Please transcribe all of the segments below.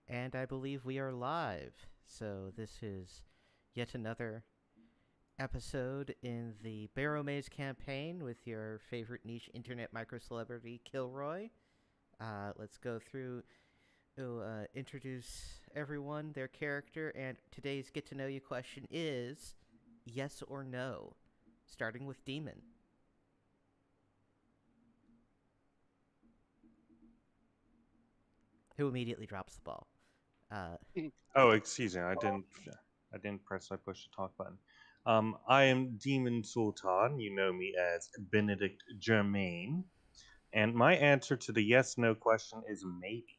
And I believe we are live. So this is yet another episode in the Barrowmaze campaign with your favorite niche internet micro-celebrity, Kilroy. Let's go through, introduce everyone, their character, and today's get-to-know-you question is yes or no, starting with Demon. Who immediately drops the ball. Oh, excuse me. I didn't press my push to talk button. I am Demon Sultan. You know me as Benedict Germain. And my answer to the yes/no question is maybe.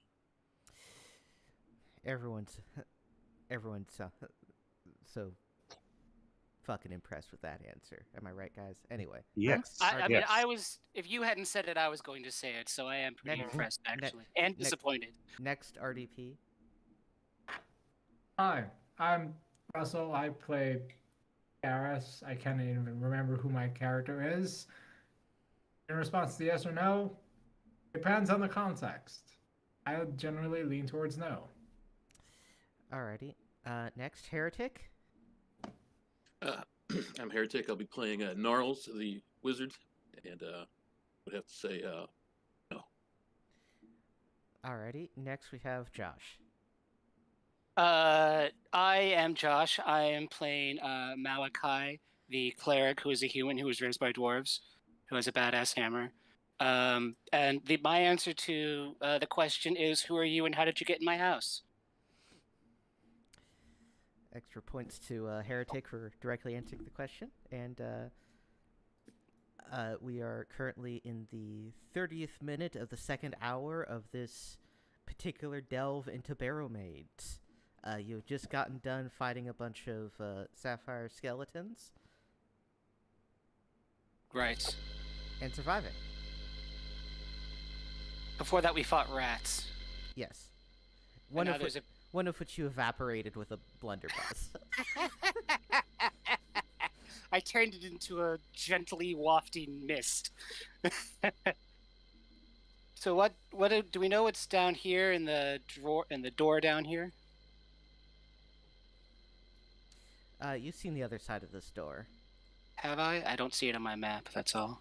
Everyone's everyone's so fucking impressed with that answer. Am I right, guys? Anyway, Yes. I mean, yes. if you hadn't said it, I was going to say it, so I am pretty Next- impressed, actually, and disappointed. Next, RDP. Hi, I'm Russell. I play Garrus. I can't even remember who my character is. In response to yes or no, depends on the context. I generally lean towards no. Alrighty. Next, Heretic. I'm Heretic. I'll be playing Gnarls, the wizard, and would have to say no. Alrighty. Next, we have Josh. I am Josh. I am playing Malachi, the cleric who is a human who was raised by dwarves, who has a badass hammer. And my answer to the question is, who are you and how did you get in my house? Extra points to Heretic for directly answering the question. And we are currently in the 30th minute of the second hour of this particular delve into Barrowmaze. You've just gotten done fighting a bunch of sapphire skeletons. Right. And surviving. Before that, we fought rats. Yes. One of which you evaporated with a blunderbuss. I turned it into a gently wafting mist. So what do we know what's down here in the door down here? You've seen the other side of this door. Have I? I don't see it on my map, that's all.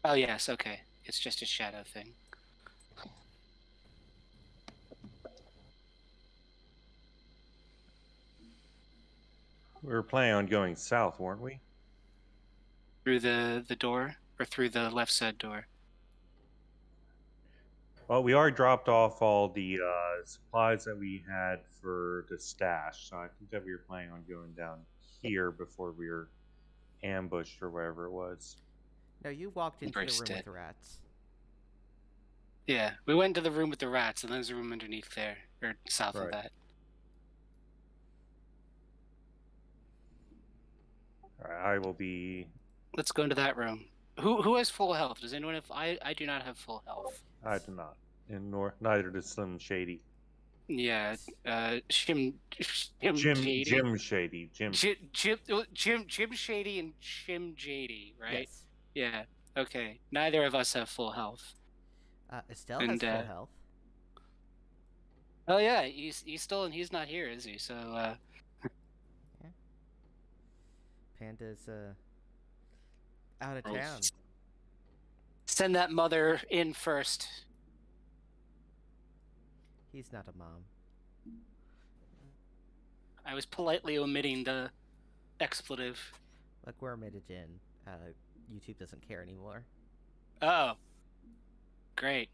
Oh yes, okay. It's just a shadow thing. We were planning on going south, weren't we? Through the door? Or through the left side door? Well, we already dropped off all the supplies that we had for the stash, so I think that we were planning on going down here before we were ambushed or whatever it was. No, you walked into the room Embraced with it. the rats. Yeah, we went to the room with the rats, and there's a room underneath there, or south of Right. that. All right, I will be. Let's go into that room. Who has full health? Does anyone have? I do not have full health. I do not, and neither does Slim Shady. Yeah, Jim Jim Shady. Shady. Jim Shady and Jim Jady, right? Yes. Yeah. Okay. Neither of us have full health. Estelle has full health. Oh yeah, he's still and he's not here, is he? So Yeah. Panda's out of Oh, town. send that mother in first. He's not a mom. I was politely omitting the expletive. Like, we're admitted in. YouTube doesn't care anymore. Oh. Great.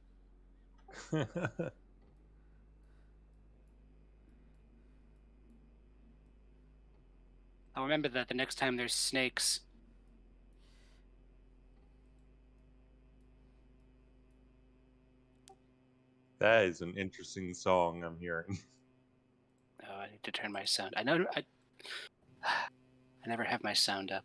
I'll remember that the next time there's snakes. That is an interesting song I'm hearing. Oh, I need to turn my sound. I never have my sound up.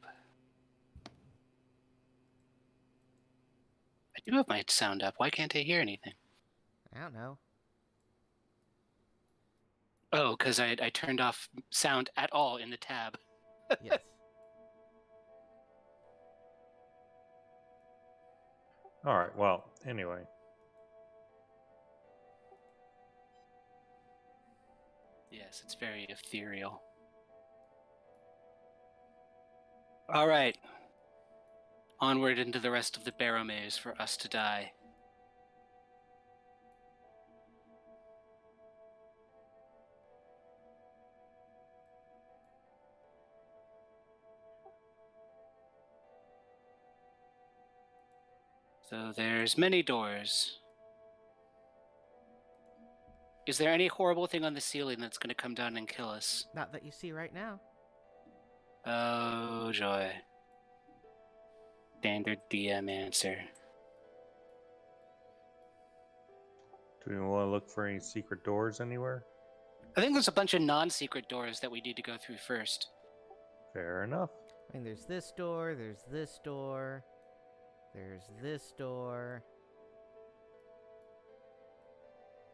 I do have my sound up. Why can't I hear anything? I don't know. Oh, because I turned off sound at all in the tab. Yes. All right. Well, anyway. Yes, it's very ethereal. All right. Onward into the rest of the Barrowmaze for us to die. So there's many doors. Is there any horrible thing on the ceiling that's going to come down and kill us? Not that you see right now. Oh, joy. Standard DM answer. Do we want to look for any secret doors anywhere? I think there's a bunch of non-secret doors that we need to go through first. Fair enough. I mean, there's this door, there's this door, there's this door.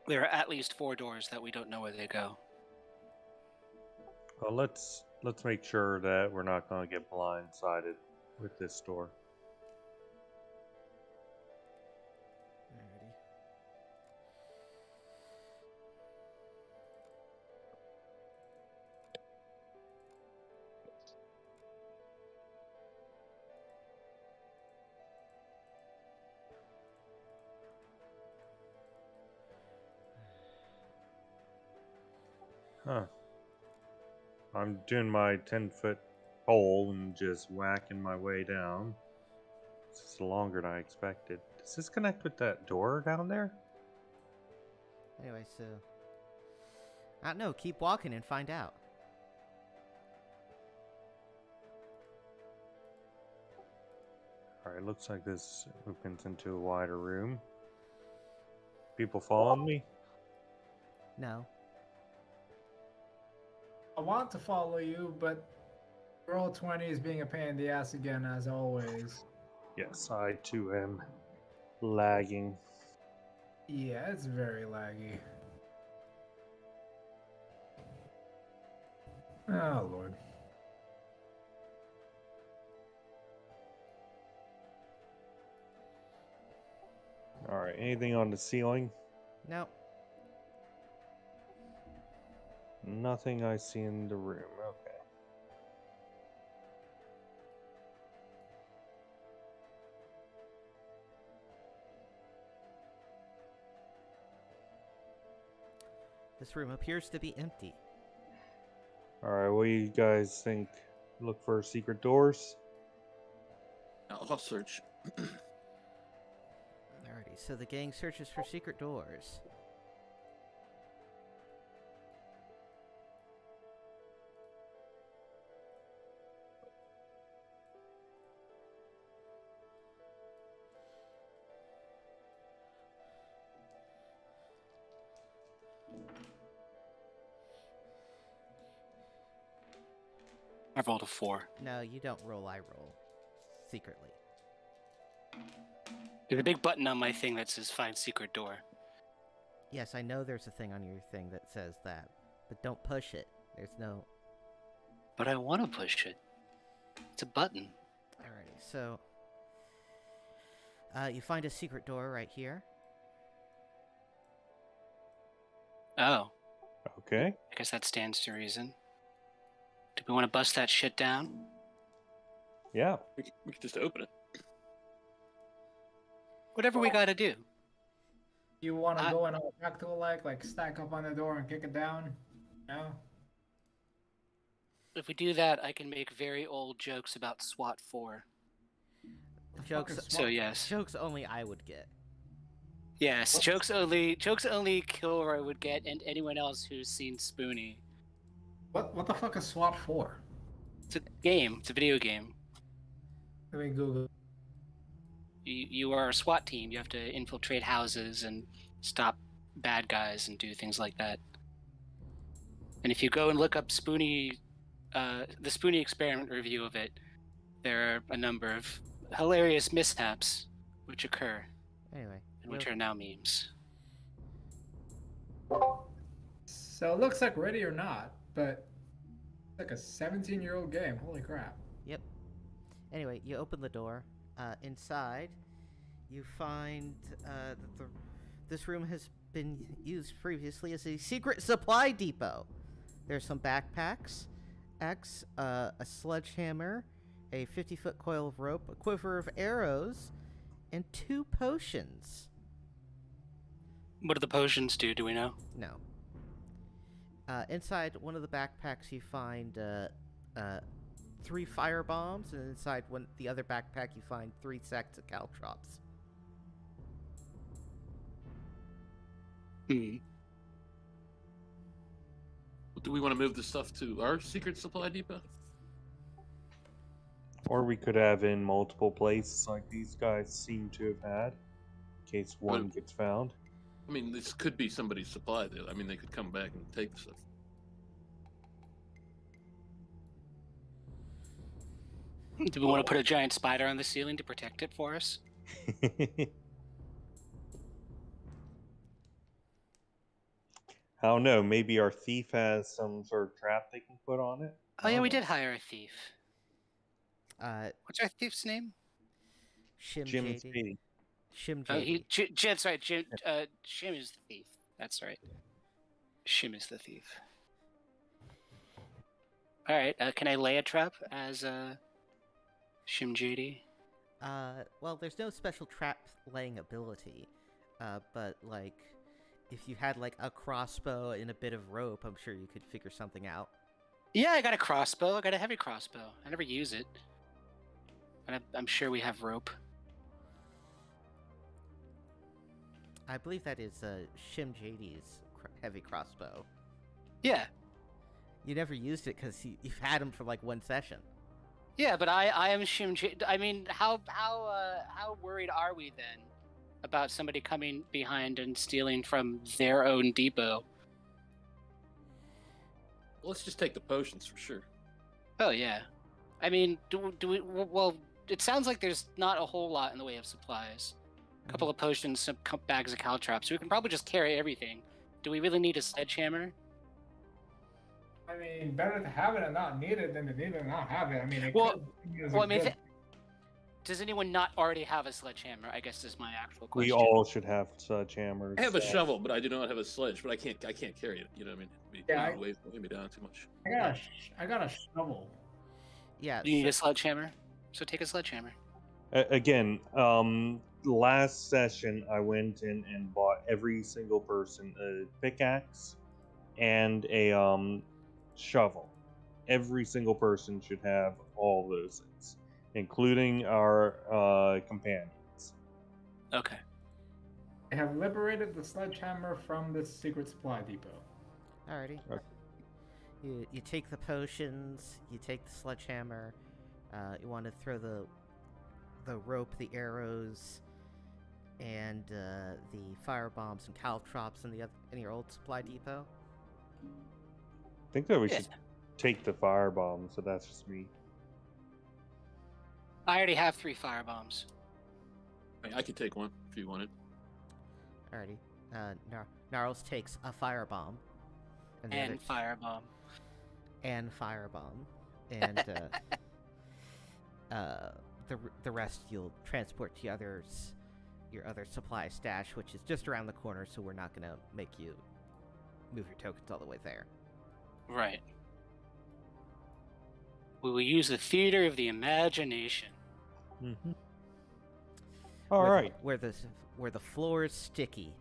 There are at least 4 doors that we don't know where they go. Well, let's make sure that we're not going to get blindsided with this door. Alrighty. Huh. I'm doing my 10-foot pole and just whacking my way down. This is longer than I expected. Does this connect with that door down there? Anyway, so... I don't know, keep walking and find out. Alright, looks like this opens into a wider room. People following me? No. I want to follow you, but roll 20 is being a pain in the ass again, as always. Yes, I too am lagging. Yeah, it's very laggy. Oh, Lord. Alright, anything on the ceiling? No. Nothing I see in the room. Okay. This room appears to be empty. Alright, what do you guys think? Look for secret doors? I'll search. Alrighty, so the gang searches for secret doors. I rolled a 4. No, you don't roll, I roll. Secretly. There's a big button on my thing that says find secret door. Yes, I know there's a thing on your thing that says that, but don't push it. There's no... But I want to push it. It's a button. Alrighty, so... you find a secret door right here. Oh, Okay. I guess that stands to reason. Do we want to bust that shit down? Yeah. We could just open it. Whatever we gotta do. You want to I- go in all practical like stack up on the door and kick it down? No? If we do that, I can make very old jokes about SWAT 4. The fuck Jokes- is So SWAT? yes. Jokes only I would get. Yes, What? jokes only Kilroy would get, and anyone else who's seen Spoonie. What the fuck is SWAT for? It's a game. It's a video game. Let me Google. You are a SWAT team. You have to infiltrate houses and stop bad guys and do things like that. And if you go and look up Spoonie, the Spoonie experiment review of it, there are a number of hilarious mishaps which occur Anyway. and which you'll- are now memes. So it looks like Ready or Not, but it's like a 17-year-old game. Holy crap. Yep. Anyway, you open the door. Inside, you find that this room has been used previously as a secret supply depot. There's some backpacks, a sledgehammer, a 50-foot coil of rope, a quiver of arrows, and 2 potions. What do the potions do? Do we know? No. Inside one of the backpacks, you find 3 fire bombs, and inside the other backpack, you find 3 sacks of caltrops. Hmm. Do we want to move the stuff to our secret supply depot? Or we could have in multiple places like these guys seem to have had, in case one gets found. I mean, this could be somebody's supply. I mean, they could come back and take the stuff. Do we want to put a giant spider on the ceiling to protect it for us? I don't know. Maybe our thief has some sort of trap they can put on it. Oh, yeah, we know. did hire a thief. What's our thief's name? Shim Jim JD. Spady. Shim Oh, JD. That's right. Shim is the thief. That's right. Shim is the thief. All right. Can I lay a trap as Shim JD? Well, there's no special trap laying ability, but like, if you had like a crossbow and a bit of rope, I'm sure you could figure something out. Yeah, I got a crossbow. I got a heavy crossbow. I never use it. And I'm sure we have rope. I believe that is Shim JD's heavy crossbow. Yeah. You never used it because you've had him for like 1 session. Yeah, but I am Shim JD. I mean, how worried are we then about somebody coming behind and stealing from their own depot? Let's just take the potions for sure. Oh yeah. I mean, do we? Well, it sounds like there's not a whole lot in the way of supplies. A couple of potions, some bags of caltrops. We can probably just carry everything. Do we really need a sledgehammer? I mean, better to have it and not need it than to need it and not have it. I mean, Does anyone not already have a sledgehammer? I guess is my actual We question. all should have sledgehammers. I have a shovel, but I do not have a sledge. But I can't carry it. You know what I mean? Yeah, Weigh me down too much. I got a shovel. Yeah. Do you need a sledgehammer? So take a sledgehammer. Again, last session I went in and bought every single person a pickaxe and a shovel. Every single person should have all those things, including our companions. Okay. I have liberated the sledgehammer from this secret supply depot. Alrighty. Okay. You take the potions. You take the sledgehammer. You want to throw the rope, the arrows, and the fire bombs and caltrops in your old supply depot. I think that we should take the firebomb, so that's just me. I already have 3 firebombs. I could take one if you wanted. Alrighty. Gnarls takes a firebomb. And Firebomb. And firebomb. And the rest you'll transport to your other supply stash, which is just around the corner, so we're not gonna make you move your tokens all the way there. Right. We will use the theater of the imagination. Mm-hmm. All right. Where the floor is sticky.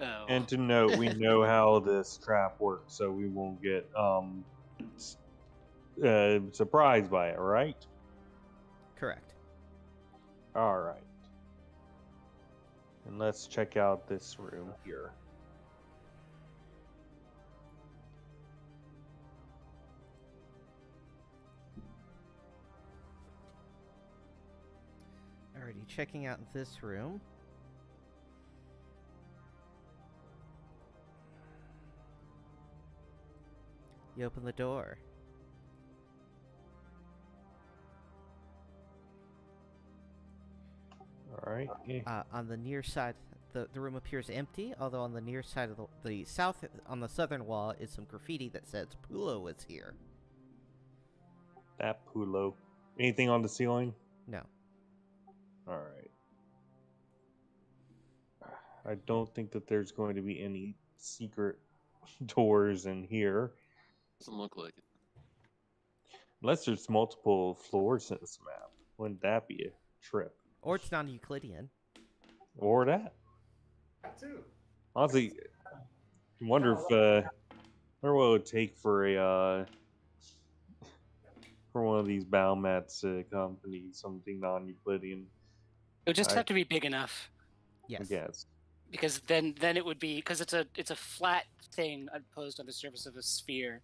Oh. And to note, we know how this trap works, so we won't get surprised by it, right? Correct. All right. And let's check out this room here. Alrighty, checking out this room. You open the door. All right. On the near side, the room appears empty, although on the near side of the southern wall is some graffiti that says Pulo was here. That Pulo. Anything on the ceiling? No. All right. I don't think that there's going to be any secret doors in here. Doesn't look like it. Unless there's multiple floors in this map. Wouldn't that be a trip? Or it's non-Euclidean. Or that. That too. Honestly, I wonder if wonder what it would take for a for one of these Baumats company something non-Euclidean. It would just I- have to be big enough, I Yes. guess. because then it would be, because it's a flat thing posed on the surface of a sphere,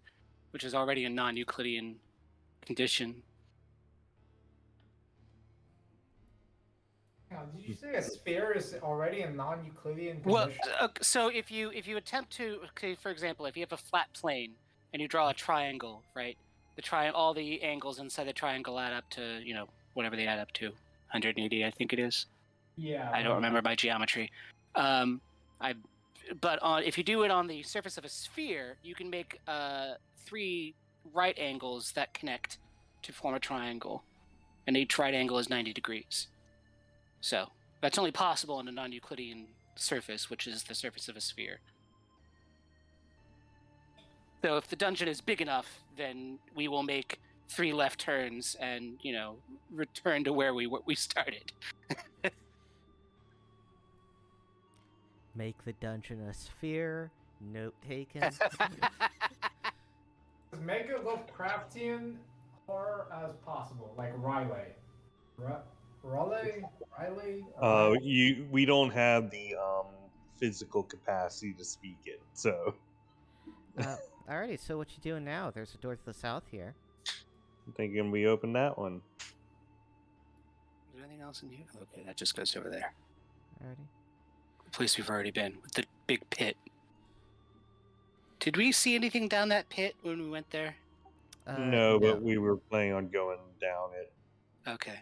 which is already a non-Euclidean condition. Now, did you say a sphere is already a non-Euclidean Well, condition? so if you attempt to, okay, for example, if you have a flat plane and you draw a triangle, right? All the angles inside the triangle add up to, whatever they add up to, 180, I think it is. Yeah. I don't remember my geometry. If you do it on the surface of a sphere, you can make 3 right angles that connect to form a triangle, and each right angle is 90 degrees. So that's only possible on a non-Euclidean surface, which is the surface of a sphere. So if the dungeon is big enough, then we will make 3 left turns and, return to where we started. Make the dungeon a sphere. Note taken. Make it Lovecraftian horror as possible, like Riley. Riley? We don't have the physical capacity to speak it, so Alrighty, so what you doing now? There's a door to the south here. I'm thinking we open that one. Is there anything else in here? Okay, that just goes over there. Alrighty. The place we've already been, with the big pit. Did we see anything down that pit when we went there? No, but we were planning on going down it. Okay.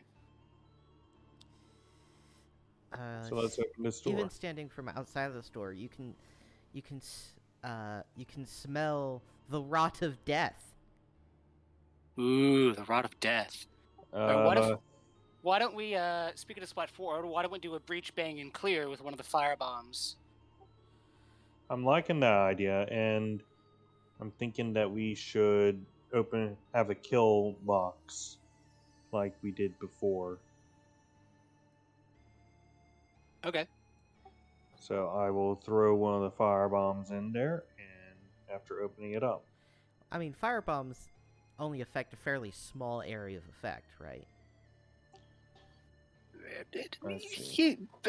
So let's open this door. Even standing from outside of this door, you can smell the rot of death. Ooh, the rot of death. Why don't we, speaking of spot 4, why don't we do a breach bang and clear with one of the fire bombs? I'm liking that idea, and I'm thinking that we should have a kill box like we did before. Okay. So I will throw one of the fire bombs in there, and after opening it up. I mean, fire bombs only affect a fairly small area of effect, right?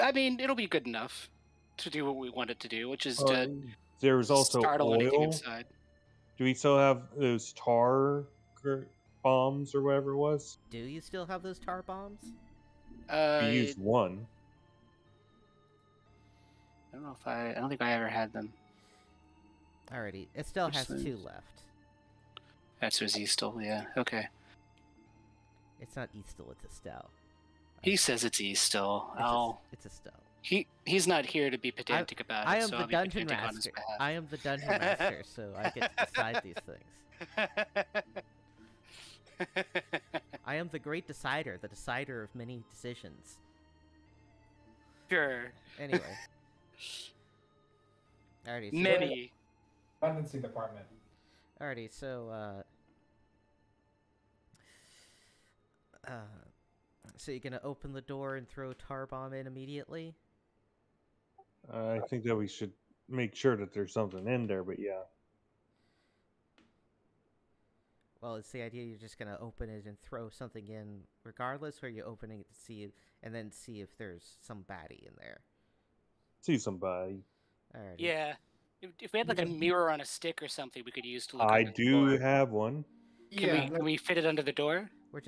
I mean, it'll be good enough to do what we want it to do, which is to There's also startle anything oil. inside. Do we still have those tar bombs or whatever it was? Do you still have those tar bombs? We used one. I don't know if I don't think I ever had them. Alrighty, it still Which has things? 2 left. That's was Eastel, yeah. Okay. It's not Eastel, it's Estelle. He says it's Eastel. It's Estelle. He's not here to be pedantic about it. I am so the I'll be dungeon pedantic on his master. behalf. I am the dungeon master, so I get to decide these things. I am the great decider, the decider of many decisions. Sure. Anyway. Alrighty, so Many. Redundancy department. Alrighty, so so you're gonna open the door and throw a tar bomb in immediately? I think that we should make sure that there's something in there, but yeah. Well, it's the idea you're just gonna open it and throw something in regardless, or you're opening it to see it and then see if there's some baddie in there. See somebody. Alrighty. Yeah. If we had like a mirror on a stick or something, we could use to look I under the do door. have one. Can we fit it under the door? We're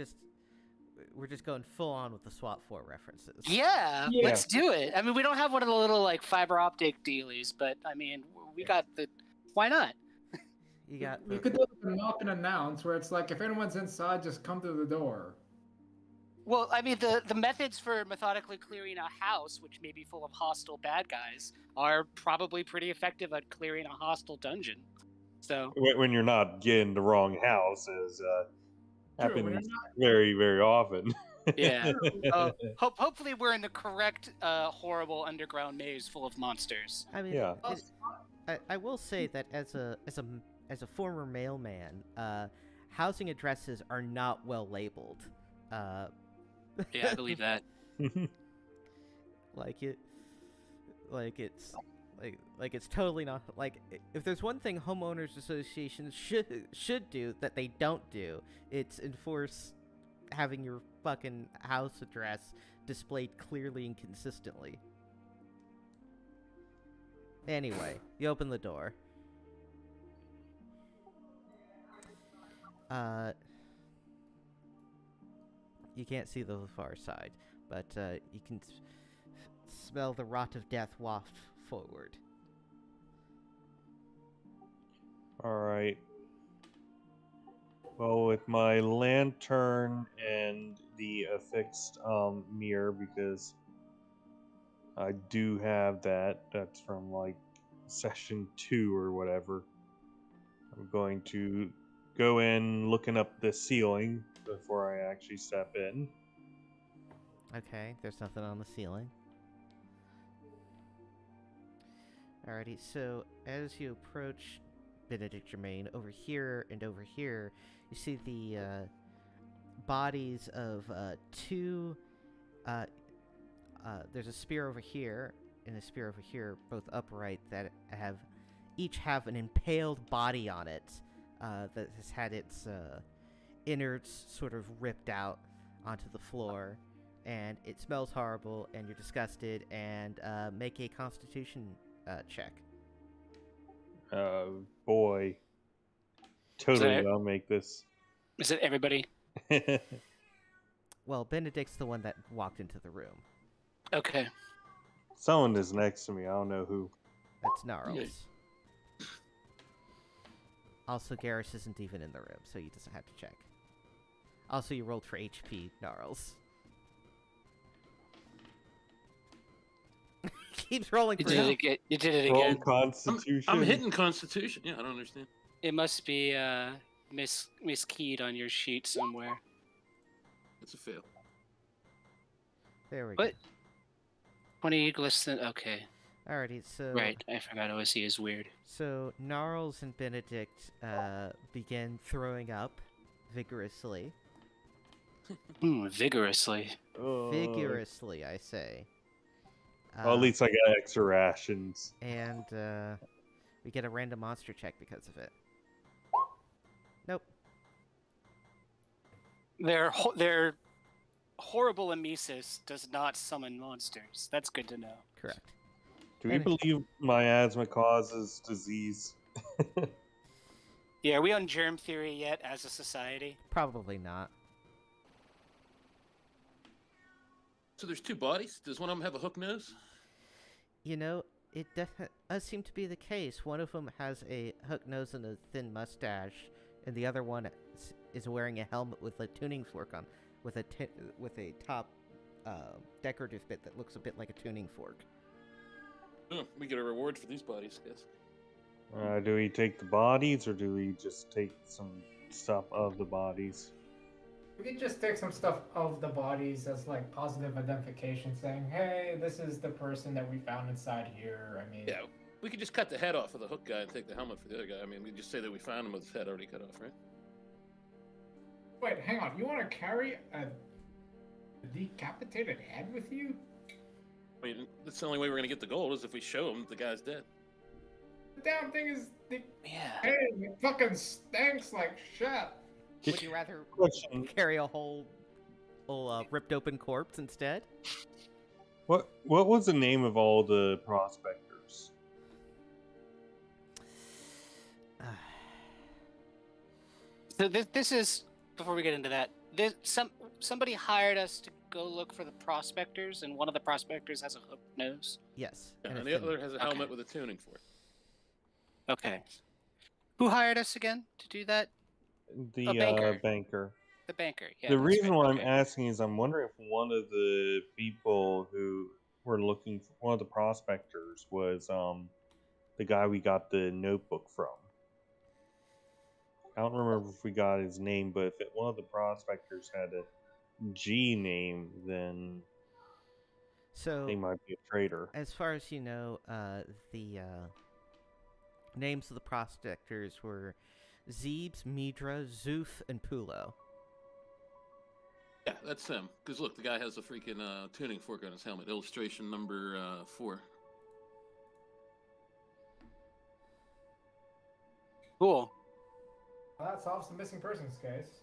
just going full on with the SWAT 4 references. Yeah, Yeah. let's do it. I mean, we don't have one of the little like fiber optic dealies, but I mean, we got the. Why not? You got We the, could do a knock and announce where it's like, if anyone's inside, just come through the door. Well, I mean, the methods for methodically clearing a house, which may be full of hostile bad guys, are probably pretty effective at clearing a hostile dungeon. So When you're not getting the wrong house, as True, when happens you're very, very often. yeah, hopefully we're in the correct horrible underground maze full of monsters. I mean, Yeah. I will say that as a former mailman, housing addresses are not well labeled. Uh, Yeah, I believe that. like it, like it's like it's totally not like if there's one thing homeowners associations should do that they don't do, it's enforce having your fucking house address displayed clearly and consistently. Anyway, you open the door. You can't see the far side, but you can smell the rot of death waft forward. Alright. Well, with my lantern and the affixed mirror, because I do have that. That's from like session 2 or whatever. I'm going to go in looking up the ceiling before I actually step in. Okay, there's nothing on the ceiling. Alrighty, so as you approach Benedict Germain, over here and over here, you see the bodies of two. There's a spear over here and a spear over here, both upright, that each have an impaled body on it that has had its innards sort of ripped out onto the floor, and it smells horrible, and you're disgusted, and make a Constitution check. Boy. Totally it? I'll make this. Is it everybody? Well, Benedict's the one that walked into the room. Okay. Someone is next to me. I don't know who. That's Gnarls. Yeah. Also, Garrus isn't even in the room, so you doesn't have to check. Also, you rolled for HP, Gnarls. Keeps rolling You for did help. it again. You did it Roll again. Constitution. I'm hitting Constitution. Yeah, I don't understand. It must be miskeyed on your sheet somewhere. It's a fail. There we What? 20 listen. Okay. go. Alrighty, so... Right. I forgot OSE is weird. So, Gnarls and Benedict begin throwing up vigorously. Vigorously. Vigorously, I say. Well, at least I got extra rations. And we get a random monster check because of it. Nope. Their horrible emesis does not summon monsters. That's good to know. Correct. Do we And- believe miasma causes disease? Yeah, are we on germ theory yet as a society? Probably not. So there's two bodies. Does one of them have a hook nose? You know, it does seem to be the case. One of them has a hook nose and a thin mustache, and the other one is wearing a helmet with a tuning fork on, with a top decorative bit that looks a bit like a tuning fork. Oh, we get a reward for these bodies, guess. Do we take the bodies, or do we just take some stuff of the bodies? We could just take some stuff of the bodies as like positive identification, saying, "Hey, this is the person that we found inside here." I mean, Yeah, we could just cut the head off of the hook guy and take the helmet for the other guy. I mean, we just say that we found him with his head already cut off, right? Wait, hang on. You want to carry a decapitated head with you? I mean, that's the only way we're gonna get the gold is if we show him the guy's dead. The damn thing is Yeah. hey, it fucking stinks like shit. Would you rather Question. carry a whole ripped open corpse instead? What was the name of all the prospectors? So this is before we get into that. Somebody hired us to go look for the prospectors, and one of the prospectors has a hooked nose. Yes. Yeah, and and a the thin- other has a helmet Okay. with a tuning for it. Okay. Who hired us again to do that? The banker. banker. The banker. Yeah. The that's reason right, why I'm okay. asking is I'm wondering if one of the people who were looking for one of the prospectors was the guy we got the notebook from. I don't remember if we got his name, but if one of the prospectors had a G name, then So, they might be a traitor. as far as you know, the names of the prospectors were Zebes, Midra, Zoof, and Pulo. Yeah, that's him. Because look, the guy has a freaking tuning fork on his helmet. Illustration number 4. Cool. Well, that solves the missing persons case.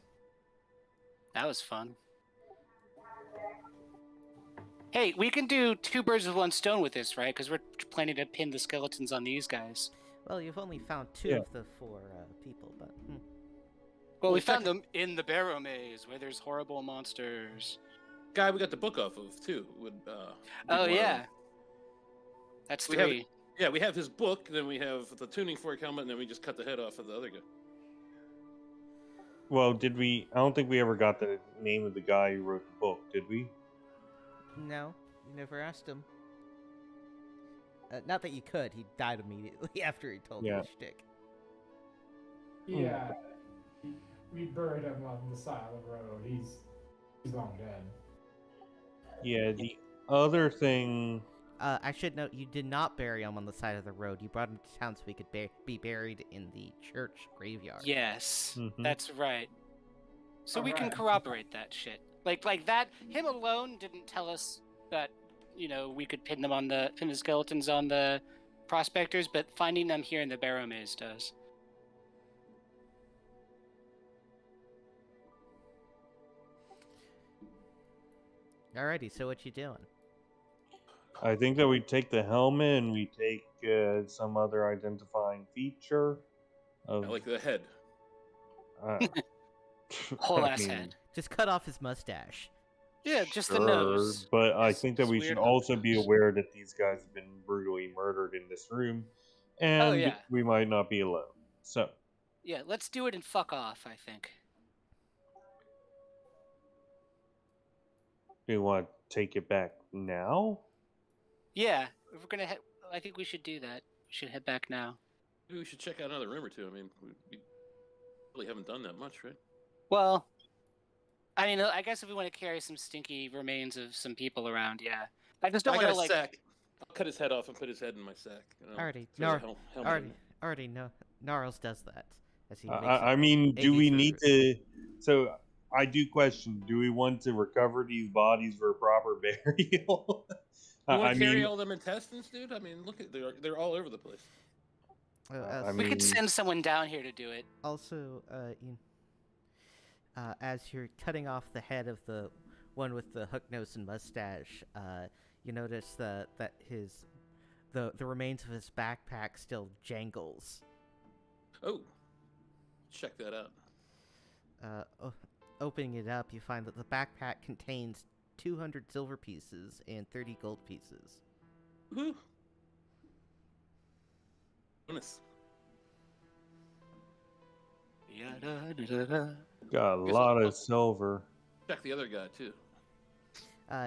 That was fun. Hey, we can do 2 birds with 1 stone with this, right? Because we're planning to pin the skeletons on these guys. Well, you've only found 2 Yeah. of the 4 people, but Well, we Well, found them in the Barrowmaze, where there's horrible monsters. Guy we got the book off of, too. Would, be Oh, one of yeah. them. That's We have 3. Yeah, we have his book, then we have the tuning fork helmet, and then we just cut the head off of the other guy. Well, did we? I don't think we ever got the name of the guy who wrote the book, did we? no, you never asked him. Not that you could. He died immediately after he told you Yeah. his shtick. Yeah. We buried him on the side of the road. He's long dead. Yeah. The other thing. I should note, you did not bury him on the side of the road. You brought him to town so he could be buried in the church graveyard. Yes, Mhm. that's right. So we can Alright. corroborate that shit. Like that. Him alone didn't tell us that we could pin the skeletons on the prospectors, but finding them here in the Barrowmaze does. Alrighty, so what you doing? I think that we take the helmet and we take some other identifying feature of. I like the head. Whole I ass mean, head. Just cut off his mustache. Yeah, just the sure, nose. but I His- think that his we weird should hook also be nose. aware that these guys have been brutally murdered in this room, and yeah. we might not be alone. So, Yeah, let's do it and fuck off, I think. do you want to take it back now? Yeah, if we're gonna head, I think we should do that. We should head back now. Maybe we should check out another room or two. I mean, we really haven't done that much, right? Well, I mean, I guess if we want to carry some stinky remains of some people around, yeah. I just don't I want got to a like. sack. I'll cut his head off and put his head in my sack. Alrighty, throw the helmet in. already, no. Gnarls does that as he makes I mean, do 80 we through need it. to? So, I do question: do we want to recover these bodies for proper burial? You want I to carry mean, all them intestines, dude? I mean, look at they're all over the place. I We could mean- send someone down here to do it. Also, as you're cutting off the head of the one with the hook nose and mustache, you notice that the remains of his backpack still jangles. Oh, check that out. Opening it up, you find that the backpack contains 200 silver pieces and 30 gold pieces. Woohoo! Bonus. got a lot of silver. Check the other guy too.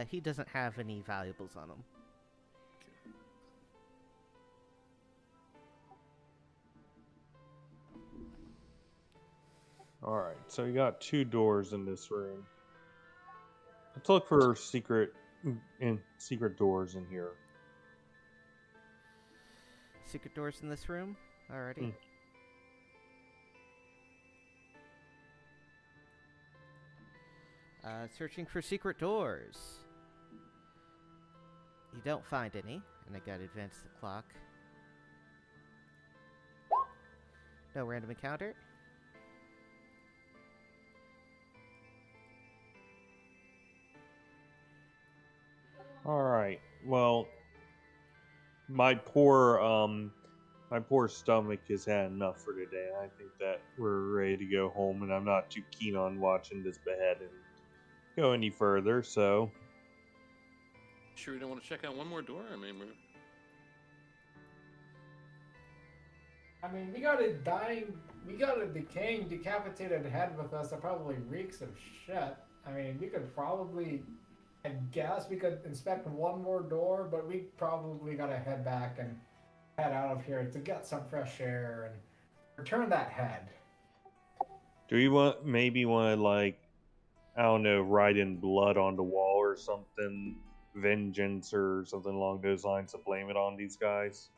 He doesn't have any valuables on him. All right, so you got 2 doors in this room. Let's look for secret doors in here. Secret doors in this room? Alrighty. Searching for secret doors. You don't find any, and I gotta advance the clock. No random encounter. All right. Well, my poor stomach has had enough for today. I think that we're ready to go home, and I'm not too keen on watching this behead and go any further. So, Sure, we don't want to check out one more door. I mean, we got a decaying, decapitated head with us that probably reeks of shit. I mean, we could probably, I guess we could inspect one more door, but we probably gotta head back and head out of here to get some fresh air and return that head. do we maybe want to, like, I don't know, write in blood on the wall or something, vengeance or something along those lines, to blame it on these guys?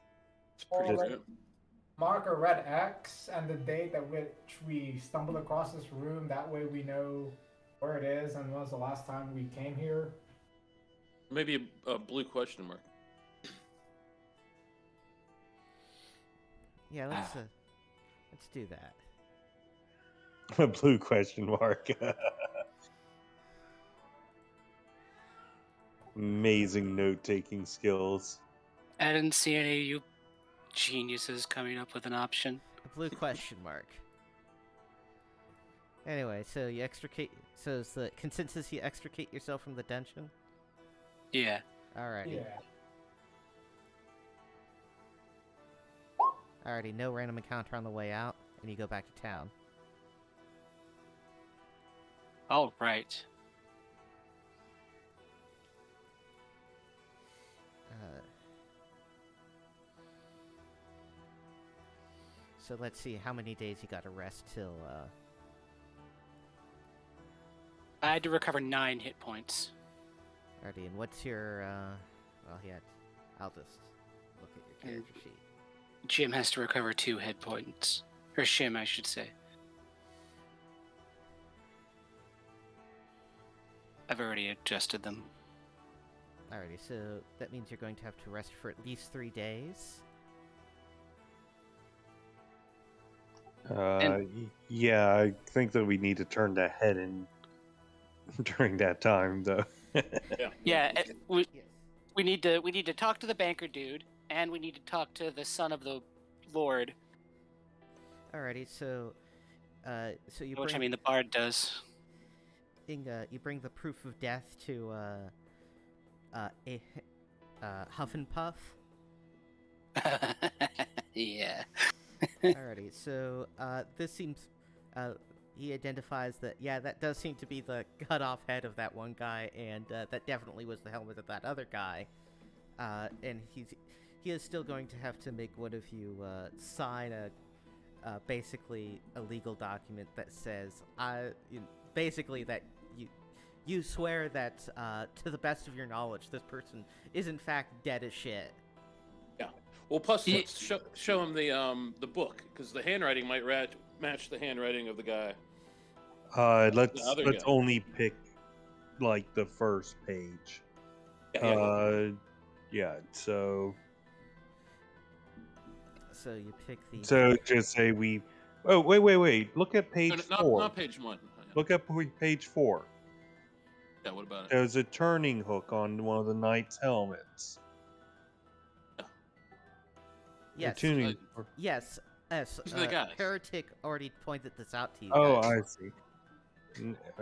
it's pretty Alright. good. mark a red X and the date at which we stumbled across this room. That way we know where it is and when was the last time we came here. Maybe a blue question mark. Yeah, let's do that. A blue question mark. Amazing note-taking skills. I didn't see any of you geniuses coming up with an option. A blue question mark. Anyway, so you extricate. So is the consensus you extricate yourself from the dungeon? Yeah. Alrighty. Yeah. Alrighty, no random encounter on the way out, and you go back to town. Oh, right. So let's see how many days you got to rest till. I had to recover 9 hit points. Alrighty, and what's your? Well, yeah, I'll just look at your character sheet. Jim has to recover 2 hit points. Or Shim, I should say. I've already adjusted them. Alrighty, so that means you're going to have to rest for at least 3 days. Yeah, I think that we need to turn that head in during that time, though. Yeah, we need to talk to the banker dude, and we need to talk to the son of the Lord. Alrighty, so you Which, bring, I mean, the bard does. you bring the proof of death to Huff and Puff. Yeah. Alrighty, so this seems. He identifies that, yeah, that does seem to be the cut off head of that one guy, and that definitely was the helmet of that other guy. And he is still going to have to make one of you sign basically a legal document that says, basically that you swear that to the best of your knowledge, this person is in fact dead as shit. Yeah. Well, plus let's show him the book, because the handwriting might match the handwriting of the guy. Let's The other guy. only pick like the first page. Yeah. So you pick the. So just say we. Oh wait! Look at page 4. Not page 1. Look at page 4. Yeah. What about it? There's a turning hook on one of the knight's helmets. Yes. Tuning. Yes. Yes. The guys. Heretic already pointed this out to you. Oh, guys. I see.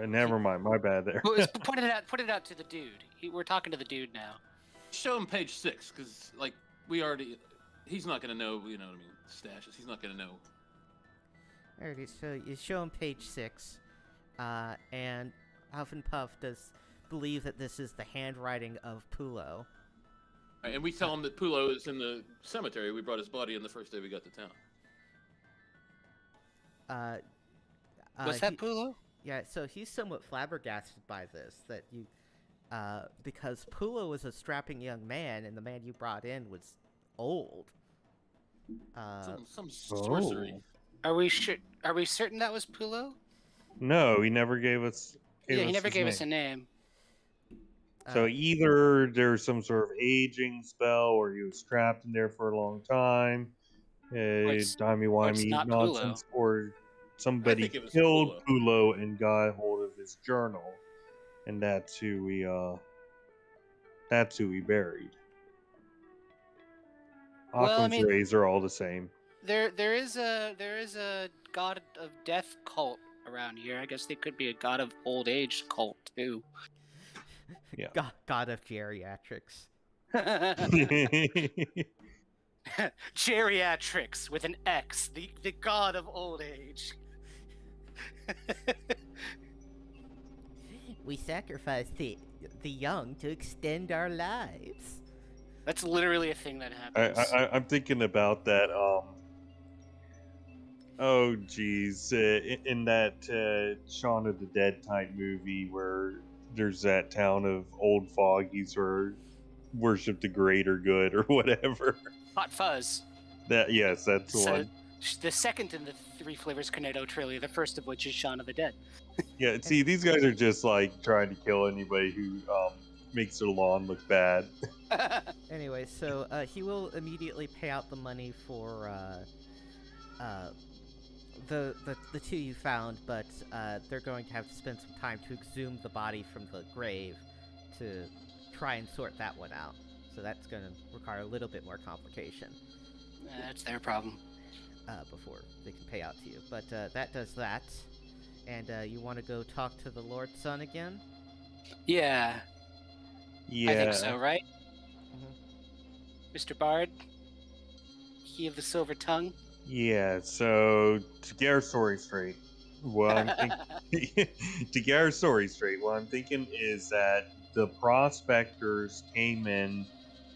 Never mind. My bad there. Well, put it out to the dude. We're talking to the dude now. Show him page 6, because like he's not gonna know. You know what I mean? Stashes. He's not gonna know. Alrighty, so you show him page 6, and Huff and Puff does believe that this is the handwriting of Pulo. And we tell him that Pulo is in the cemetery. We brought his body in the first day we got to town. Was that Pulo? Yeah, so he's somewhat flabbergasted by this, that you, because Pulo was a strapping young man, and the man you brought in was old. Some sorcery. Are we certain that was Pulo? No, he never gave us. He never gave us a name. So either there's some sort of aging spell, or he was trapped in there for a long time, timey-wimey not nonsense, Pulo. or somebody killed Pulo and got hold of his journal, and that's who we buried. Occam's rays are all the same. There is a god of death cult around here. I guess they could be a god of old age cult too. Yeah. God of geriatrics. Geriatrics with an X, the god of old age. We sacrifice the young to extend our lives. That's literally a thing that happens. I'm thinking about that. Oh, geez. In that Shaun of the Dead type movie where there's that town of old fogies who worship the greater good or whatever. Hot Fuzz. Yes, that's the So one. the second in the three flavors cornetto trilogy, the first of which is Shaun of the Dead. Yeah, see, these guys are just like trying to kill anybody who makes their lawn look bad. Anyway, so he will immediately pay out the money for the two you found, but they're going to have to spend some time to exhume the body from the grave to try and sort that one out. So that's going to require a little bit more complication That's their problem. before they can pay out to you. But that does that. And you want to go talk to the Lord's Son again? Yeah, Yeah. I think so, right? Mhm. Mr. Bard? He of the silver tongue? Yeah, so to get our story straight, what I'm thinking to get our story straight, what I'm thinking is that the prospectors came in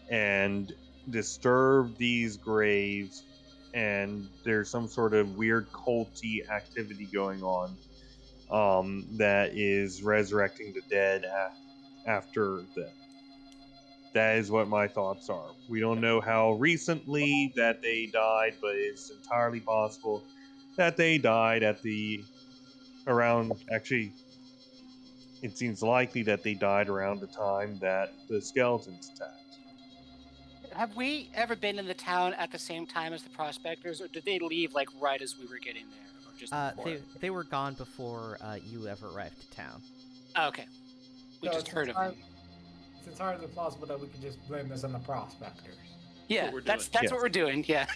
and disturbed these graves, and there's some sort of weird culty activity going on that is resurrecting the dead after them. That is what my thoughts are. We don't know how recently that they died, but it's entirely possible that they died at the around. Actually, it seems likely that they died around the time that the skeletons attacked. Have we ever been in the town at the same time as the prospectors, or did they leave like right as we were getting there, or just before? They were gone before you ever arrived to town. Oh, okay, we So just it's heard of entirely- them. It's entirely plausible that we could just blame this on the prospectors. Yeah, what we're that's doing. what we're doing. Yeah.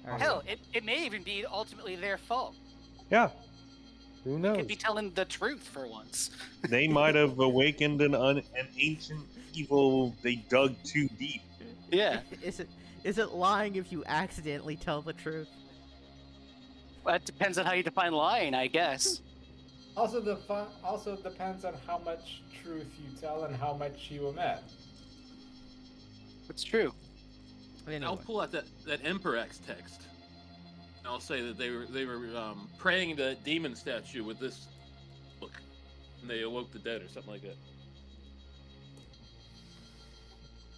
Alright. Hell, it may even be ultimately their fault. Yeah, who knows? Could be telling the truth for once. They might have awakened an ancient evil they dug too deep. Yeah. Is it lying if you accidentally tell the truth? Well, it depends on how you define lying, I guess. Also, also depends on how much truth you tell and how much you omit. It's true. Anyway. I'll pull out that Emperex text. And I'll say that they were praying to that demon statue with this book, and they awoke the dead or something like that.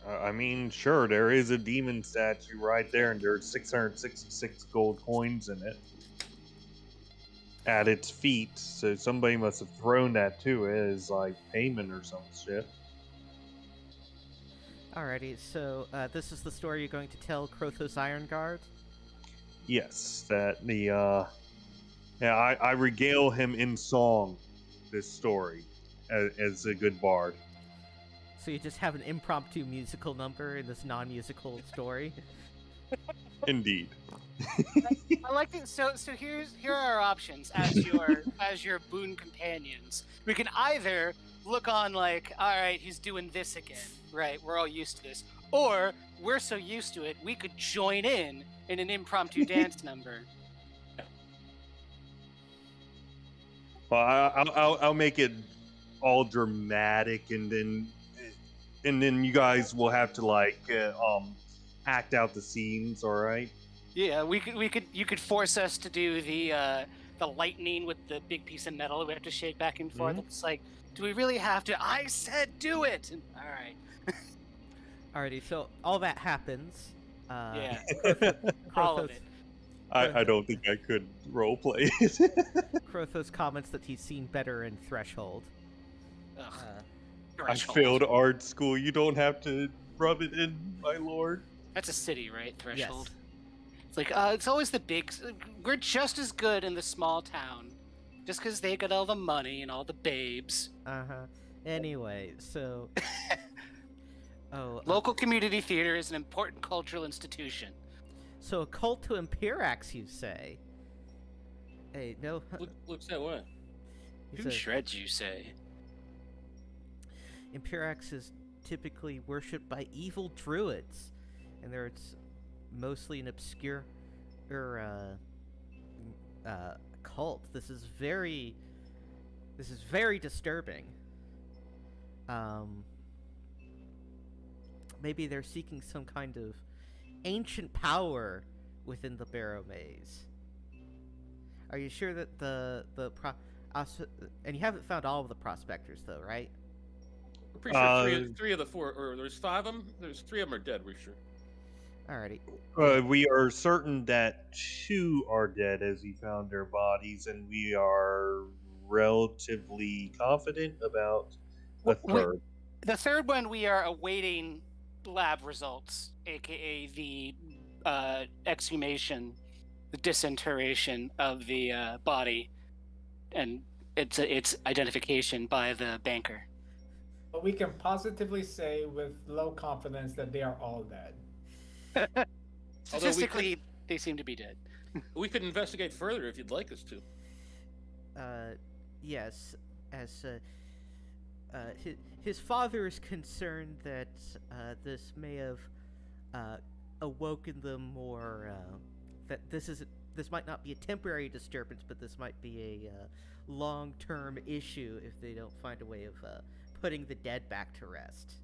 I mean, sure, there is a demon statue right there, and there's 666 gold coins in it at its feet. So somebody must have thrown that to it as like payment or some shit. Alrighty, so this is the story you're going to tell Krothos Ironguard? Yes, that the I regale him in song this story as a good bard. So you just have an impromptu musical number in this non-musical story? Indeed. I like it. So here are our options as your boon companions. We can either look on like, all right, he's doing this again, right? We're all used to this, or we're so used to it we could join in an impromptu dance number. Well, I'll make it all dramatic, and then you guys will have to like act out the scenes. All right. Yeah, you could force us to do the lightning with the big piece of metal we have to shake back and forth. It's like, do we really have to? I said do it. And, all right. Alrighty, so all that happens. Yeah. Krothos, All of it. I don't think I could roleplay it. Krothos comments that he's seen better in Threshold. Ugh, I Threshold. failed art school. You don't have to rub it in, my lord. That's a city, right? Threshold. Yes. It's like it's always the big. We're just as good in the small town, just because they got all the money and all the babes. Anyway, so. Local community theater is an important cultural institution. So a cult to Imperax, you say? Hey, no. Looks that way. Who shreds, you say? Imperax is typically worshipped by evil druids, and it's mostly an obscure cult. This is very disturbing. Maybe they're seeking some kind of ancient power within the Barrowmaze. Are you sure that and you haven't found all of the prospectors though, right? We're pretty sure three of the four, or there's 5 of them. There's 3 of them are dead. We're sure. Alrighty. We are certain that 2 are dead as we found their bodies, and we are relatively confident about a third. The third one, we are awaiting lab results, aka the exhumation, the disinterration of the body, and its identification by the banker. But we can positively say with low confidence that they are all dead. Statistically, they seem to be dead. We could investigate further if you'd like us to. Yes, as his father is concerned that this may have awoken them more. That this might not be a temporary disturbance, but this might be a long-term issue if they don't find a way of putting the dead back to rest.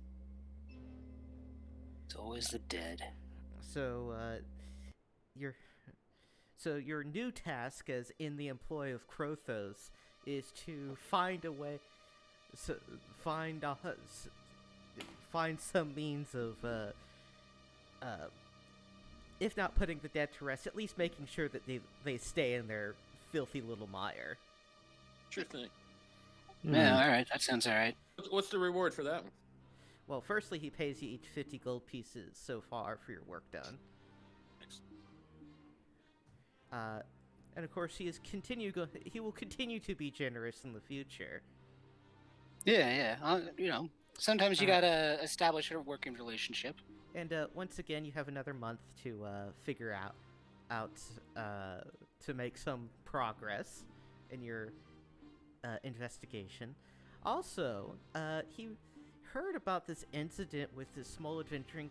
It's always the dead. So, your new task, as in the employ of Krothos, is to find a way, find some means of, if not putting the dead to rest, at least making sure that they stay in their filthy little mire. Sure thing. Yeah, all right. That sounds all right. What's the reward for that one? Well, firstly, he pays you each 50 gold pieces so far for your work done. And of course, he will continue to be generous in the future. Yeah. Sometimes you gotta establish a working relationship. And once again, you have another month to figure out to make some progress in your investigation. Also, he heard about this incident with this small adventuring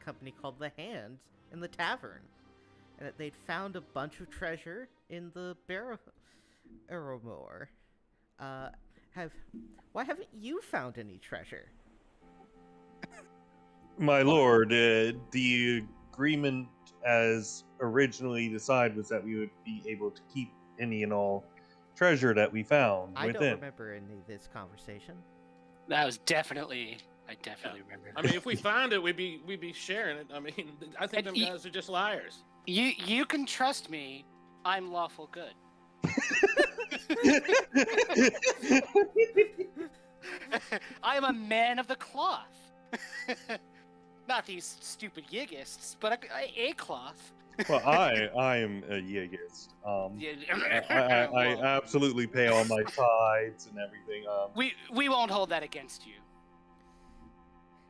company called The Hand in the tavern, and that they'd found a bunch of treasure in the Barrowmaze. Why haven't you found any treasure? My lord, the agreement as originally decided was that we would be able to keep any and all treasure that we found I within. don't remember any of this conversation. I definitely remember. I mean, if we found it, we'd be sharing it. I mean, I think them guys are just liars. You can trust me. I'm lawful good. I am a man of the cloth. Not these stupid Yigists, but a cloth. Well, I am a Yigist. I absolutely pay all my tithes and everything. We won't hold that against you.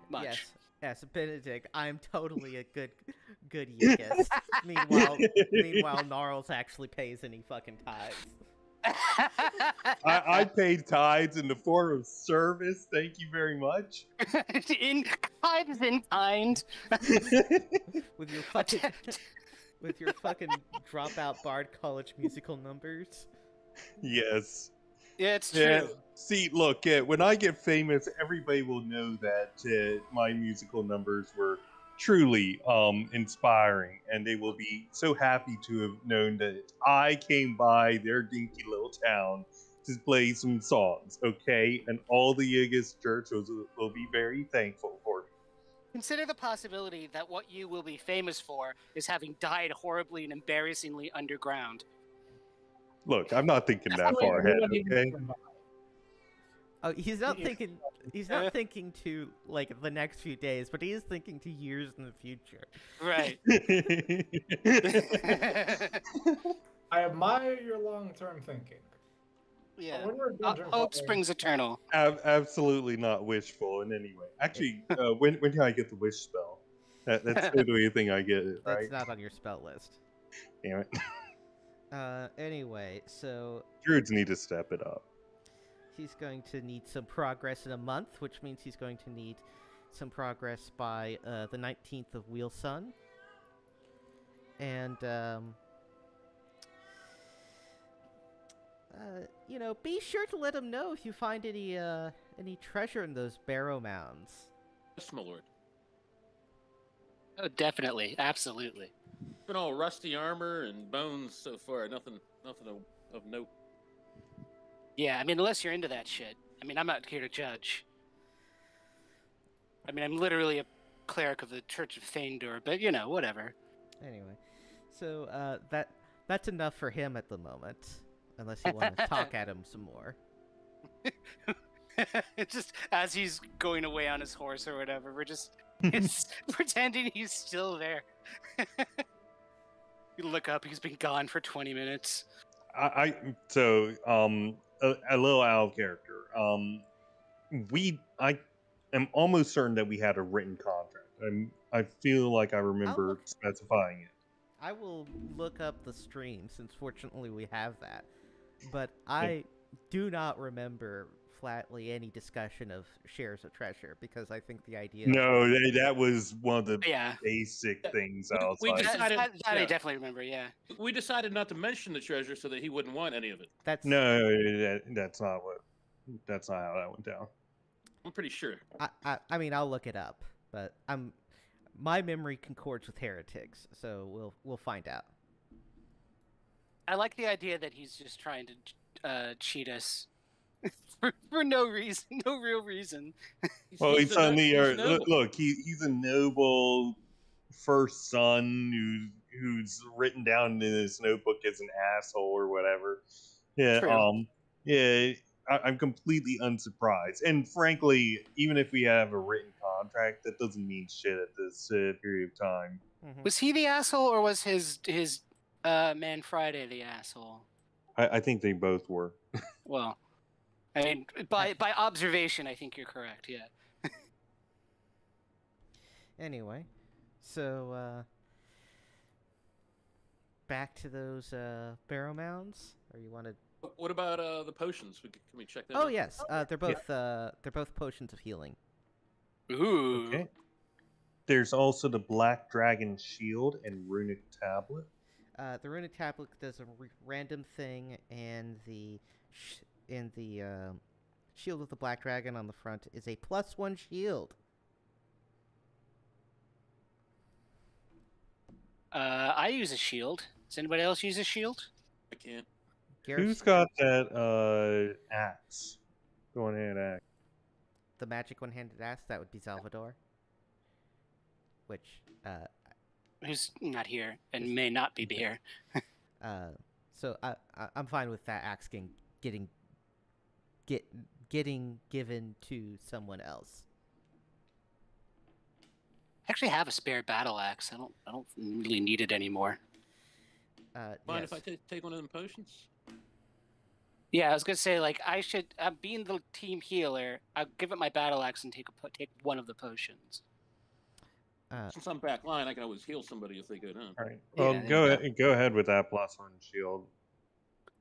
Much. Yes, Benedict, I'm totally a good Yigist. meanwhile, Gnarls actually pays any fucking tithes. I paid tithes in the form of service. Thank you very much. in kind. With your fucking dropout Bard College musical numbers. Yes. Yeah, it's true. Yeah. See, look, when I get famous, everybody will know that my musical numbers were truly inspiring, and they will be so happy to have known that I came by their dinky little town to play some songs, okay? And all the Yigis churches will be very thankful for me. Consider the possibility that what you will be famous for is having died horribly and embarrassingly underground. Look, I'm not thinking that far ahead, okay? Oh, he's not thinking. He's not thinking to like the next few days, but he is thinking to years in the future. Right. I admire your long-term thinking. Yeah. Hope Hope springs eternal. Absolutely not wishful in any way. Actually, when can I get the wish spell? That's the only thing I get, right? That's not on your spell list. Damn it. Anyway, so Druids need to step it up. he's going to need some progress in a month, which means he's going to need some progress by the 19th of Wheel Sun. And, be sure to let him know if you find any treasure in those barrow mounds. Yes, my lord. Oh, definitely. Absolutely. Been all rusty armor and bones so far. Nothing of note. Yeah, I mean, unless you're into that shit. I mean, I'm not here to judge. I mean, I'm literally cleric of the Church of Thaindor, but whatever. Anyway, so that's enough for him at the moment, unless you want to talk at him some more. Just as he's going away on his horse or whatever, we're just pretending he's still there. You look up, he's been gone for 20 minutes. A little out of character. I am almost certain that we had a written contract. I feel like I remember specifying it. I will look up the stream, since fortunately we have that. But I do not remember flatly any discussion of shares of treasure, because I think the idea... No, that was one of the basic things I was we like... decided, that I definitely remember, yeah. We decided not to mention the treasure so that he wouldn't want any of it. That's... No, that's not how that went down. I'm pretty sure. I mean, I'll look it up, but my memory concords with Heretics, so we'll find out. I like the idea that he's just trying to cheat us for no reason, no real reason. Well, he's he's a noble first son who's written down in his notebook as an asshole or whatever. Yeah, True. I'm completely unsurprised. And frankly, even if we have a written contract, that doesn't mean shit at this period of time. Mm-hmm. Was he the asshole, or was his man Friday the asshole? I think they both were. Well, I mean, by observation, I think you're correct. Yeah. Anyway, so back to those barrow mounds, or you want to? What about the potions? Can we check that? Oh out? yes, they're both potions of healing. Ooh. Okay. There's also the Black Dragon Shield and Runic Tablet. The runic tablet does a random thing, and the shield of the Black Dragon on the front is a +1 shield. I use a shield. Does anybody else use a shield? I can't. Who's got that axe? One-handed axe. The magic one-handed axe? That would be Salvador. Which, Who's not here and may not be here. so I'm fine with that axe getting given to someone else. I actually have a spare battle axe. I don't really need it anymore. Mind Yes. if I take one of them potions? Yeah, I was gonna say, like, I should, being the team healer, I'll give it my battle axe and take one of the potions. Since I'm back line, I can always heal somebody if they go down. All right. Well, Yeah, go ahead with that +1 shield.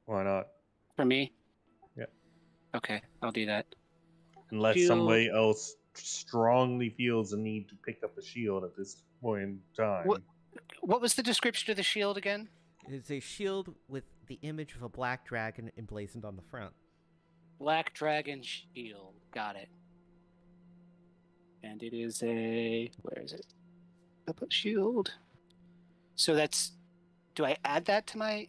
Why not? For me? Yeah. Okay, I'll do that. Unless Shield. somebody else strongly feels a need to pick up a shield at this point in time. What was the description of the shield again? It is a shield with the image of a black dragon emblazoned on the front. Black Dragon Shield. Got it. And it is a... Where is it? Up a shield. So that's... Do I add that to my...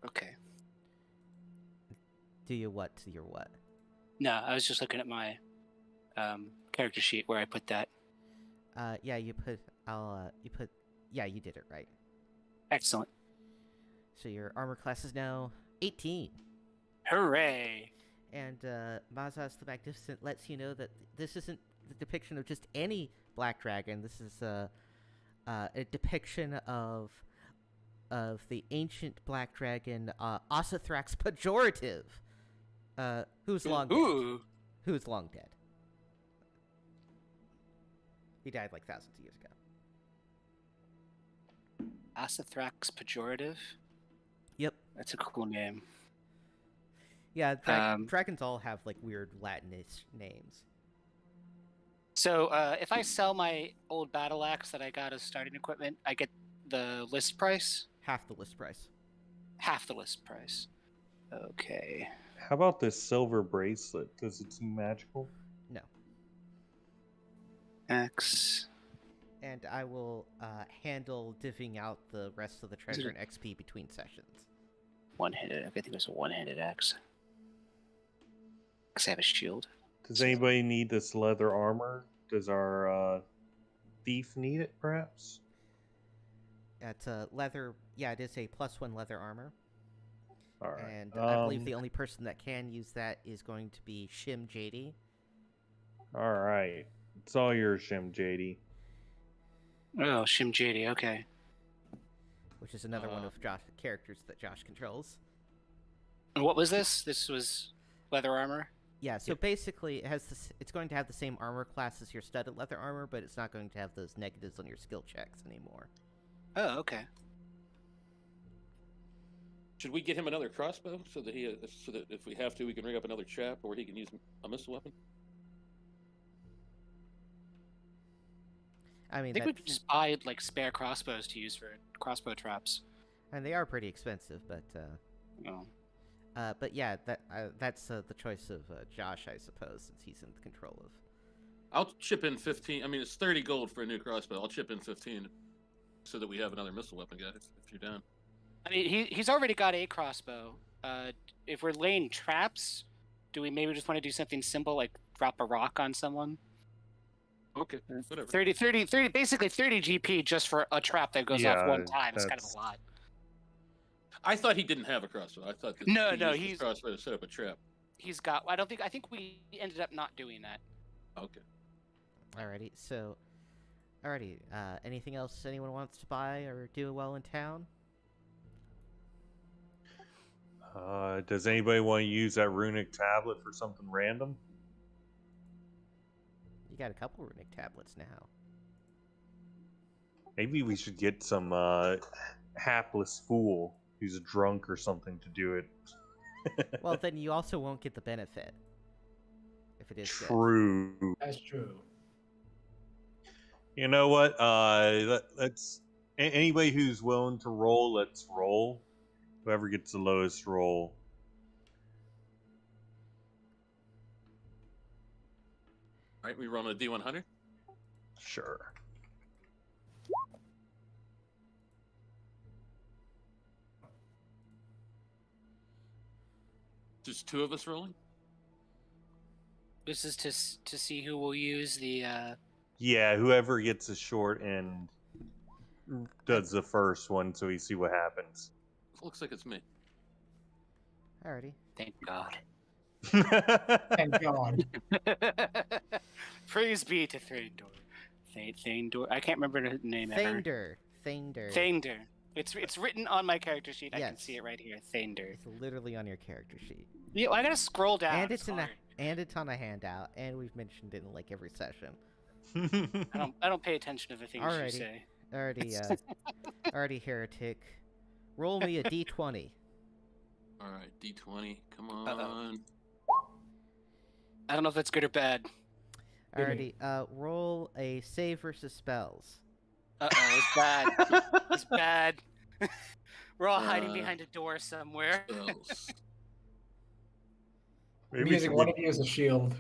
Okay. Do you what to your what? No, I was just looking at my character sheet where I put that. Yeah, you put. Yeah, you did it right. Excellent. So your armor class is now 18. Hooray! And Mazas the Magnificent lets you know that this isn't the depiction of just any black dragon. This is a depiction of the ancient black dragon Osathrax Pejorative, who's long dead. Who's long dead. He died like thousands of years ago. Osathrax Pejorative? Yep. That's a cool name. Yeah, dragons all have like weird Latinish names. So if I sell my old battle axe that I got as starting equipment, I get the list price? Half the list price. Half the list price. Okay. How about this silver bracelet? Does it seem magical? No. X. And I will handle divvying out the rest of the treasure and XP between sessions. One-handed. I think it was a one-handed axe. Because I have a shield. Does anybody need this leather armor? Does our thief need it, perhaps? It's a leather. Yeah, it is a +1 leather armor. All right. And I believe the only person that can use that is going to be Shim JD. All right. It's all yours, Shim JD. Oh, Shim JD. Okay. Which is another one of characters that Josh controls. And what was this? This was leather armor. Yeah, so basically it has this, it's going to have the same armor class as your studded leather armor, but it's not going to have those negatives on your skill checks anymore. Oh, okay. Should we get him another crossbow so that if we have to, we can rig up another trap, or he can use a missile weapon? I mean, I think we could just buy like spare crossbows to use for crossbow traps. And they are pretty expensive, but Oh. but yeah, that's the choice of Josh, I suppose, since he's in control of. I'll chip in 15. I mean, it's 30 gold for a new crossbow. I'll chip in 15 so that we have another missile weapon guy if you're down. I mean, he's already got a crossbow. If we're laying traps, do we maybe just want to do something simple like drop a rock on someone? Okay, whatever. 30, basically 30 GP just for a trap that goes off one time is kind of a lot. I thought he didn't have a crossbow. I thought that he used his crossbow to set up a trap. He's got. I think we ended up not doing that. Okay. Alrighty, so, anything else anyone wants to buy or do while in town? Does anybody want to use that runic tablet for something random? You got a couple runic tablets now. Maybe we should get some hapless fool who's drunk or something to do it. Well, then you also won't get the benefit. If it is true. Good. That's true. You know what? Let's anybody who's willing to roll, let's roll. Whoever gets the lowest roll. All right, we run a D100. Sure. Just two of us rolling. This is to see who will use the. Yeah, whoever gets a short end does the first one, so we see what happens. Looks like it's me. Alrighty. Thank God. Thank God. Praise be to Thaindor. Thaindor. I can't remember the name ever. Thaindor. It's written on my character sheet. Yes. I can see it right here. Thaindor. It's literally on your character sheet. Yeah, well, I gotta scroll down. And it's it's on a handout, and we've mentioned it in like every session. I don't pay attention to the things you say. Alrighty, heretic. Roll me a d20. All right, D20. Come on. Uh-oh. I don't know if that's good or bad. Alrighty, roll a save versus spells. Uh-oh, it's bad. It's bad. We're all hiding behind a door somewhere. I'm using one of you as a shield.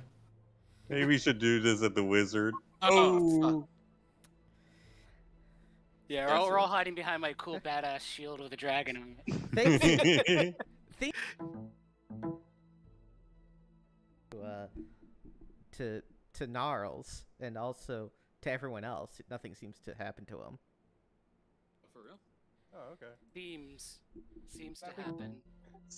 Maybe we should do this at the wizard. Oh. Yeah, we're all hiding behind my cool badass shield with a dragon on Thank to Gnarls, and also to everyone else. Nothing seems to happen to him. For real? Oh, okay. Seems to happen.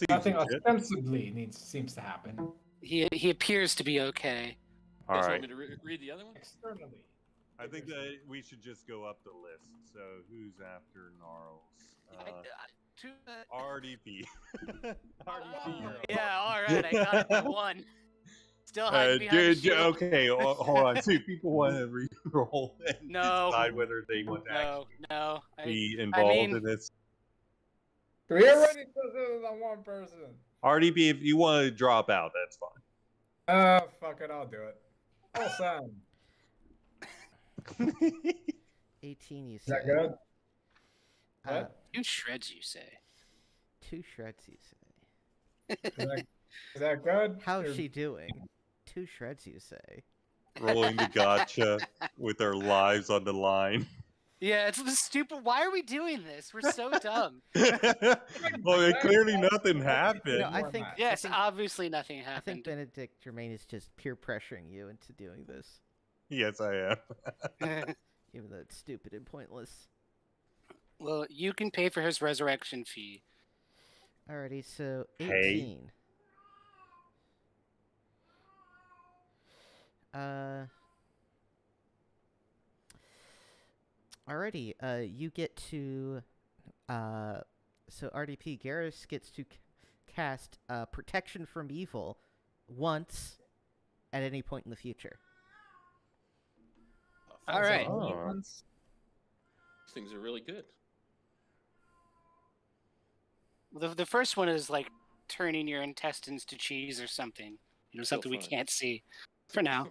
Nothing ostensibly seems to happen. He appears to be okay. All right. Want me to read the other one? Externally. I think that we should just go up the list. So who's after Gnarls? RDP. RDP. Yeah, all right, I got it by one. Still hiding behind the shield. Okay, hold on. See, people want to re-roll and decide whether they want to actually be involved in this. We already put this on one person. RDP, if you want to drop out, that's fine. Fuck it, I'll do it. I'll sound. 18, you say. Is that good? What? 2 shreds, you say. 2 shreds, you say. Is that good? How's she doing? 2 shreds, you say. Rolling the gotcha with our lives on the line. Yeah, it's the stupid. Why are we doing this? We're so dumb. Well, clearly nothing happened. No, I think Yes, obviously nothing I think happened. Benedict Germain is just peer pressuring you into doing this, Yes, I am. even though it's stupid and pointless. Well, you can pay for his resurrection fee. Alrighty, so Hey. 18. Alrighty, you get to, so RDP Garrus gets to cast Protection from Evil once at any point in the future. All right. Oh. These things are really good. The first one is like turning your intestines to cheese or something. You know, something we fun. can't see for now.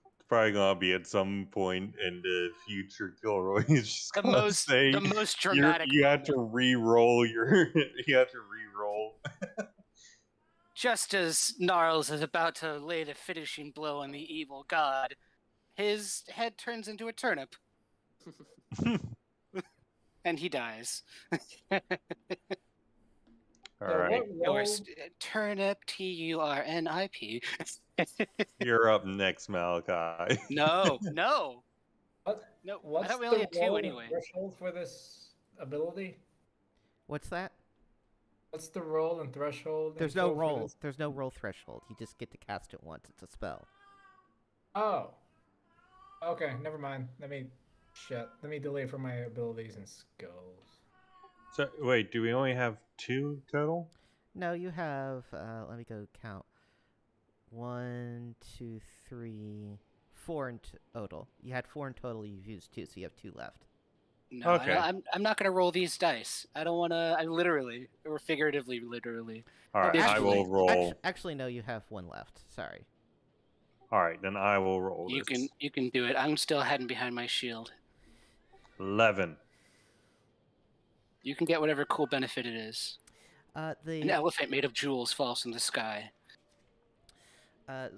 It's probably gonna be at some point in the future. Gilroy is just The gonna most say dramatic. you have to re-roll your. You have to re-roll. Just as Gnarls is about to lay the finishing blow on the evil god, his head turns into a turnip and he dies. All So right, what role- Turnip, TURNIP. you're up next, Malachi. No. What, No, I what's thought we the only had two role anyway. threshold for this ability? What's that? What's the roll and threshold? There's no info for roll. this? There's no roll threshold. You just get to cast it once. It's a spell. Oh. Okay, never mind. Let me delay for my abilities and skills. So wait, do we only have 2 total? No, you have. Let me go count. 1, 2, 3, 4 in total. You had 4 in total. You've used 2, so you have 2 left. No, Okay. I'm not gonna roll these dice. I don't want to. I literally, or figuratively, literally. All right, I actually- will roll. Actually, no. You have 1 left. Sorry. All right, then I will roll. You this. can do it. I'm still hiding behind my shield. 11. You can get whatever cool benefit it is. An The elephant made of jewels falls from the sky.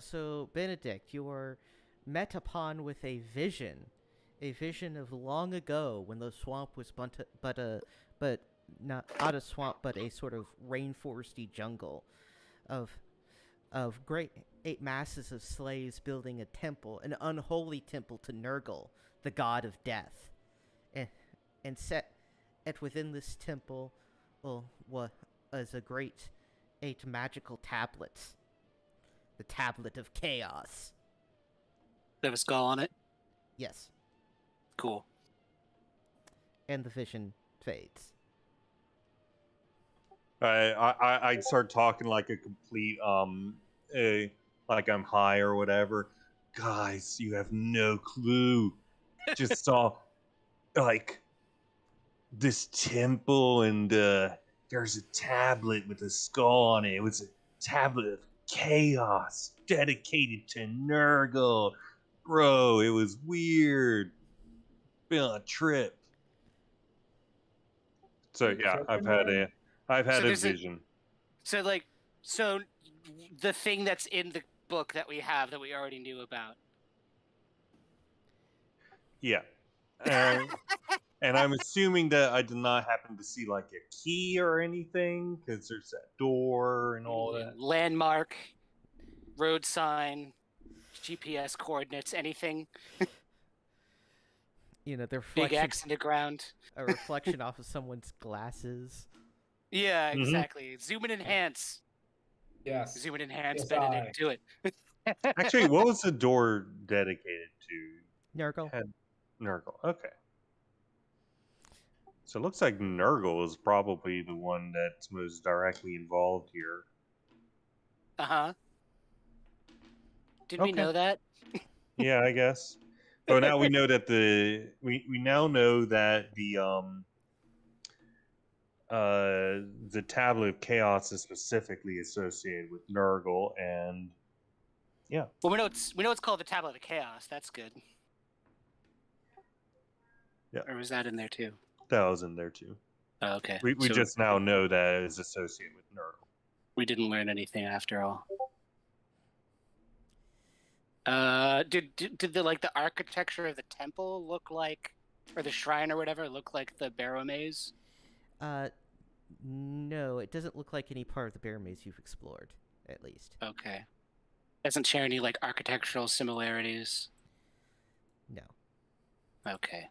So Benedict, you're met upon with a vision of long ago when the swamp was but not a swamp, but a sort of rainforesty jungle of great masses of slaves building a temple, an unholy temple to Nurgle, the god of death, and set within this temple, was a great 8 magical tablets, the Tablet of Chaos. They have a skull on it. Yes, Cool. and the vision fades. I start talking like a complete like I'm high or whatever. Guys, you have no clue. Just saw like this temple and there's a tablet with a skull on it. It was a tablet of chaos dedicated to Nurgle. Bro, it was weird. Been on a trip. So yeah, I've had a So there's vision. So the thing that's in the book that we have that we already knew about. Yeah. And I'm assuming that I did not happen to see like a key or anything because there's that door and all that. Landmark, road sign, GPS coordinates, anything. You know, the Big reflection, X in the ground. a reflection off of someone's glasses. Yeah, Mhm. exactly. Zoom and enhance. Yes. Zoom and enhance. Yes, Benedict, do it. Actually, what was the door dedicated to? Nurgle. Had Nurgle. Okay. So it looks like Nurgle is probably the one that's most directly involved here. Uh-huh. Did we Okay. know that? Yeah, I guess. But now we know that we now know that the Tablet of Chaos is specifically associated with Nurgle, and yeah. Well, we know it's called the Tablet of Chaos. That's good. Yeah. Or was that in there too? That was in there too. Oh, okay. We So just now know that it is associated with Nurgle. we didn't learn anything after all. Did the architecture of the temple look like or the shrine or whatever look like the Barrowmaze? No, it doesn't look like any part of the Barrowmaze you've explored, at least. Okay. Doesn't share any like architectural similarities. No. Okay.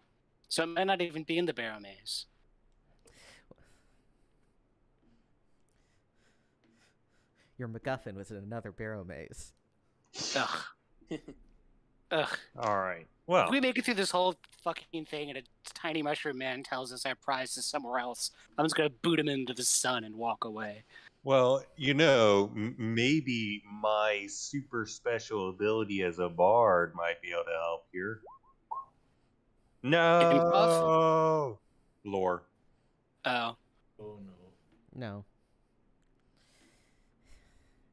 So it might not even be in the Barrowmaze. Your MacGuffin was in another Barrowmaze. Ugh. Ugh. All right. Well, If we make it through this whole fucking thing and a tiny mushroom man tells us our prize is somewhere else, I'm just gonna boot him into the sun and walk away. well, maybe my super special ability as a bard might be able to help here. No, lore. Oh. Oh no. No.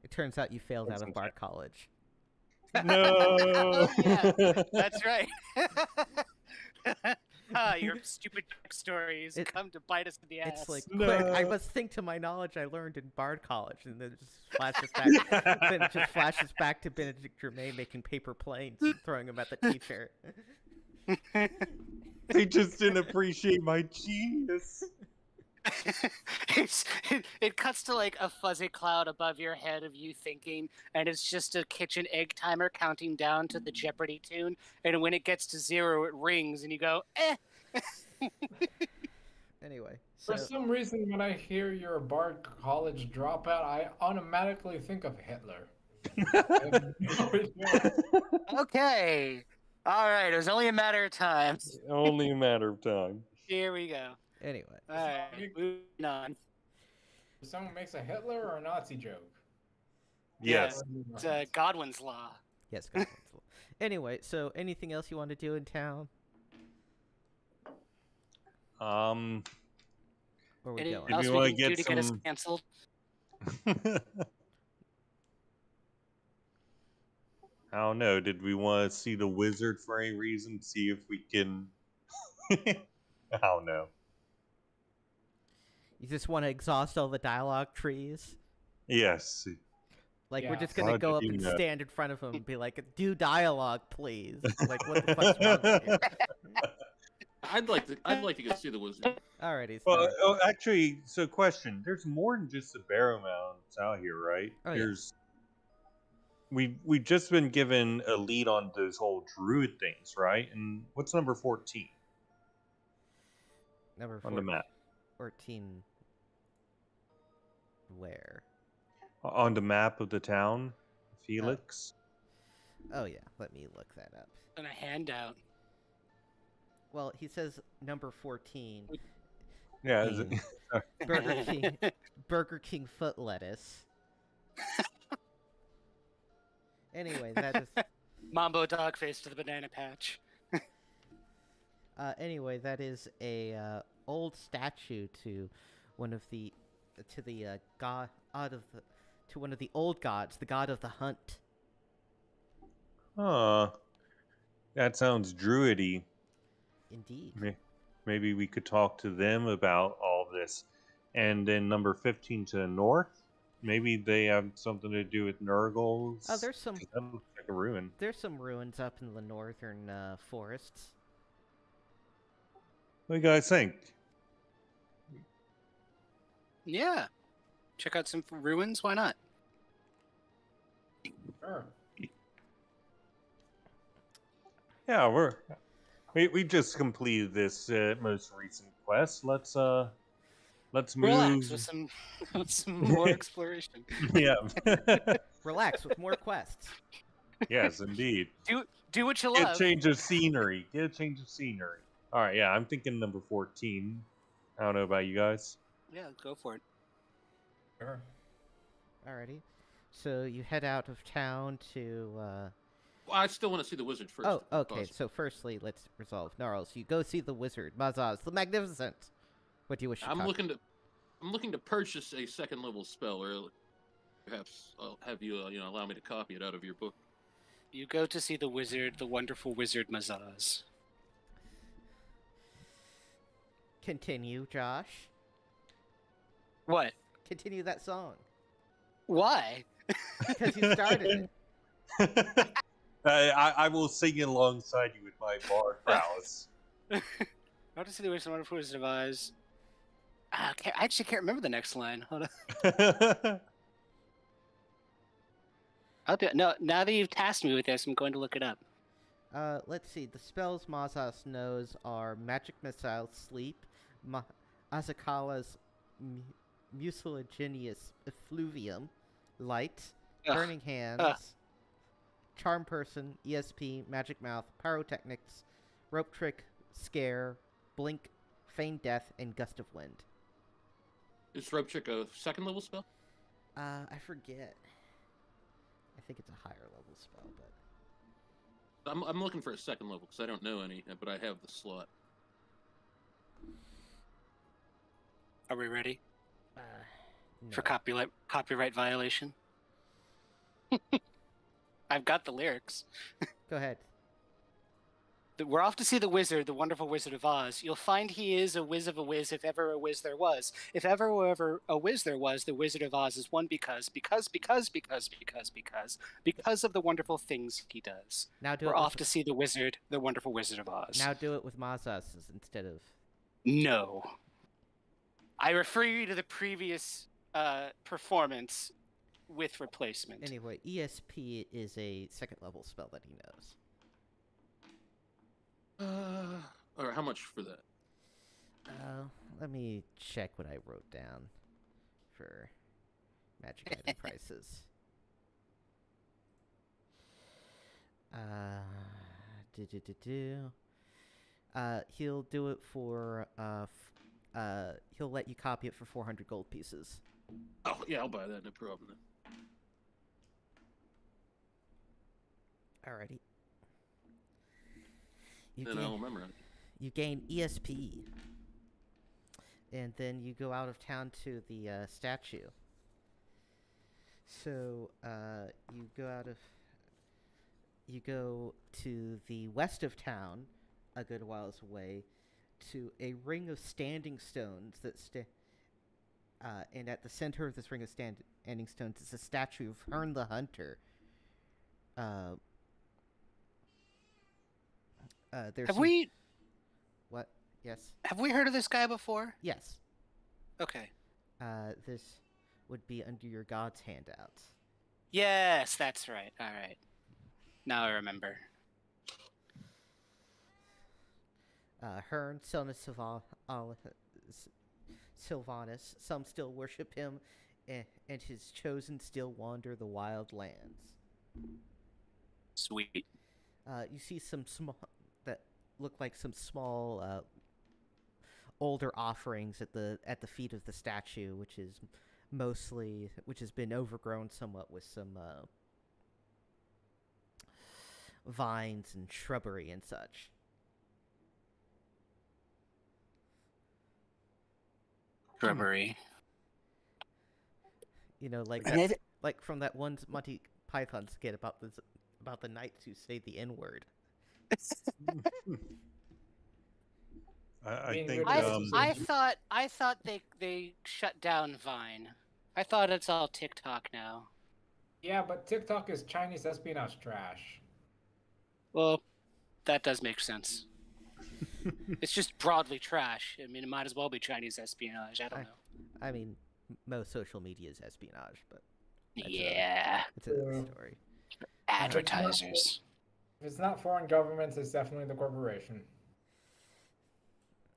It turns out you failed out of That's Bard College. No. Yeah, that's right. Your stupid stories come to bite us in the ass. It's like, No. quick, I must think to my knowledge I learned in Bard College, and then it just flashes back. Then it just flashes back to Benedict Germain making paper planes and throwing them at the teacher. They just didn't appreciate my genius. It cuts to like a fuzzy cloud above your head of you thinking, and it's just a kitchen egg timer counting down to the Jeopardy tune. And when it gets to 0, it rings, and you go, eh. Anyway, so For some reason, when I hear you're a Bard College dropout, I automatically think of Hitler. I have no idea. Okay. All right. It was only a matter of time. Only a matter of time. Here we go. anyway, All right. Moving on. If someone makes a Hitler or a Nazi joke. Yes. It's Godwin's Law. yes. Go on. Anyway, so anything else you want to do in town? Where are we Anything going? else we we wanna can get do to get us some- canceled? I don't know. Did we want to see the wizard for any reason? See if we can. I don't know. You just want to exhaust all the dialogue trees? Yes. Like, we're Yeah. just gonna How'd go you up do and that? stand in front of him and be like, "Do dialogue, please." Like, what the fuck's wrong with you? I'd like to go see the wizard. Alrighty. Well, So, actually, so question. There's more than just the Barrowmaze out here, right? Oh, yeah. There's. We've just been given a lead on those whole druid things, right? And what's number 14 number on the map? 14. Where? On the map of the town, Felix. Oh yeah, let me look that up. On a handout. Well, he says number 14. Yeah. Is it, Burger King. Burger King foot lettuce. Anyway, that is. Mambo dog face to the banana patch. Anyway, that is a old statue to one of the god of the to one of the old gods, the god of the hunt. that sounds druidy. Indeed. Maybe we could talk to them about all this. And then number 15 to the north, maybe they have something to do with Nurgles. Oh, there's some 'cause that looks like a ruin. there's some ruins up in the northern forests. What do you guys think? Yeah. Check out some ruins. Why not? Sure. Yeah, we just completed this most recent quest. Let's move. Relax with some with some more exploration. Yeah. Relax with more quests. Yes, indeed. Do what you Get a love. change of scenery. Get a change of scenery. All right, yeah, I'm thinking number 14. I don't know about you guys. Yeah, go for it. Sure. Alrighty. So you head out of town to. Well, I still want to see the wizard first. Oh, if okay. possible. So firstly, let's resolve Gnarls. You go see the wizard, Mazaz, the Magnificent. What do you wish to I'm talk? looking to purchase a second level spell, or perhaps I'll have you allow me to copy it out of your book. You go to see the wizard, the wonderful wizard Mazaz. Continue, Josh. What? Continue that song Why? because you started it. I will sing alongside you with my bar prowess. How to see the Wizard of Wonderful Wizard of Oz. I actually can't remember the next line. Hold on. I'll do it. No, now that you've tasked me with this, I'm going to look it up. Let's see. The spells Mazas knows are Magic Missile, Sleep, Azakala's Mucilaginous Effluvium, Light, Ugh. Burning Hands, Charm Person, ESP, Magic Mouth, Pyrotechnics, Rope Trick, Scare, Blink, Feign Death, and Gust of Wind. Is Rope Trick a second level spell? I forget. I think it's a higher level spell, but... I'm looking for a second level because I don't know any, but I have the slot. Are we ready No. for copyright violation? I've got the lyrics. Go ahead. We're off to see the wizard, the wonderful Wizard of Oz. You'll find he is a whiz of a whiz if ever a whiz there was. If ever a whiz there was, the Wizard of Oz is one because of the wonderful things he does. Now do We're it off with, to see the wizard, the wonderful Wizard of Oz. Now do it with Mazas instead of... No. I refer you to the previous performance with replacement. Anyway, ESP is a second level spell that he knows. All right, how much for that? Let me check what I wrote down for magic item prices. He'll do it for he'll let you copy it for 400 gold pieces. Oh yeah, I'll buy that. No problem. Alrighty. Then I'll remember it. You gain ESP. And then you go out of town to the statue. So you go to the west of town, a good whiles away, to a ring of standing stones that and at the center of this ring of standing stones is a statue of Hearn the Hunter. What? Yes. Have we heard of this guy before? Yes. Okay. This would be under your god's handouts. Yes, that's right. All right. Now I remember. Hearn, son of Sylvanus, some still worship him, and his chosen still wander the wild lands. Sweet. You see some small that look like some small older offerings at the feet of the statue, which has been overgrown somewhat with some vines and shrubbery and such. Shrubbery. You know, like And that, like from that one Monty Python skit about the knights who say the N-word. I Being think good I thought they shut down Vine. I thought it's all TikTok now. Yeah, but TikTok is Chinese espionage trash. Well, that does make sense. It's just broadly trash. I mean, it might as well be Chinese espionage. I don't know. I mean, most social media is espionage, but that's it's Yeah. a story. Advertisers. If it's not foreign governments, it's definitely the corporation.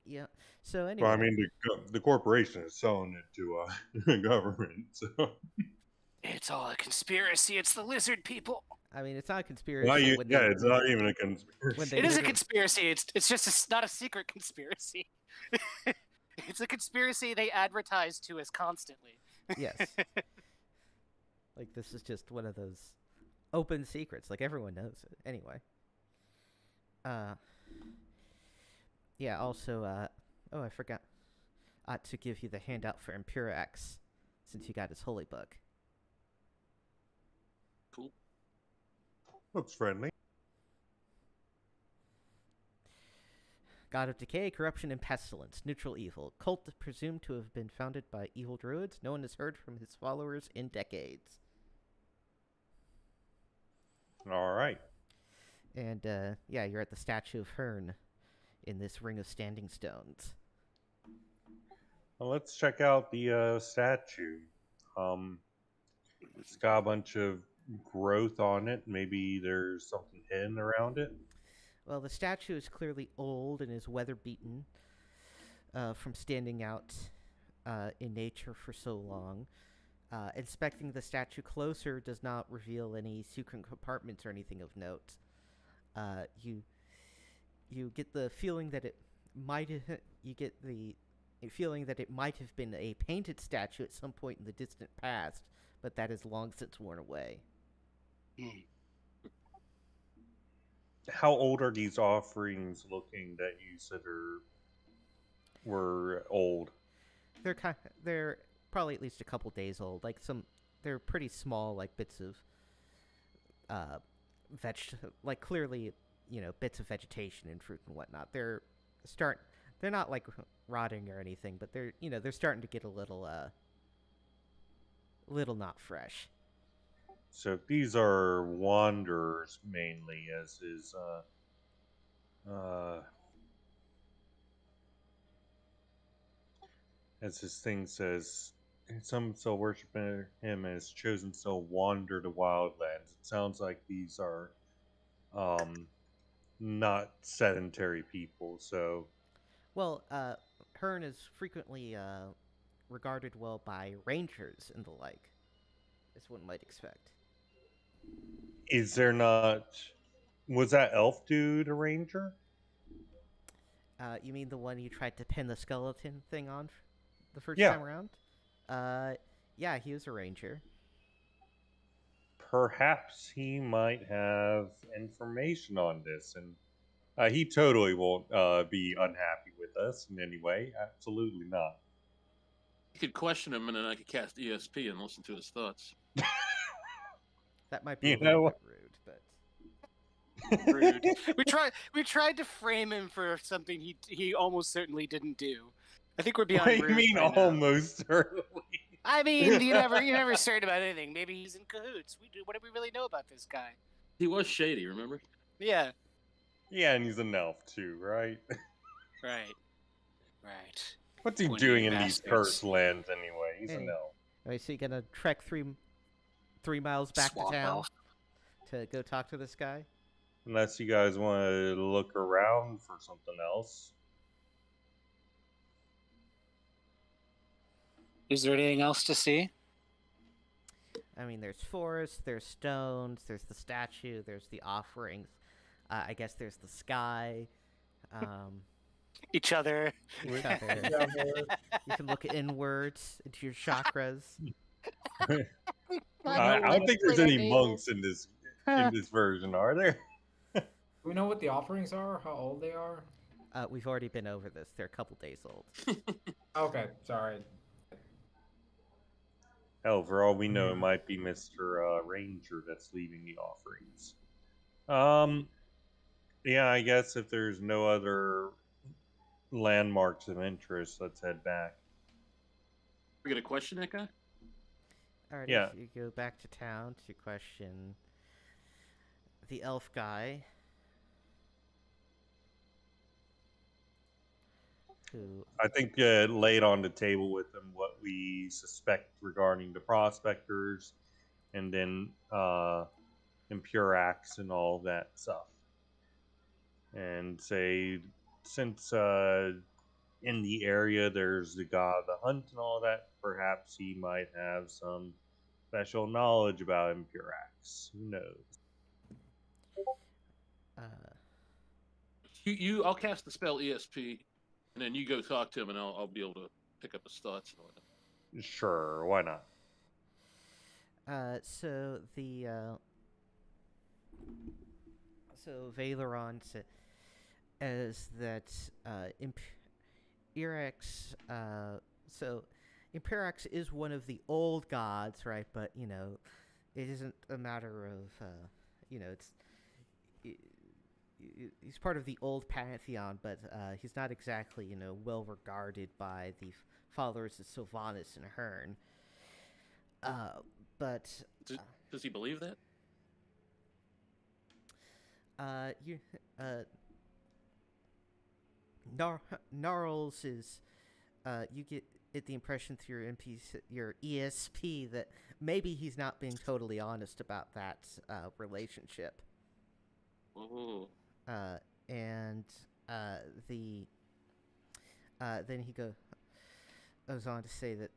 Yeah. So anyway, well, I mean, the corporation is selling it to the government. So. It's all a conspiracy. It's the lizard people. I mean, it's not a conspiracy. Well, it's not even a conspiracy. It is a conspiracy. It's just not a secret conspiracy. It's a conspiracy they advertise to us constantly. Yes. Like, this is just one of those open secrets. Like, everyone knows it. Anyway. Yeah, also, oh, I forgot to give you the handout for Imperax, since you got his holy book. Cool. Looks friendly. God of Decay, Corruption, and Pestilence, Neutral Evil. Cult presumed to have been founded by evil druids. No one has heard from his followers in decades. All right. And, yeah, you're at the statue of Hearn in this ring of standing stones. Well, let's check out the statue. It's got a bunch of growth on it. Maybe there's something hidden around it. Well, the statue is clearly old and is weather-beaten from standing out in nature for so long. Inspecting the statue closer does not reveal any secret compartments or anything of note. You get the feeling that it might have been a painted statue at some point in the distant past, but that is long since worn away. How old are these offerings looking that you said were old? They're probably at least a couple days old. They're pretty small, like bits of clearly, bits of vegetation and fruit and whatnot. They're not like rotting or anything, but they're starting to get a little not fresh. So these are wanderers mainly, as his thing says. Some still worship him as chosen soul wander to wildlands. It sounds like these are not sedentary people. So, Well, Hearn is frequently regarded well by rangers and the like, as one might expect. is there not? Was that elf dude a ranger? You mean the one you tried to pin the skeleton thing on the first Yeah. time around? Yeah, he was a ranger. Perhaps he might have information on this, and he totally won't be unhappy with us in any way. Absolutely not. You could question him, and then I could cast ESP and listen to his thoughts. That might be You a little know- bit rude, but Rude. We tried to frame him for something he almost certainly didn't do. I think we're beyond What do rude. you mean by now. almost certainly? I mean, you never certain about anything. Maybe he's in cahoots. What do we really know about this guy? He was shady, remember? Yeah. Yeah, and he's an elf too, right? Right. What's he Pointy doing in these bastards. cursed lands anyway? He's an Hey. elf. Alright, so you gonna trek three miles back Swamp to town elf. to go talk to this guy? Unless you guys want to look around for something else. Is there anything else to see? I mean, there's forest, there's stones, there's the statue, there's the offerings. I guess there's the sky. Each other. Each other. You can look inwards into your chakras. I don't think there's any monks in this version, are there? Do we know what the offerings are? How old they are? We've already been over this. They're a couple days old. Okay, sorry. Hell, for all we know, it might be Mr. Ranger that's leaving the offerings. Yeah, I guess if there's no other landmarks of interest, let's head back. We're gonna question that guy? Alright, Yeah. you go back to town to question the elf guy. Who I think laid on the table with them what we suspect regarding the Prospectors, and then Impurax and all that stuff. And say, since in the area there's the god of the hunt and all that, perhaps he might have some special knowledge about Impurax. Who knows? I'll cast the spell ESP, and then you go talk to him, and I'll be able to pick up his thoughts and whatnot. Sure, why not? So Valeron says that Imperax. So Imperax is one of the old gods, right? But it isn't a matter of he's part of the old pantheon, but he's not exactly well regarded by the followers of Sylvanas and Hearn. But Does he believe that? Gnarls is, you get the impression through your your ESP that maybe he's not being totally honest about that relationship. Oh. And the then he goes on to say that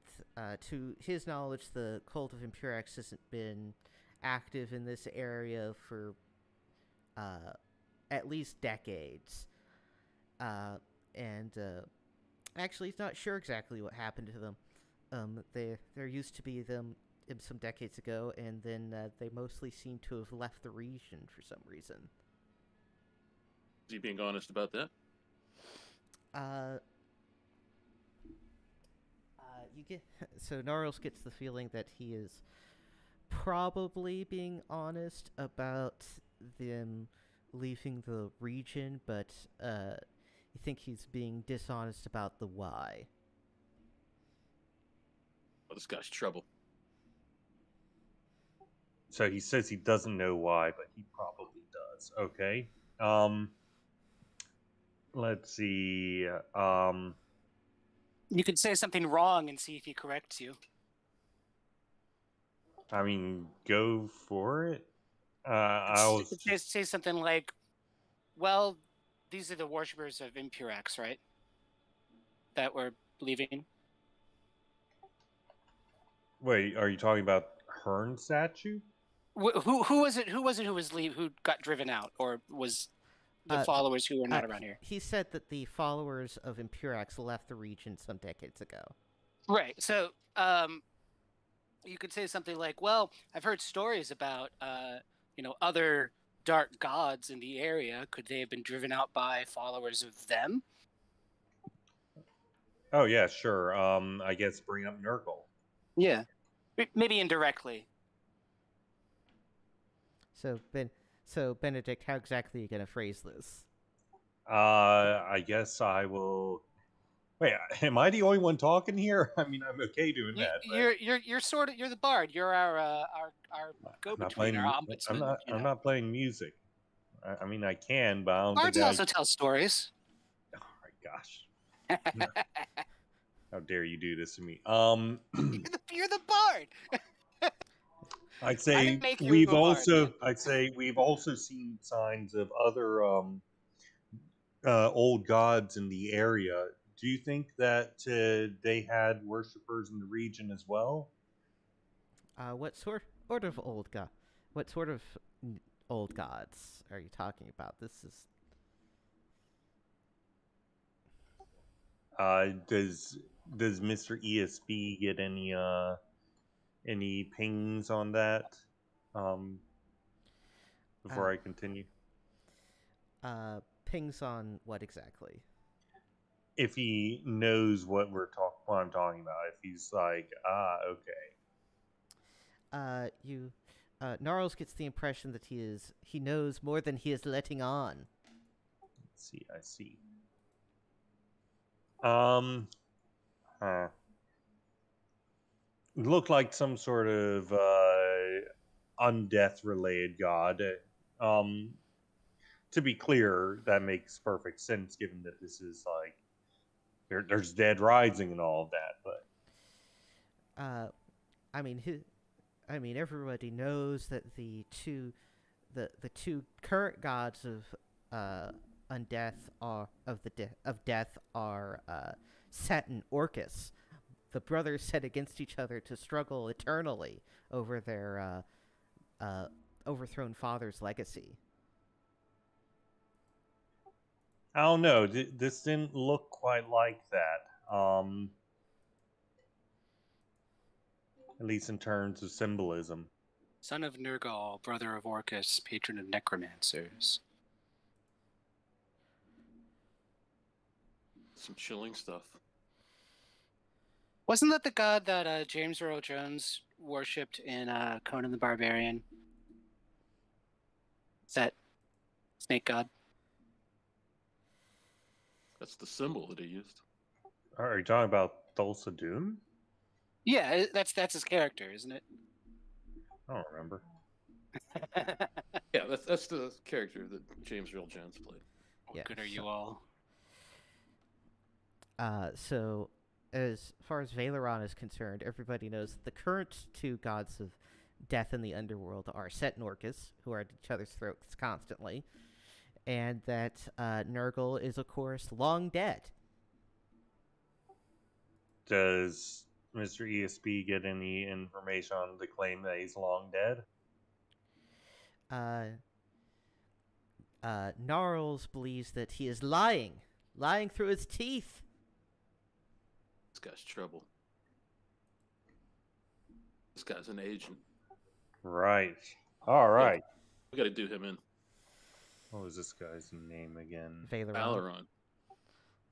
to his knowledge, the cult of Impurex hasn't been active in this area for at least decades. And actually, he's not sure exactly what happened to them. There used to be them some decades ago, and then they mostly seem to have left the region for some reason. Is he being honest about that? You get so Gnarls gets the feeling that he is probably being honest about them leaving the region, but you think he's being dishonest about the why. Oh, this guy's trouble. So he says he doesn't know why, but he probably does. Okay. Let's see. You could say something wrong and see if he corrects you. I mean, go for it. You could say something like, well, these are the worshippers of Impurex, right? That were leaving. Wait, are you talking about Hearn statue? Who was it? Who who got driven out, or was the followers who were not around here? He said that the followers of Impurex left the region some decades ago. Right. So, you could say something like, "Well, I've heard stories about, other dark gods in the area. Could they have been driven out by followers of them?" Oh yeah, sure. I guess bring up Nurgle. Yeah, maybe indirectly. So Benedict, how exactly are you going to phrase this? I guess I will. Wait, am I the only one talking here? I mean, I'm okay doing that. But... You're the bard. You're our go-between, our ombudsman. I'm not playing music. I mean, I can, but I don't Bards think also tell stories. Oh my gosh! How dare you do this to me? You're the bard. I'd say we've also seen signs of other old gods in the area. Do you think that they had worshippers in the region as well? What sort of old god? What sort of old gods are you talking about? This is. Does Mr. ESB get any pings on that? Before I continue. Pings on what exactly? If he knows what I'm talking about, if he's like, okay. Gnarls gets the impression that he knows more than he is letting on. Let's see, I see. It looked like some sort of undeath related god. To be clear, that makes perfect sense given that this is like there's Dead Rising and all of that, but I mean everybody knows that the two current gods of death are Set and Orcus, the brothers set against each other to struggle eternally over their overthrown father's legacy. I don't know. This didn't look quite like that. At least in terms of symbolism. Son of Nergal, brother of Orcus, patron of necromancers. Some chilling stuff. Wasn't that the god that James Earl Jones worshipped in Conan the Barbarian? Is that snake god? That's the symbol that he used. Are you talking about Thulsa Doom? Yeah, that's his character, isn't it? I don't remember. Yeah, that's the character that James Earl Jones played. What good are you all? So, as far as Valeron is concerned, everybody knows that the current two gods of death in the underworld are Set and Orcus, who are at each other's throats constantly, and that Nurgle is, of course, long dead. Does Mr. ESP get any information on the claim that he's long dead? Gnarls believes that he is lying through his teeth. This guy's trouble. This guy's an agent. Right. All right. We got to do him in. What was this guy's name again? Valeron. Valeron.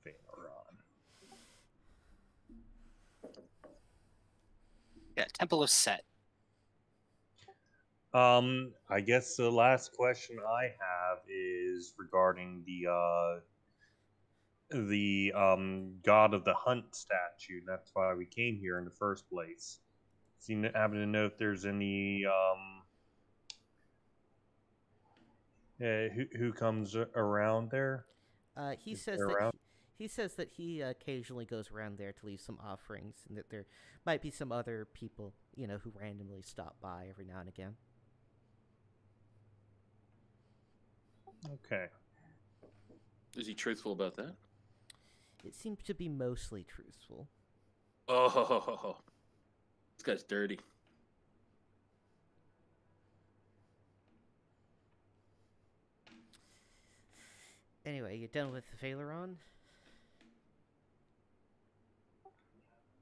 Valeron. Yeah, Temple of Set. I guess the last question I have is regarding the God of the Hunt statue. That's why we came here in the first place. So you happen to know if there's any who comes around there? He Is says there that around? he says that he occasionally goes around there to leave some offerings, and that there might be some other people, who randomly stop by every now and again. Okay. Is he truthful about that? It seems to be mostly truthful. Oh, this guy's dirty. Anyway, you done with Valeron?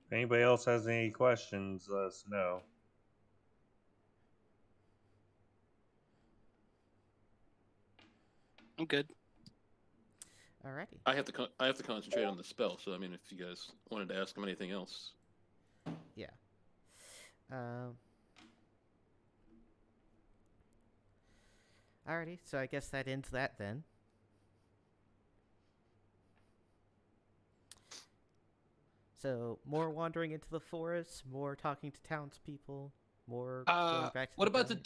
If anybody else has any questions, let us know. I'm good. Alrighty. I have to concentrate on the spell. So I mean, if you guys wanted to ask him anything else, Yeah. Alrighty, so I guess that ends that then. So, more wandering into the forest, more talking to townspeople, more going back to what about diner.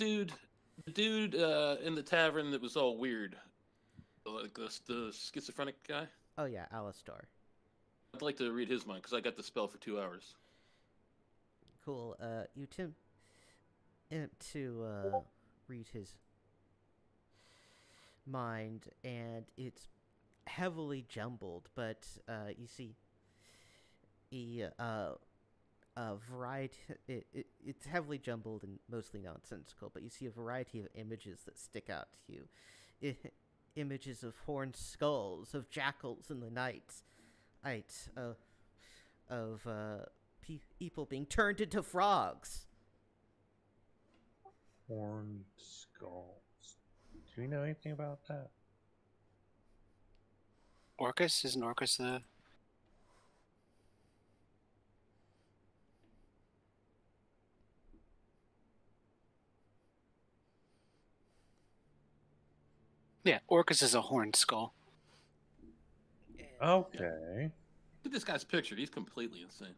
the dude in the tavern that was all weird, like the schizophrenic guy? Oh yeah, Alistar. I'd like to read his mind because I got the spell for 2 hours. Cool. You attempt to read his mind, and it's heavily jumbled, but you see a variety. It's heavily jumbled and mostly nonsensical, but you see a variety of images that stick out to you. Images of horned skulls, of jackals in the night, of people being turned into frogs. Horned skulls. Do we know anything about that? Orcus? Isn't Orcus the... Yeah, Orcus is a horned skull. Okay. Look at this guy's picture. He's completely insane.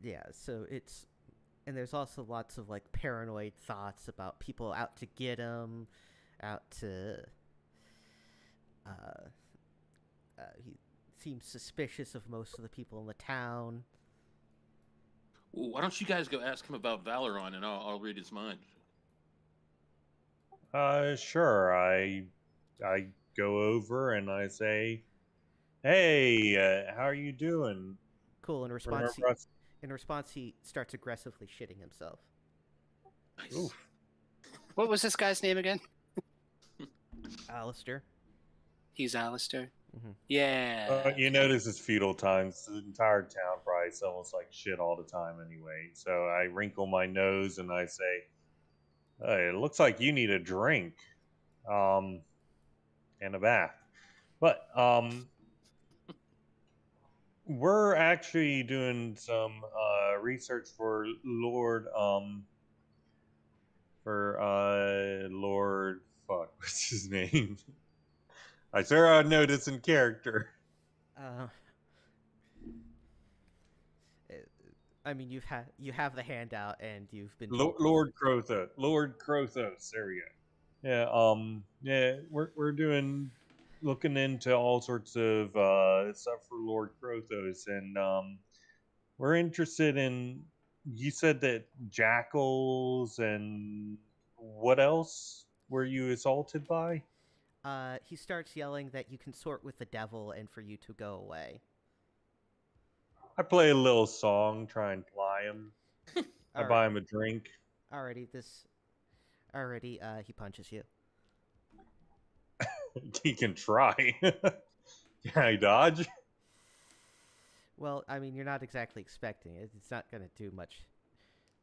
Yeah, so it's, and there's also lots of like paranoid thoughts about people out to get him, out to, he seems suspicious of most of the people in the town. Well, why don't you guys go ask him about Valeron, and I'll read his mind. Sure. I go over and I say, "Hey, how are you doing?" Cool. In response, Remember us? he starts aggressively shitting himself. Nice. Oof. What was this guy's name again? Alistair. He's Alistair. Mm-hmm. Yeah. You know this is feudal times. The entire town probably smells like shit all the time anyway. So I wrinkle my nose and I say, "Hey, it looks like you need a drink, and a bath." But we're actually doing some research for Lord Lord fuck, what's his name? I swear I know this in character. I mean, you have the handout, and you've been Lord Crothos. Lord Crothos. There we go. Yeah, we're doing looking into all sorts of stuff for Lord Krothos, and we're interested in. You said that jackals and what else were you assaulted by? He starts yelling that you consort with the devil and for you to go away. I play a little song, try and ply him. I All buy right. him a drink. Already, he punches you. He can try. Can I dodge? Well, I mean, you're not exactly expecting it. It's not going to do much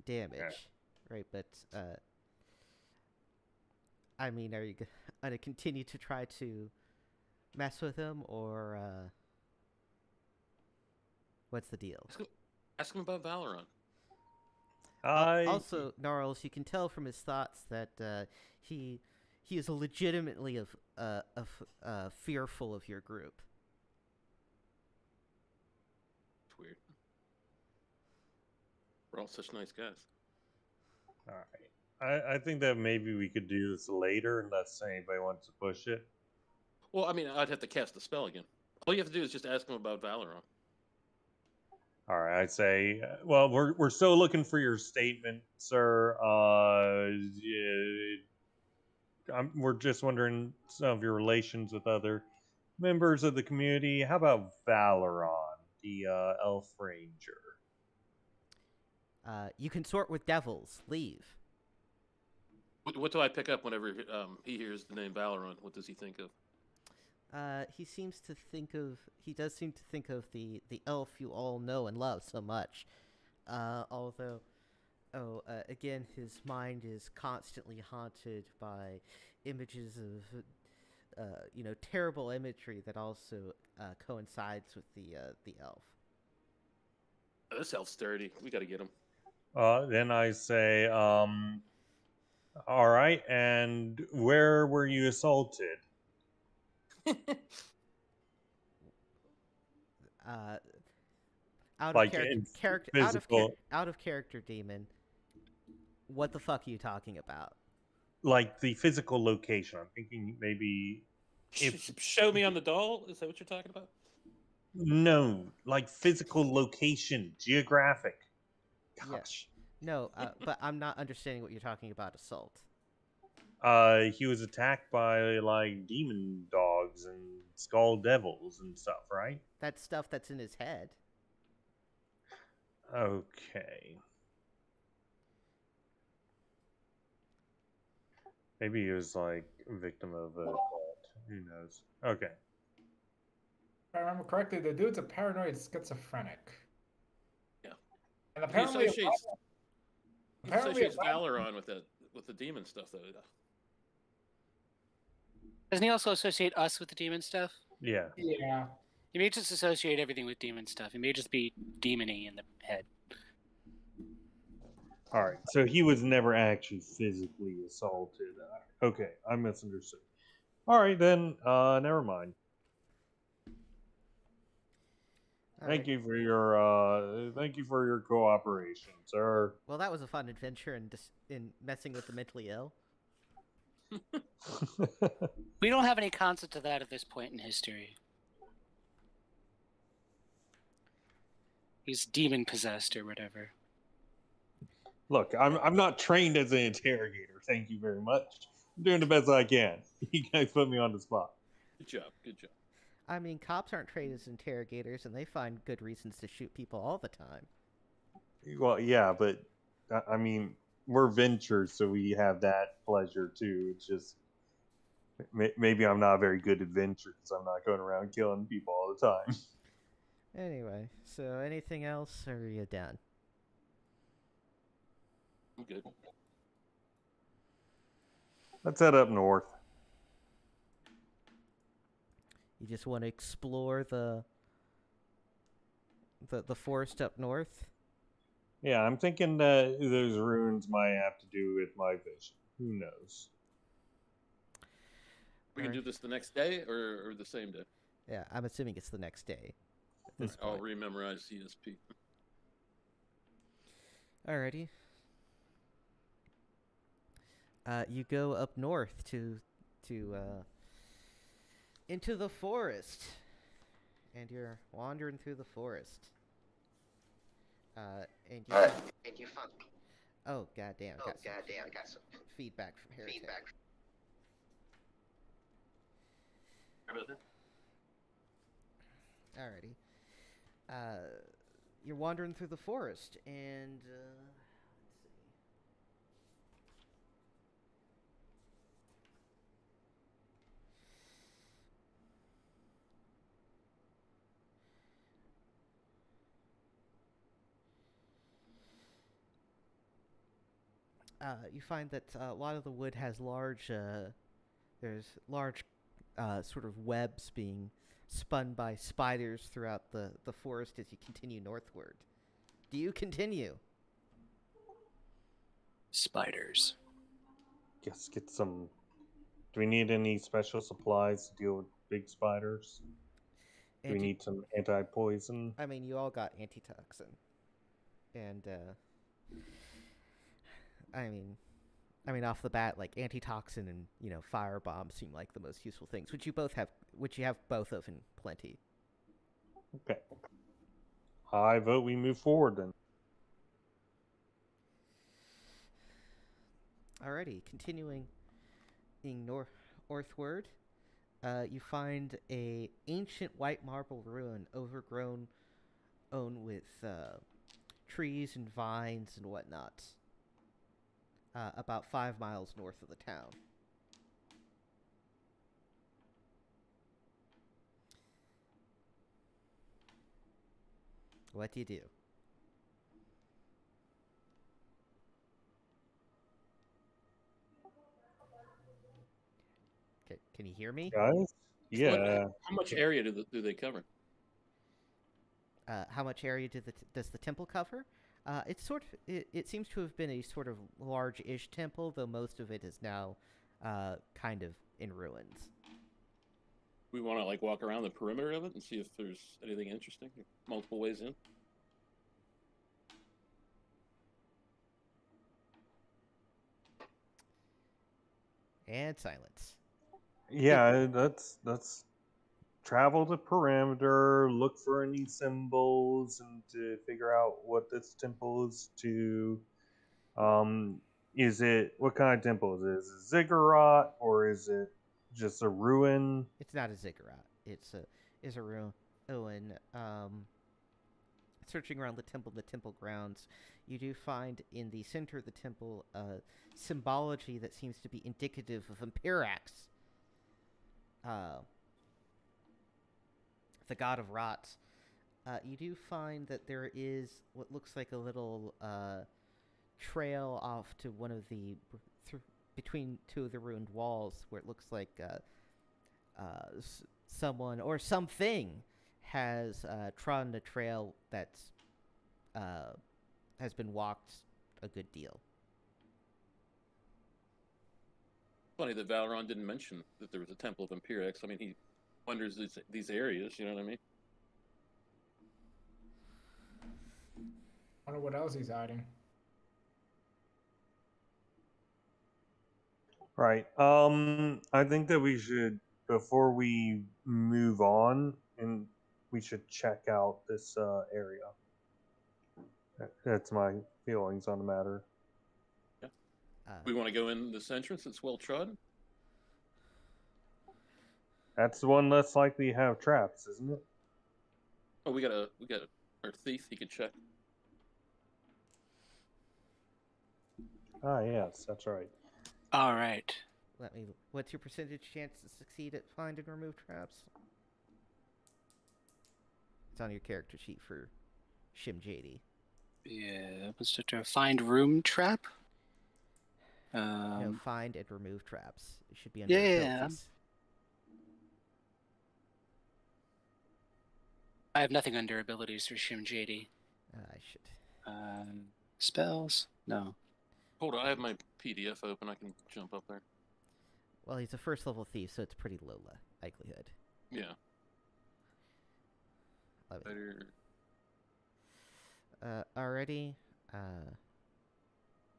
damage, right? But, I mean, are you going to continue to try to mess with him, or, what's the deal? Ask him about Valorant. Also, Gnarls, you can tell from his thoughts that he is legitimately fearful of your group. It's weird. We're all such nice guys. All right. I think that maybe we could do this later unless anybody wants to push it. Well, I mean, I'd have to cast the spell again. All you have to do is just ask him about Valorant. All right, I'd say. Well, we're still looking for your statement, sir. We're just wondering some of your relations with other members of the community. How about Valoron, the elf ranger? You consort with devils. Leave. What do I pick up whenever he hears the name Valorant? What does he think of? He does seem to think of the elf you all know and love so much. Although, again, his mind is constantly haunted by images of, terrible imagery that also coincides with the elf. This elf's sturdy. We got to get him. Then I say, all right, and where were you assaulted? Out Like of in character, physical, out of character, demon. What the fuck are you talking about? like the physical location. I'm thinking maybe Show me on the doll. Is that what you're talking about? no, like physical location, geographic. Gosh. No, but I'm not understanding what you're talking about. Assault. He was attacked by like demon dogs and skull devils and stuff, right? That's stuff that's in his head. Okay. Maybe he was like a victim of a cult. Who knows? Okay. If I remember correctly, the dude's a paranoid schizophrenic. Yeah. And He apparently, associates Valorant with the demon stuff, though. Doesn't he also associate us with the demon stuff? Yeah. Yeah. He may just associate everything with demon stuff. He may just be demony in the head. All right. So he was never actually physically assaulted. Okay, I misunderstood. All right then. Never mind. Thank you for your cooperation, sir. Well, that was a fun adventure in messing with the mentally ill. We don't have any concept of that at this point in history. He's demon possessed or whatever. Look, I'm not trained as an interrogator. Thank you very much. I'm doing the best I can. You guys put me on the spot. Good job. Good job. I mean, cops aren't trained as interrogators, and they find good reasons to shoot people all the time. Well, yeah, but I mean, we're ventures, so we have that pleasure too. It's just maybe I'm not a very good adventurer because I'm not going around killing people all the time. Anyway, so anything else, or are you done? I'm good. Let's head up north. You just want to explore the forest up north? Yeah, I'm thinking that those ruins might have to do with my vision. Who knows? We can do this the next day or the same day. Yeah, I'm assuming it's the next day. At this I'll point. rememorize CSP. Alrighty. You go up north to into the forest, and you're wandering through the forest. And you find. Oh goddamn! I got some feedback from Heretic. Alrighty. You're wandering through the forest, and let's see. You find that a lot of the wood has large, there's large sort of webs being spun by spiders throughout the forest as you continue northward. Do you continue? Spiders. Yes, get some. Do we need any special supplies to deal with big spiders? Do we need some anti-poison? I mean, you all got antitoxin. And, I mean, off the bat, like, antitoxin and, firebomb seem like the most useful things, which you have both of in plenty. Okay. I vote we move forward then. Alrighty, continuing northward, you find a ancient white marble ruin overgrown with trees and vines and whatnot. About 5 miles north of the town. What do you do? Can you hear me? Guys? Yeah. How much area do they cover? How much area does the temple cover? It seems to have been a sort of large-ish temple, though most of it is now kind of in ruins. We want to like walk around the perimeter of it and see if there's anything interesting. Multiple ways in. And silence. Yeah, that's travel the perimeter, look for any symbols, and to figure out what this temple is to. Is it what kind of temple is it? Is it ziggurat or is it just a ruin? It's not a ziggurat. It's a ruin. Searching around the temple grounds, you do find in the center of the temple symbology that seems to be indicative of Imperax, the god of rot. You do find that there is what looks like a little trail off to one of the between two of the ruined walls, where it looks like someone or something has trodden a trail that's has been walked a good deal. Funny that Valeron didn't mention that there was a temple of Imperax. I mean, he wonders these areas. You know what I mean? I wonder what else he's hiding. Right. I think that we should, before we move on, and we should check out this area. That's my feelings on the matter. Yeah. We want to go in this entrance. It's well trodden. That's the one less likely to have traps, isn't it? Oh, we got our thief. He could check. Ah, yes, that's right. All right. What's your percentage chance to succeed at find and remove traps? It's on your character sheet for Shim JD. Yeah, let's do find room trap. No, find and remove traps. It should be under Yeah. abilities. I have nothing under abilities for Shim JD. I should. Spells? No. Hold on, I have my PDF open. I can jump up there. Well, he's a first level thief, so it's pretty low likelihood. Yeah. Already.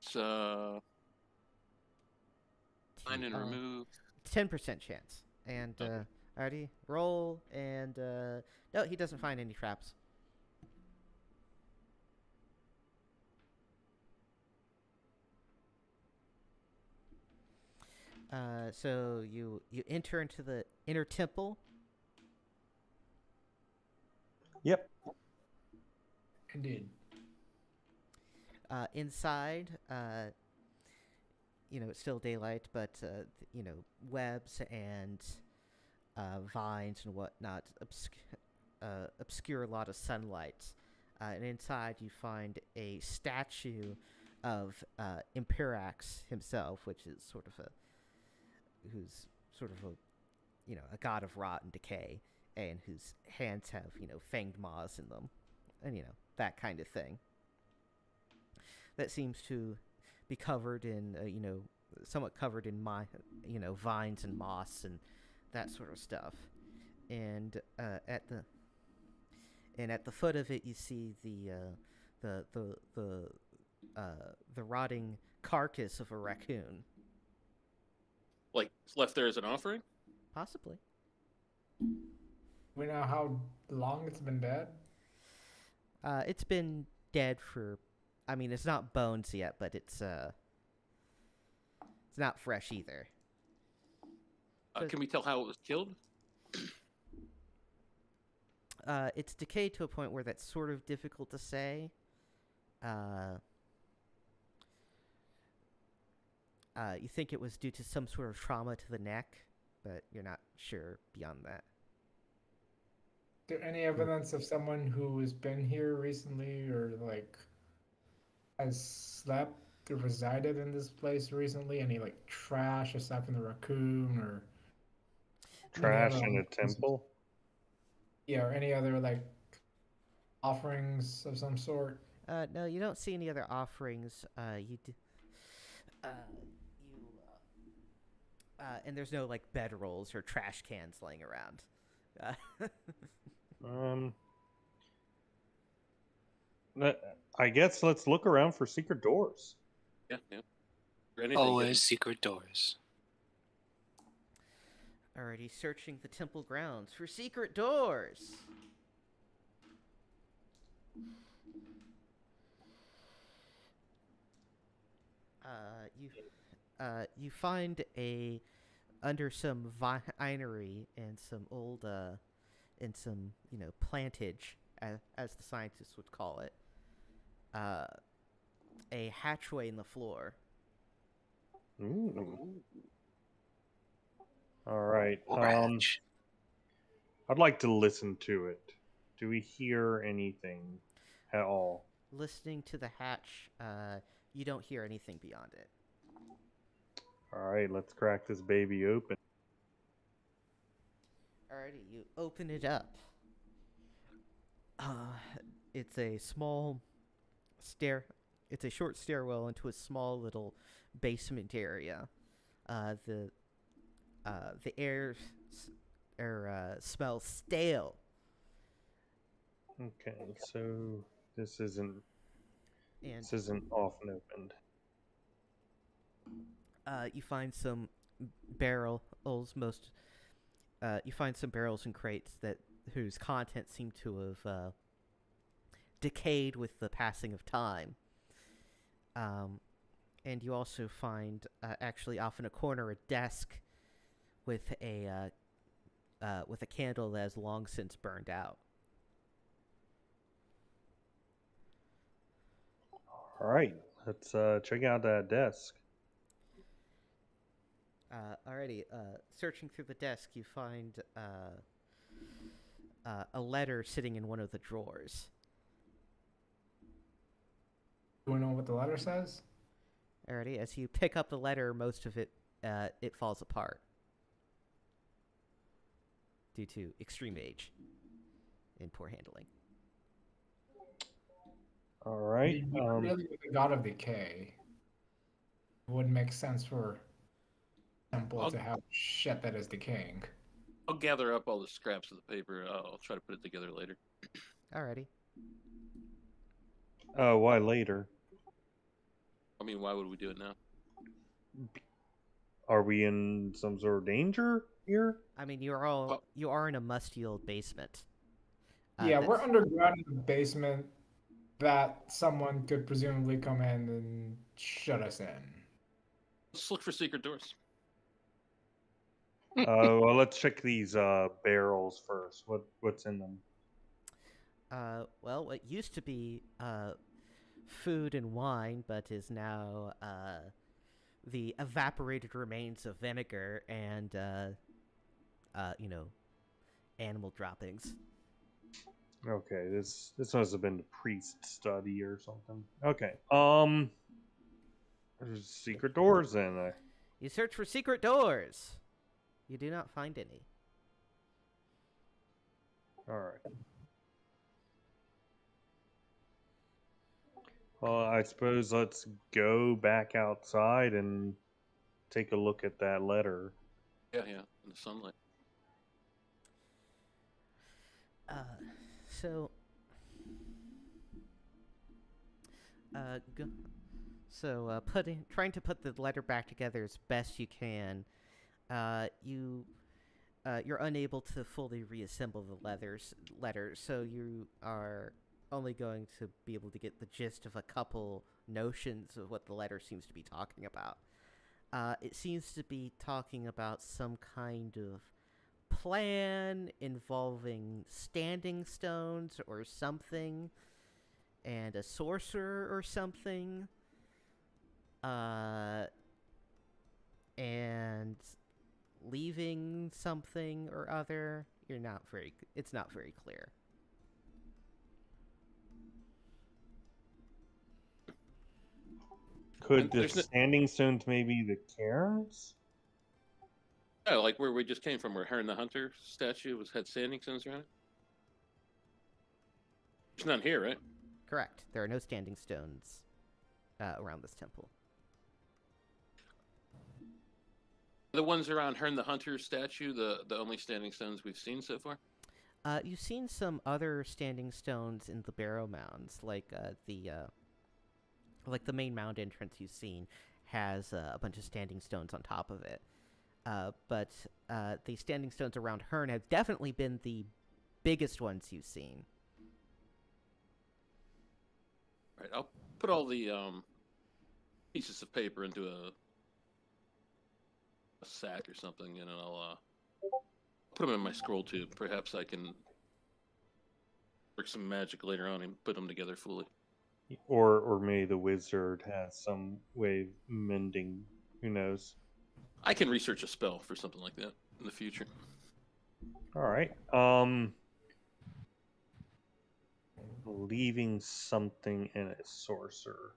So Find and remove. 10% chance. And Okay. alrighty, roll and no, he doesn't find any traps. So you enter into the inner temple. Yep. Indeed. Inside, it's still daylight, but webs and vines and whatnot obscure a lot of sunlight. And inside, you find a statue of Imperax himself, who's sort of a god of rot and decay, and whose hands have fanged maws in them, and that kind of thing. That seems to be covered in somewhat covered in vines and moss and that sort of stuff. And at the foot of it, you see the rotting carcass of a raccoon. Like left there as an offering? Possibly. We know how long it's been dead? It's been dead for... I mean, it's not bones yet, but it's not fresh either. Can we tell how it was killed? It's decayed to a point where that's sort of difficult to say. You think it was due to some sort of trauma to the neck, but you're not sure beyond that. Is there any evidence of someone who has been here recently or has slept or resided in this place recently? Any trash aside from the raccoon or Trash other in a items? temple. Yeah, or any other offerings of some sort? No, you don't see any other offerings. And there's no bedrolls or trash cans laying around. I guess let's look around for secret doors. Yeah. Or anything. Always secret doors. Already searching the temple grounds for secret doors. You find under some vinery and some old plantage, as the scientists would call it, a hatchway in the floor. All right. Hatch. I'd like to listen to it. Do we hear anything at all? Listening to the hatch, you don't hear anything beyond it. All right, let's crack this baby open. Alrighty, you open it up. It's a small It's a short stairwell into a small little basement area. The air smells stale. Okay, so this isn't And often opened. you find some barrels, you find some barrels and crates whose contents seem to have decayed with the passing of time. And you also find, actually off in a corner, a desk with a candle that has long since burned out. All right, let's check out that desk. Alrighty, searching through the desk, you find a letter sitting in one of the drawers. Do we know what the letter says? Alrighty, as you pick up the letter, most of it falls apart due to extreme age and poor handling. All right. Really, with the god of decay, it wouldn't make sense for temple to have shit that is decaying. I'll gather up all the scraps of the paper. I'll try to put it together later. Alrighty. Why later? I mean, why would we do it now? Are we in some sort of danger here? I mean, Well- you are in a musty old basement. Yeah, we're that's- underground in the basement that someone could presumably come in and shut us in. Let's look for secret doors. Well, let's check these barrels first. What's in them? Well, what used to be food and wine, but is now the evaporated remains of vinegar and animal droppings. Okay, this must have been the priest study or something. Okay. There's secret doors then. You search for secret doors. You do not find any. All right. Well, I suppose let's go back outside and take a look at that letter. Yeah, in the sunlight. So, trying to put the letter back together as best you can. You're unable to fully reassemble the letter, so you are only going to be able to get the gist of a couple notions of what the letter seems to be talking about. It seems to be talking about some kind of plan involving standing stones or something, and a sorcerer or something. And leaving something or other. It's not very clear. Could And the there's no- standing stones maybe the cairns? Oh, like where we just came from, where Heron the Hunter statue had standing stones around it. There's none here, right? Correct. There are no standing stones around this temple. The ones around Heron the Hunter statue, the only standing stones we've seen so far. You've seen some other standing stones in the Barrow Mounds, like the main mound entrance you've seen has a bunch of standing stones on top of it. But the standing stones around Hearn have definitely been the biggest ones you've seen. Right, I'll put all the pieces of paper into a sack or something, and I'll put them in my scroll tube. Perhaps I can work some magic later on and put them together fully. Or maybe the wizard has some way of mending. Who knows? I can research a spell for something like that in the future. All right. Leaving something in a sorcerer.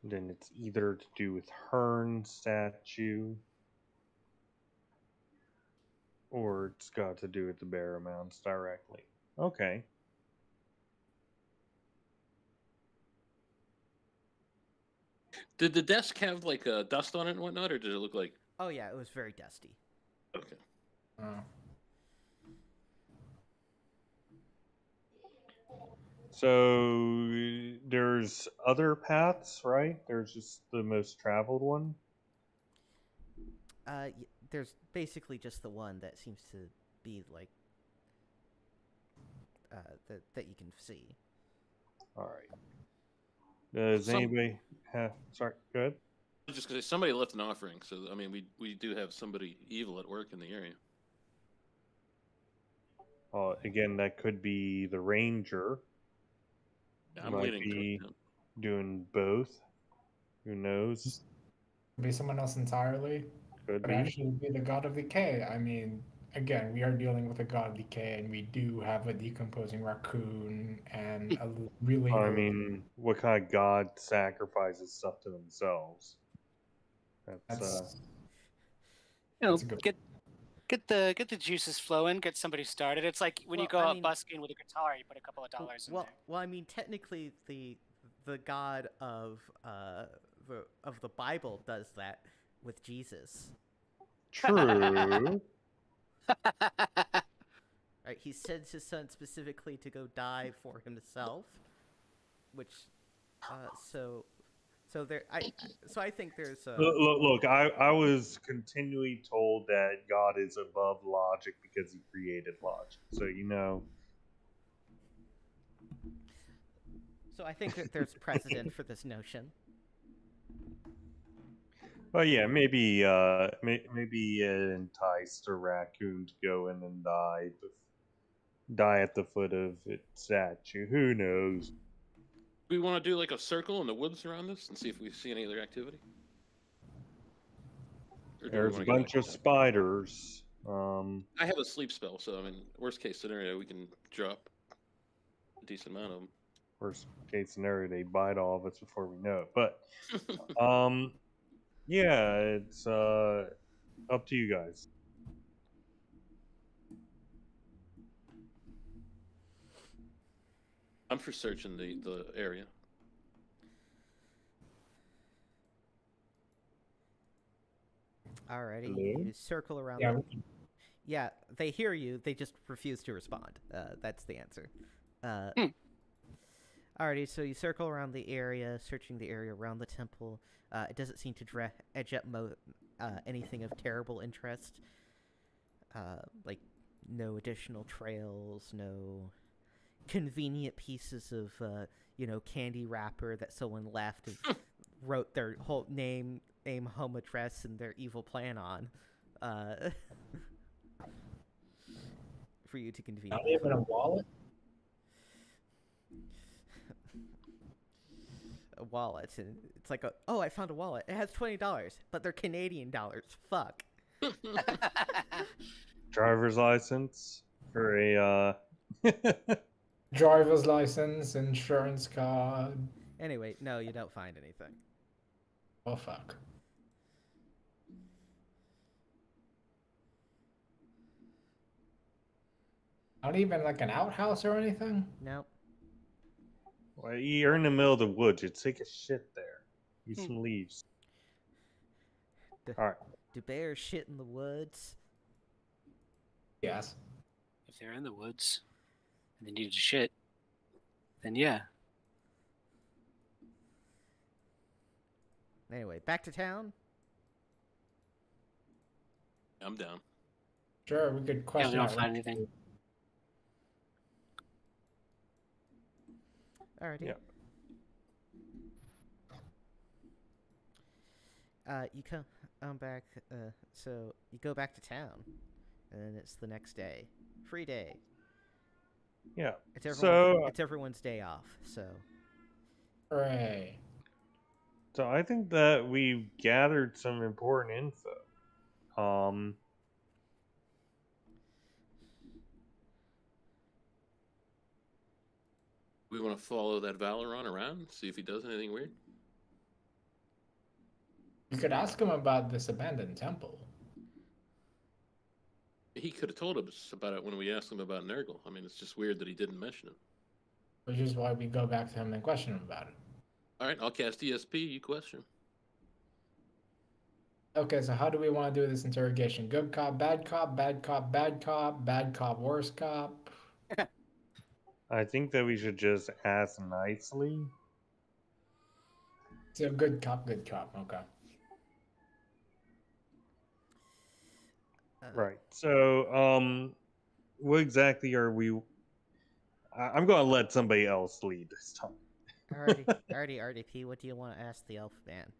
Then it's either to do with Hearn statue, or it's got to do with the Barrow Mounds directly. Okay. Did the desk have like dust on it and whatnot, or did it look like? Oh yeah, it was very dusty. Okay. Oh. So there's other paths, right? There's just the most traveled one. There's basically just the one that seems to be like that you can see. All right. Does anybody have? Sorry, go ahead. I was just gonna say somebody left an offering, so I mean we do have somebody evil at work in the area. Again, that could be the ranger. I'm Might leaning be towards him. doing both. Who knows? Could be someone else entirely. Could Could be. actually be the god of decay. I mean, again, we are dealing with a god of decay, and we do have a decomposing raccoon and a really. I mean, what kind of god sacrifices stuff to themselves? That's That's You know, That's a good- get the juices flowing, get somebody started. It's like when you Well, go I out mean- busking with a guitar, you put a couple of dollars in there. Well, I mean, technically, the God of the Bible does that with Jesus. true. Right? He sends his son specifically to go die for himself, which So I think there's Look, I was continually told that God is above logic because he created logic. So, So I think that there's precedent for this notion. well, yeah, maybe it enticed a raccoon to go in and die at the foot of its statue. Who knows? We want to do like a circle in the woods around this and see if we see any other activity. Or do we There's a wanna get bunch back of to that? spiders. I have a sleep spell, so I mean, worst case scenario, we can drop a decent amount of them. Worst case scenario, they bite all of us before we know it. But yeah, it's up to you guys. I'm for searching the area. Alrighty, Hello? you circle around. Yeah, Yeah, they hear you. They just refuse to respond. That's the answer. Alrighty, so you circle around the area, searching the area around the temple. It doesn't seem to edge up anything of terrible interest. Like no additional trails, no convenient pieces of candy wrapper that someone left and wrote their whole name, home address, and their evil plan on. For you to not conveniently even a wallet. a wallet, and it's like, I found a wallet. It has $20, but they're Canadian dollars. Fuck. Driver's license for a Driver's license, insurance card. Anyway, no, you don't find anything. Oh fuck. Not even like an outhouse or anything? No. Well, you're in the middle of the woods. You'd take a shit there. Eat some leaves. All right. Do bears shit in the woods? Yes. If they're in the woods and they needed to shit, then yeah. Anyway, back to town. I'm down. Sure, we could Yeah, question we don't that find right. anything. Alrighty. Yeah. You come back. So you go back to town, and it's the next day, free day. Yeah. It's everyone's day off. So Hooray. So I think that we've gathered some important info. We want to follow that Valoron around, see if he does anything weird. You could ask him about this abandoned temple. He could have told us about it when we asked him about Nurgle. I mean, it's just weird that he didn't mention it. Which is why we go back to him and question him about it. All right, I'll cast ESP. You question. Okay, so how do we want to do this interrogation? Good cop, bad cop, bad cop, bad cop, bad cop, worse cop. I think that we should just ask nicely. So good cop, okay. Right. So, what exactly are we? I'm going to let somebody else lead this time. Alrighty, RDP. What do you want to ask the elf man?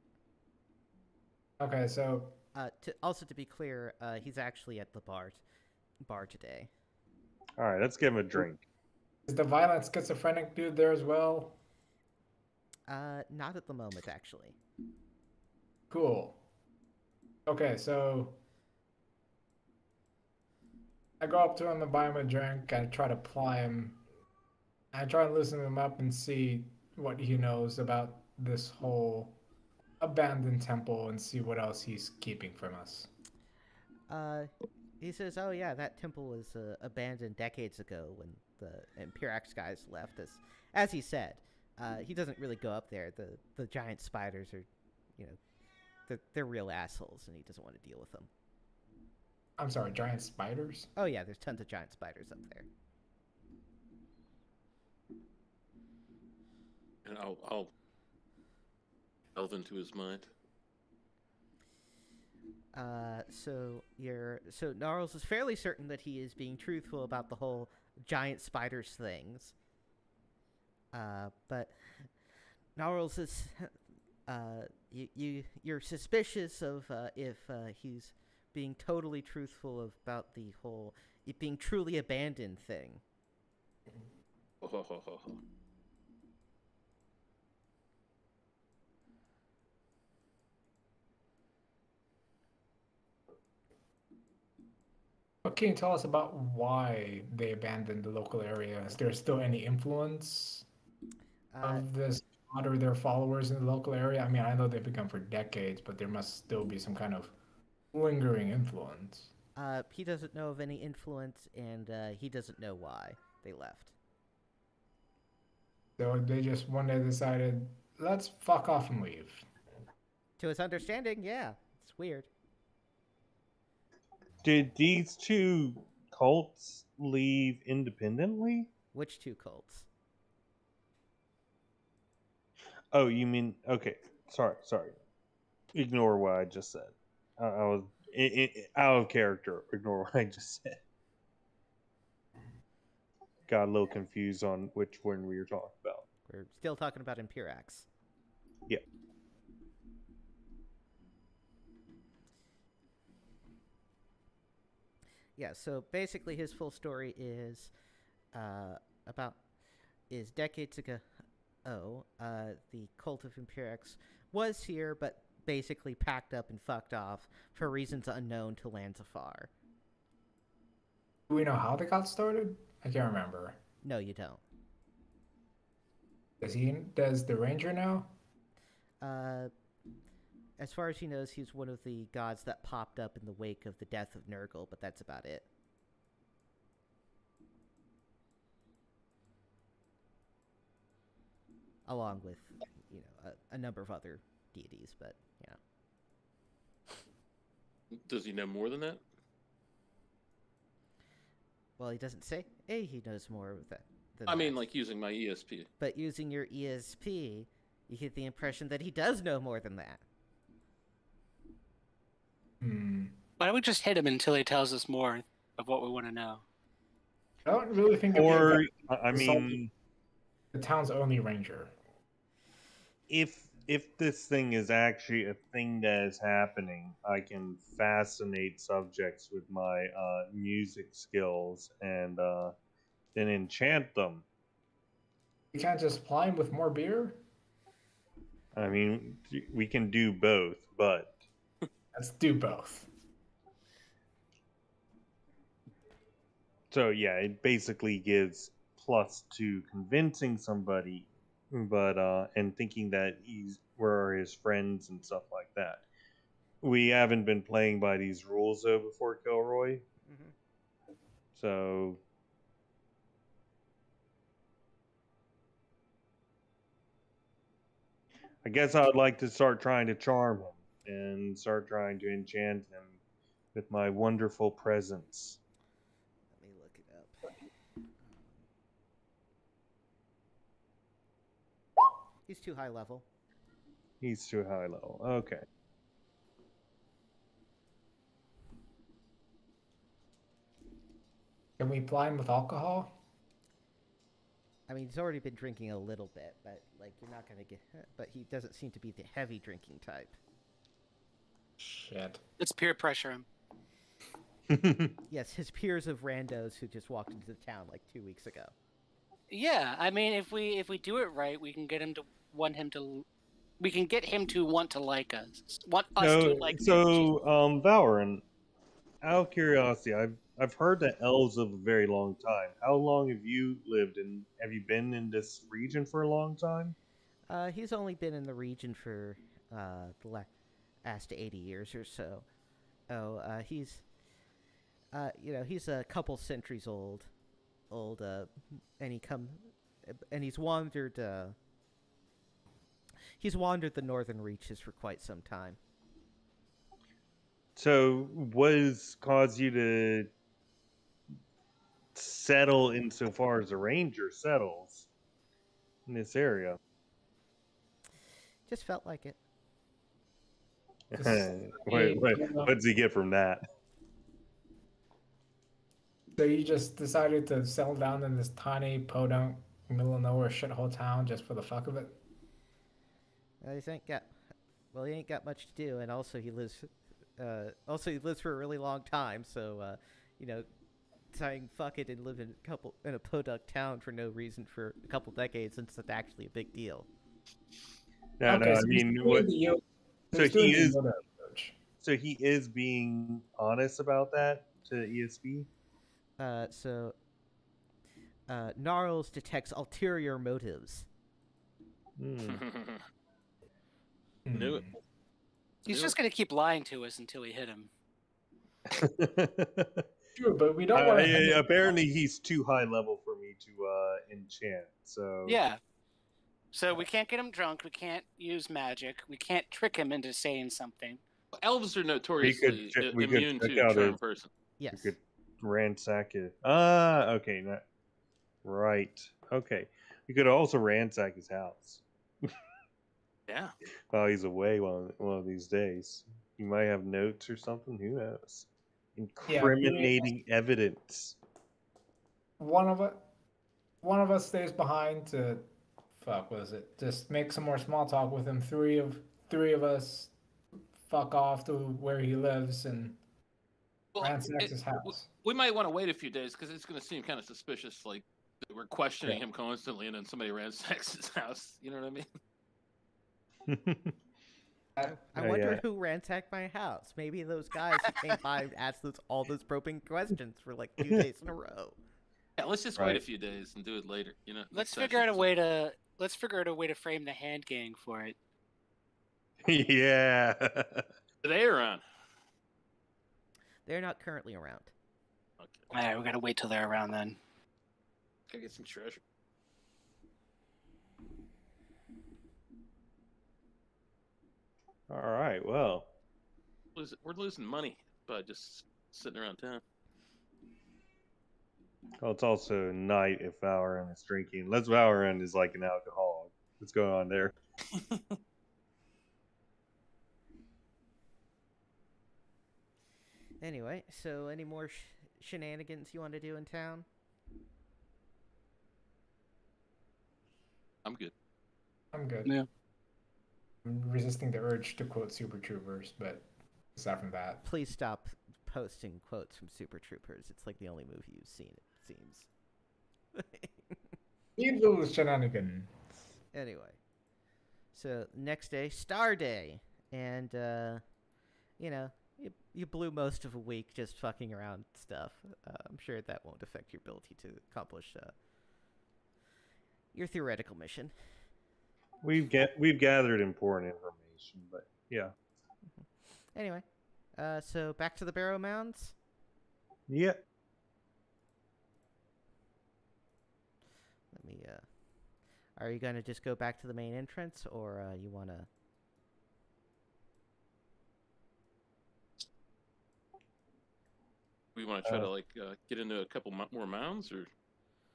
Okay, so To be clear, he's actually at the bar today. All right, let's give him a drink. is the violent schizophrenic dude there as well? Not at the moment, actually. Cool. Okay, so I go up to him and buy him a drink. I try to ply him. I try to loosen him up and see what he knows about this whole abandoned temple and see what else he's keeping from us. He says, "Oh yeah, that temple was abandoned decades ago when the Imperax guys left us." As he said, he doesn't really go up there. The giant spiders are, they're real assholes, and he doesn't want to deal with them. I'm sorry, giant spiders? Oh yeah, there's tons of giant spiders up there. And I'll delve into his mind. So Gnarls is fairly certain that he is being truthful about the whole giant spiders things. But Gnarls is you're suspicious of if he's being totally truthful about the whole it being truly abandoned thing. What can you tell us about why they abandoned the local area? Is there still any influence of this god or their followers in the local area? I mean, I know they've been gone for decades, but there must still be some kind of lingering influence. He doesn't know of any influence, and he doesn't know why they left. So they just one day decided, let's fuck off and leave. To his understanding, yeah, it's weird. Did these two cults leave independently? Which two cults? Oh, you mean okay? Sorry. Ignore what I just said. I was out of character. Ignore what I just said. Got a little confused on which one we were talking about. We're still talking about Imperax. Yeah. Yeah, so basically his full story is decades ago. The cult of Imperax was here, but basically packed up and fucked off for reasons unknown to lands afar. Do we know how they got started? I can't remember. No, you don't. Does the ranger know? As far as he knows, he's one of the gods that popped up in the wake of the death of Nurgle, but that's about it. Along with, a number of other deities, but, Does he know more than that? Well, he doesn't say. He knows more of that. I mean, like using my ESP. But using your ESP, you get the impression that he does know more than that. Why don't we just hit him until he tells us more of what we want to know? I don't really think. Or I mean, the town's only ranger. If this thing is actually a thing that is happening, I can fascinate subjects with my music skills and then enchant them. You can't just supply him with more beer? I mean, we can do both, but... Let's do both. So yeah, it basically gives +2 convincing somebody, but and thinking that we're his friends and stuff like that. We haven't been playing by these rules though before, Kilroy. Mm-hmm. So I guess I would like to start trying to charm him and start trying to enchant him with my wonderful presence. Let me look it up. He's too high level. He's too high level. Okay. Can we ply him with alcohol? I mean, he's already been drinking a little bit, but you're not gonna get. But he doesn't seem to be the heavy drinking type. Shit. Let's peer pressure him. Yes, his peers of randos who just walked into the town 2 weeks ago. Yeah, I mean, if we do it right, we can get him to want to like us. Want us to like him. So, Valorant, out of curiosity, I've heard that elves live a very long time. How long have you lived in? Have you been in this region for a long time? He's only been in the region for the last 80 years or so. He's he's a couple centuries old, and he's wandered the northern reaches for quite some time. So, what has caused you to settle insofar as a ranger settles in this area? Just felt like it. What's he get from that? So you just decided to settle down in this tiny podunk middle of nowhere shithole town just for the fuck of it? He ain't got much to do, and also he lives for a really long time. So, saying fuck it and live in a podunk town for no reason for a couple decades isn't actually a big deal. No, Okay, I so mean, what? So he is. Yoda approach. So he is being honest about that to ESB. Gnarls detects ulterior motives. Hmm. Knew it. He's just gonna keep lying to us until we hit him. True, but we don't want to. Apparently, he's too high level for me to enchant. So Yeah. So we can't get him drunk. We can't use magic. We can't trick him into saying something. Elves are notoriously we could immune check to out charm his- person. Yes. we could ransack it. Okay. Right. Okay. We could also ransack his house. Yeah. While he's away one of these days. He might have notes or something. Who knows? Incriminating evidence. One of us stays behind to just make some more small talk with him. Three of us fuck off to where he lives and ransack his house. We might want to wait a few days because it's going to seem kind of suspicious, like we're questioning him constantly, and then somebody ransacks his house. You know what I mean? I wonder who ransacked my house. Maybe those guys who came by and asked all those probing questions for like 2 days in a row. Yeah, let's just wait a few days and do it later. You know, Let's figure out a way to frame the hand gang for it. Yeah. They around. They're not currently around. Okay. All right, we gotta wait till they're around then. Gotta get some treasure. All right. Well, we're losing money by just sitting around town. well, it's also night if Valorant is drinking. Unless Valorant is like an alcoholic. What's going on there? Anyway, so any more shenanigans you want to do in town? I'm good. I'm good. Yeah. I'm resisting the urge to quote Super Troopers, but aside from that, Please stop posting quotes from Super Troopers. It's like the only movie you've seen, it seems. evil shenanigans. Anyway, so next day, Star Day, and you blew most of a week just fucking around stuff. I'm sure that won't affect your ability to accomplish your theoretical mission. We've gathered important information, but yeah. Anyway, so back to the Barrow Mounds. Yeah. Let me. Are you gonna just go back to the main entrance, or you wanna? We want to try to get into a couple more mounds, or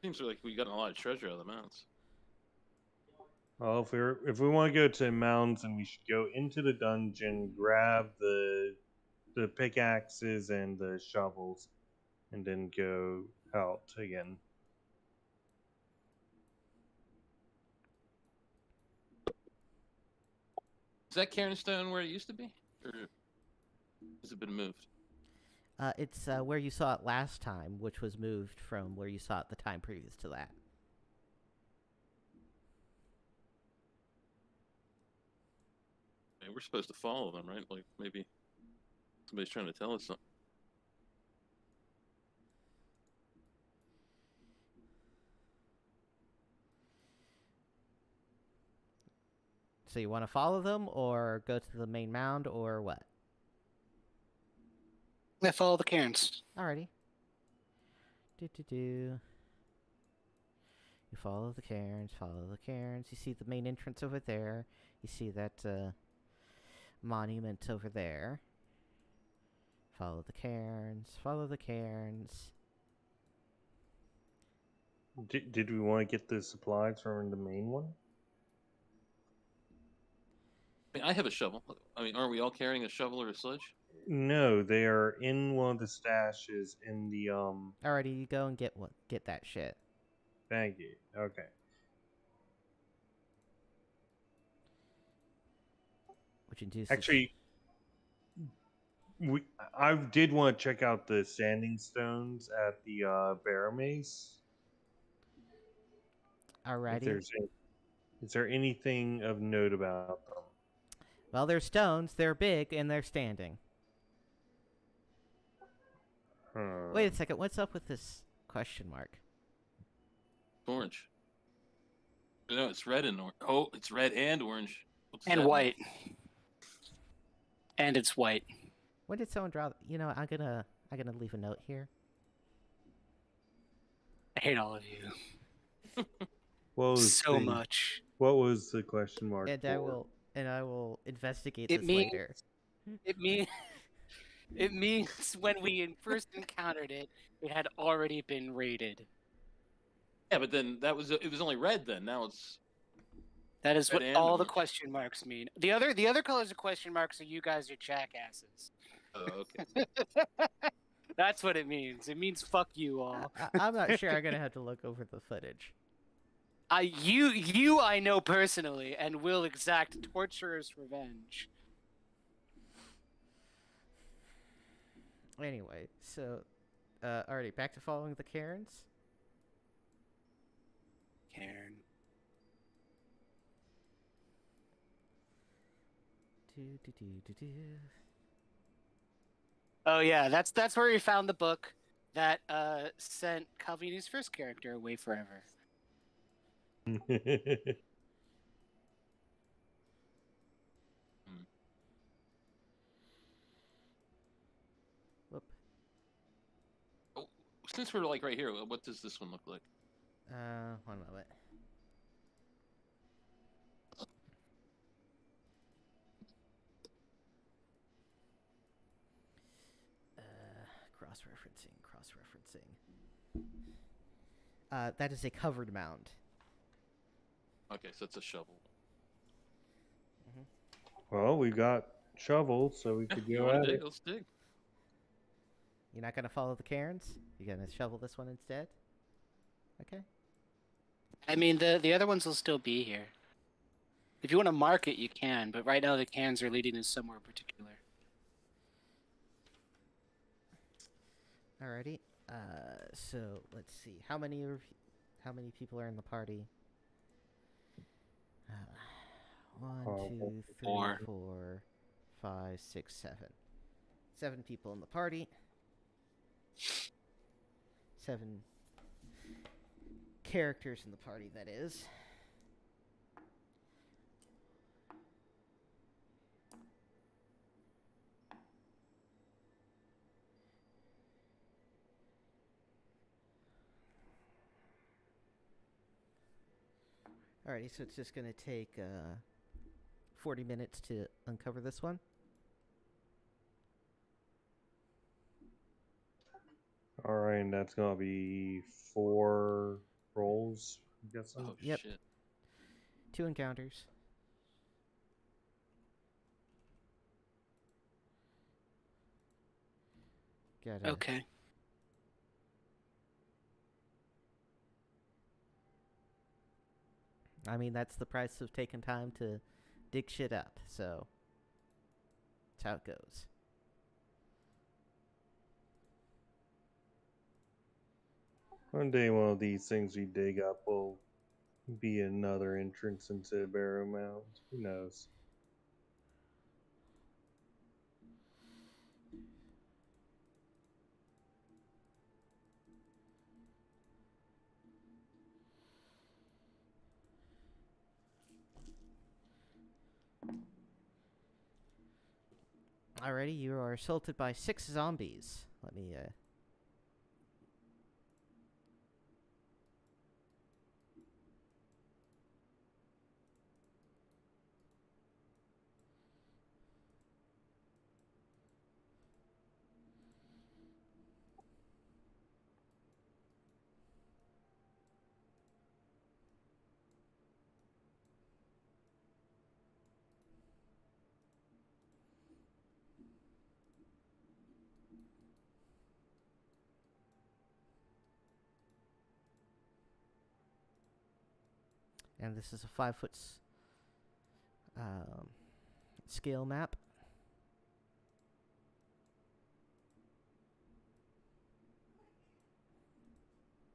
seems like we got a lot of treasure out of the mounds. Well, if we want to go to mounds, then we should go into the dungeon, grab the pickaxes and the shovels, and then go out again. Is that Cairnstone where it used to be, or has it been moved? It's where you saw it last time, which was moved from where you saw it the time previous to that. I mean, we're supposed to follow them, right? Like maybe somebody's trying to tell us something. So you want to follow them, or go to the main mound, or what? Yeah, follow the cairns. Alrighty. You follow the cairns, You see the main entrance over there. You see that monument over there. Follow the cairns. Did we want to get the supplies from the main one? I mean, I have a shovel. I mean, aren't we all carrying a shovel or a sledge? No, they are in one of the stashes in the Alrighty, you go and get that shit. Thank you. Okay. Which induces Actually, I did want to check out the standing stones at the Barrowmaze. If Alrighty. is there anything of note about them? Well, they're stones, they're big, and they're standing. Wait a second, what's up with this question mark? Orange. No, it's red and orange. Oh, it's red and orange. What's And that white. And it's white. When did someone draw? You know, I'm gonna leave a note here. I hate all of you What was so much. What was the question mark And for? I will investigate It this means later. it means when we first encountered it, it had already been raided. Yeah, but then it was only red then. Now it's That is Red what and all the orange. question marks mean. The other colors of question marks are you guys are jackasses. oh, okay. That's what it means. It means fuck you all. I'm not sure. I'm gonna have to look over the footage. You I know personally and will exact torturer's revenge. Anyway, so, alrighty, back to following the Karens. Karen. Oh yeah, that's where we found the book that sent Calvini's first character away forever. Whoop. Oh, since we're like right here, what does this one look like? One moment. Cross-referencing. That is a covered mound. Okay, so it's a shovel. Well, we got shovels, so we Yeah, could you go want at to dig? it. Let's dig. You're not gonna follow the Karens? You're gonna shovel this one instead? Okay. I mean the other ones will still be here. If you want to mark it, you can, but right now the cans are leading us somewhere particular. Alrighty. So let's see. How many people are in the party? One, two, three, Four. 4, 5, 6, 7. 7 people in the party. 7 characters in the party, that is. Alrighty, so it's just going to take 40 minutes to uncover this one. Alright, and that's gonna be 4 rolls, I'm guessing. Oh Yep. shit. 2 encounters. Gotta, Okay. I mean, that's the price of taking time to dig shit up, so that's how it goes. One day, one of these things we dig up will be another entrance into Barrowmaze. Who knows? Alrighty, you are assaulted by 6 zombies. Let me, And this is a 5-foot scale map.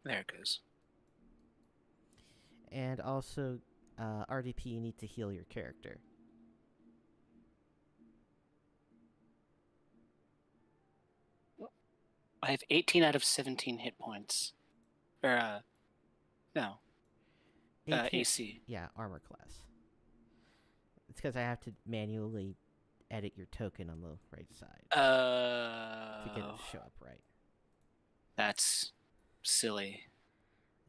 There it goes. And also, RDP, you need to heal your character. I have 18 out of 17 hit points. Or, no. 18 AC. Yeah, armor class. It's because I have to manually edit your token on the right side to get it to show up right. That's silly.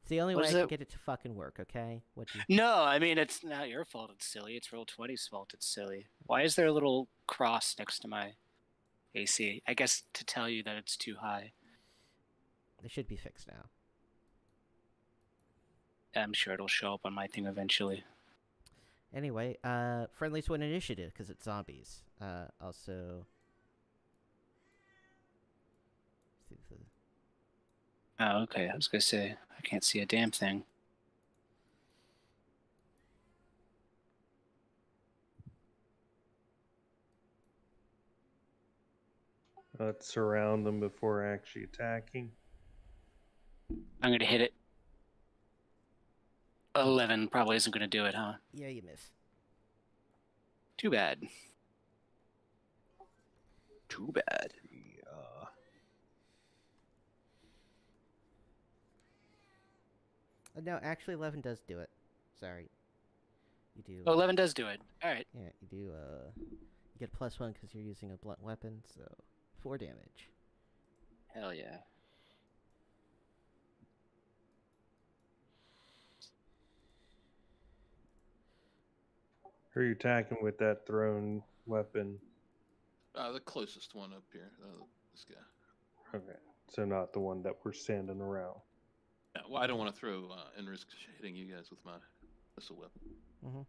It's the only What way I is can it? get it to fucking work, okay? What do you... No, I mean, it's not your fault it's silly. It's Roll20's fault it's silly. Why is there a little cross next to my AC? I guess to tell you that it's too high. They should be fixed now. I'm sure it'll show up on my thing eventually. Anyway, friendlies win initiative because it's zombies. Also... see the... Oh, okay. I was gonna say, I can't see a damn thing. Let's surround them before actually attacking. I'm gonna hit it. 11 probably isn't gonna do it, huh? Yeah, you miss. Too bad. Too bad. Yeah. No, actually, 11 does do it. Sorry. You do... Oh, 11 does do it. Alright. Yeah, you do, you get +1 because you're using a blunt weapon, so 4 damage. Hell yeah. Who are you attacking with that thrown weapon? The closest one up here. This guy. Okay, so not the one that we're standing around. Yeah, well, I don't want to throw and risk hitting you guys with my missile weapon.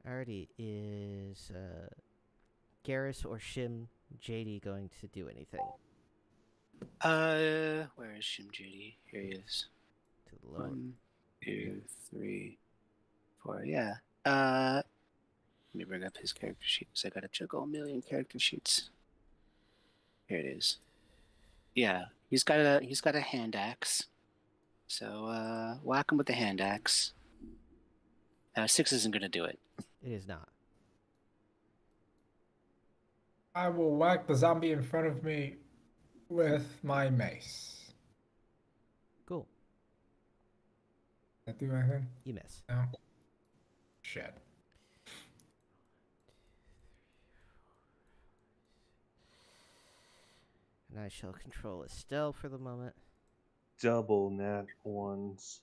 Alrighty, is Garrus or Shim JD going to do anything? Where is Shim JD? Here he is. To the lower. 1, 2, 3, 4. Yeah. Let me bring up his character sheet because I gotta check all million character sheets. Here it is. Yeah, he's got a hand axe. So whack him with the hand axe. 6 isn't gonna do it. It is not. I will whack the zombie in front of me with my mace. Cool. That do anything? You miss. No. Shit. And I shall control Estelle for the moment. Double nat ones.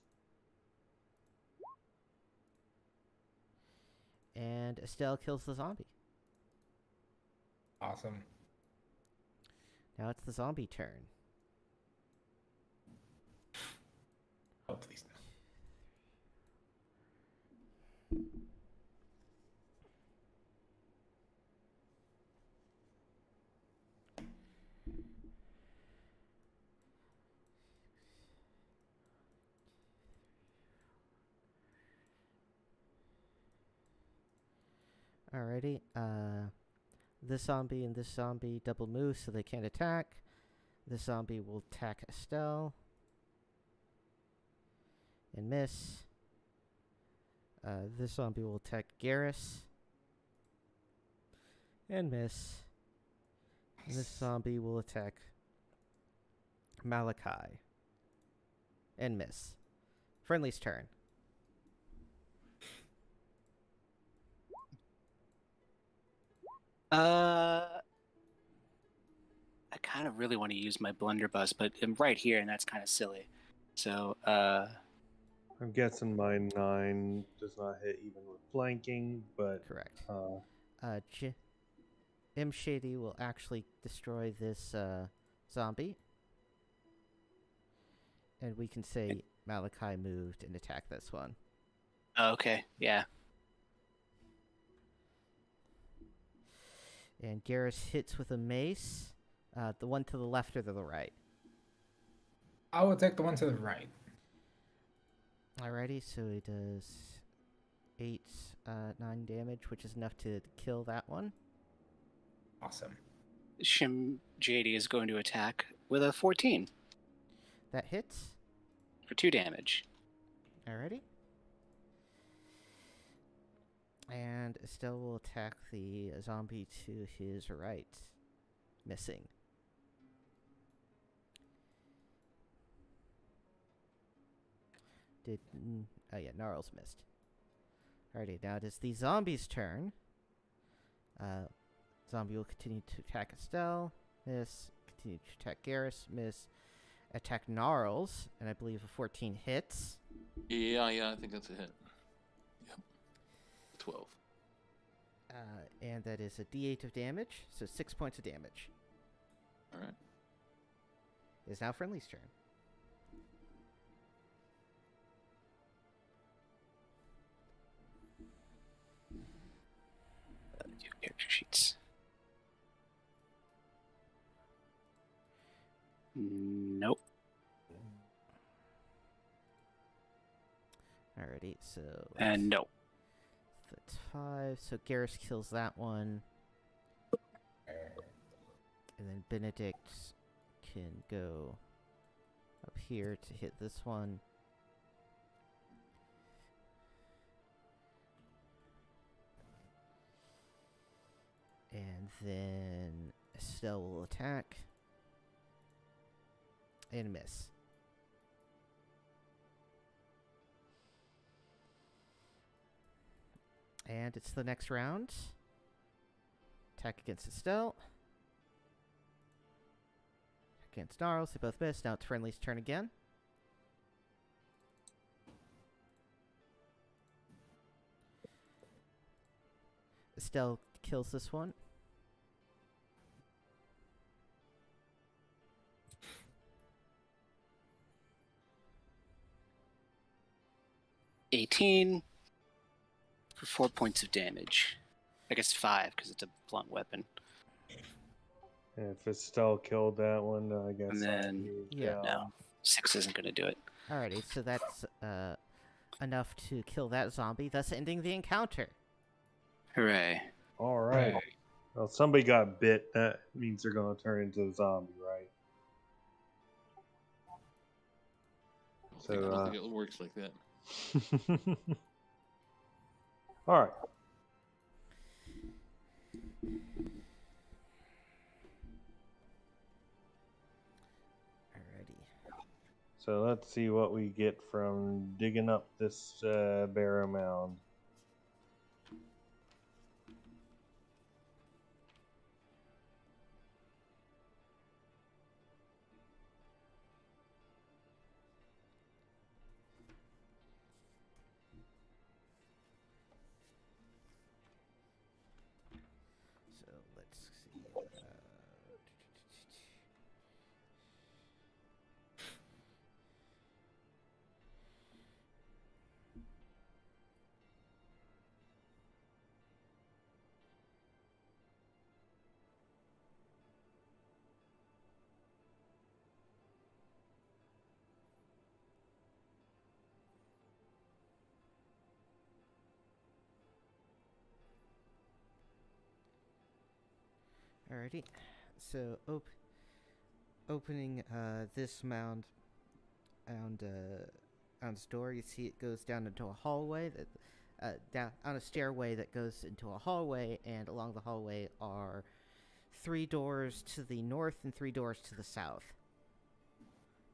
And Estelle kills the zombie. Awesome. Now it's the zombie turn. Oh, please no. Alrighty, this zombie and this zombie double move so they can't attack. This zombie will attack Estelle. And miss. This zombie will attack Garrus. And miss. And this zombie will attack Malachi. And miss. Friendly's turn. I kind of really want to use my blunderbuss, but I'm right here, and that's kind of silly. So, I'm guessing my 9 does not hit even with flanking, but Correct. M. Shady will actually destroy this zombie. And we can say Malachi moved and attacked this one. okay, yeah. And Garrus hits with a mace. The one to the left or to the right? I will take the one to the right. Alrighty, so he does 8, 9 damage, which is enough to kill that one. Awesome. Shim JD is going to attack with a 14 That hits. for 2 damage. Alrighty. And Estelle will attack the zombie to his right. Missing. Oh yeah, Gnarls missed. Alrighty, now it is the zombie's turn. Zombie will continue to attack Estelle. Miss. Continue to attack Garrus. Miss. Attack Gnarls. And I believe a 14 hits. Yeah, I think that's a hit. Yep. 12. And that is a d8 of damage, so 6 points of damage. All right. It is now Friendly's turn. Do character sheets. Nope. Alrighty, so... And no. That's 5, so Garrus kills that one. And then Benedict can go up here to hit this one. And then Estelle will attack. And miss. And it's the next round. Attack against Estelle. Against Gnarls, they both miss. Now it's Friendly's turn again. Estelle kills this one. $18 for 4 points of damage. I guess 5 because it's a blunt weapon. If Estelle killed that one, I guess. And then, yeah, no, 6 isn't going to do it. Alrighty, so that's enough to kill that zombie, thus ending the encounter. Hooray. All right. Well, somebody got bit. That means they're going to turn into a zombie, right? I don't think it works like that. All right. Alrighty. So let's see what we get from digging up this barrow mound. So let's see. Alrighty, so opening this mound's door, you see it goes down into a hallway that down on a stairway that goes into a hallway, and along the hallway are 3 doors to the north and 3 doors to the south,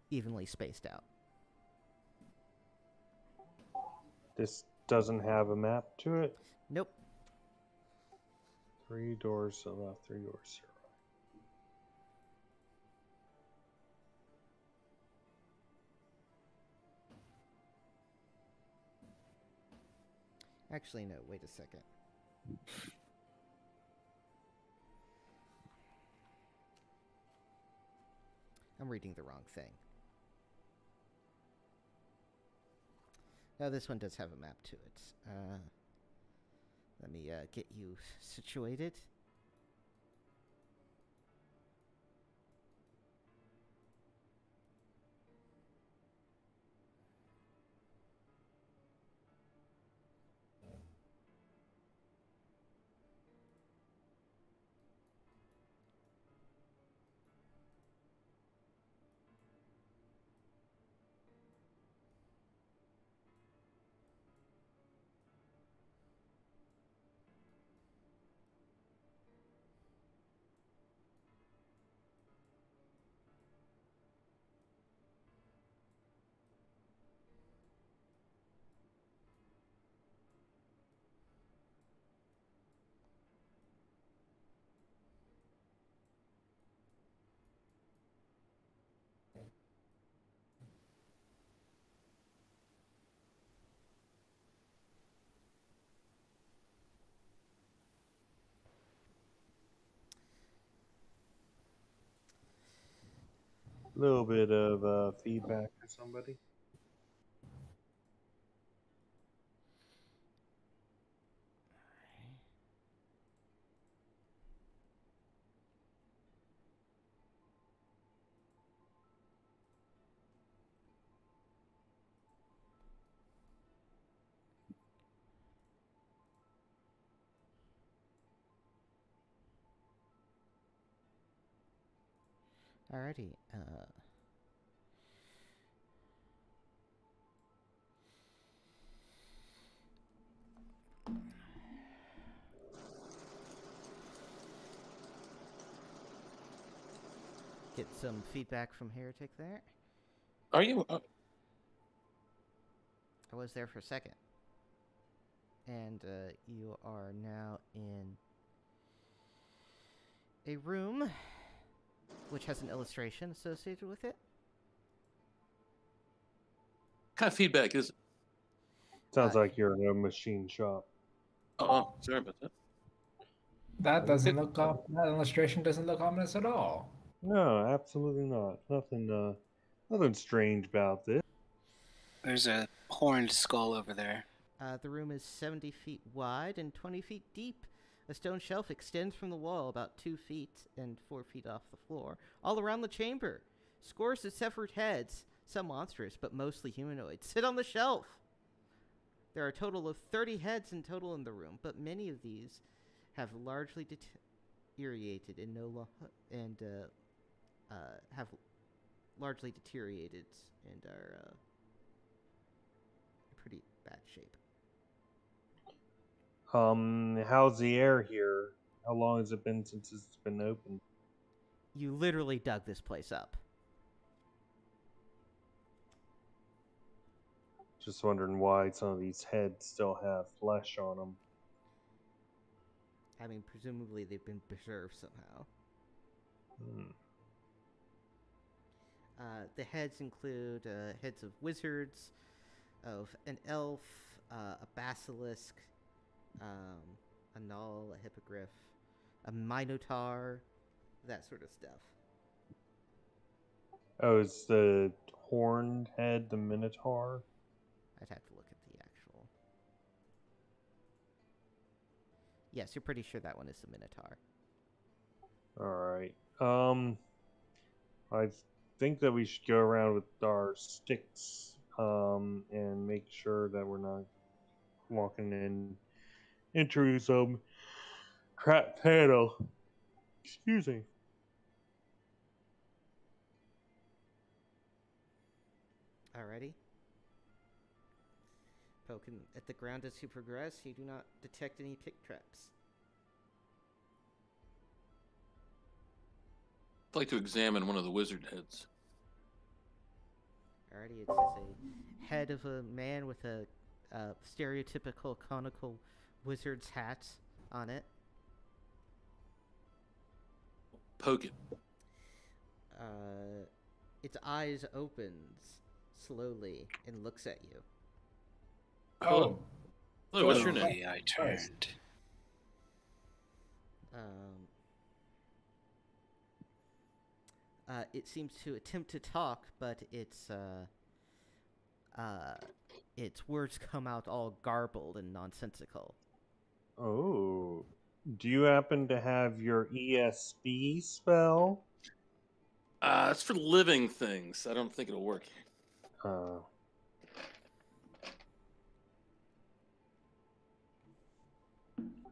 evenly spaced out. This doesn't have a map to it. Nope. 3 doors to the left, 3 doors to the right. Actually, no. Wait a second. I'm reading the wrong thing. No, this one does have a map to it. Let me get you situated. little bit of feedback for somebody. Alrighty. Get some feedback from Heretic there. Are you? I was there for a second. And you are now in a room which has an illustration associated with it. What kind of feedback is it? Sounds like you're in a machine shop. Oh, sorry about that. That doesn't look that illustration doesn't look ominous at all. No, absolutely not. Nothing strange about this. There's a horned skull over there. The room is 70 feet wide and 20 feet deep. A stone shelf extends from the wall about 2 feet and 4 feet off the floor, all around the chamber. Scores of severed heads, some monstrous but mostly humanoid, sit on the shelf. There are a total of 30 heads in total in the room, but many of these have largely deteriorated and have largely deteriorated and are in pretty bad shape. How's the air here? How long has it been since it's been open? You literally dug this place up. Just wondering why some of these heads still have flesh on them. I mean, presumably they've been preserved somehow. The heads include heads of wizards, of an elf, a basilisk, a null, a hippogriff, a minotaur, that sort of stuff. Oh, is the horned head the Minotaur? I'd have to look at the actual... Yes, you're pretty sure that one is the minotaur. Alright. I think that we should go around with our sticks, and make sure that we're not walking into some crap panel. Excuse me. Alrighty. Poking at the ground as you progress, you do not detect any pick traps. I'd like to examine one of the wizard heads. Alrighty, it's just a head of a man with a stereotypical conical wizard's hat on it. Poke it. Its eyes opens slowly and looks at you. Oh, Hello, what's your Oh. name? I turned. It seems to attempt to talk, but its words come out all garbled and nonsensical. Oh. Do you happen to have your ESP spell? It's for living things. I don't think it'll work.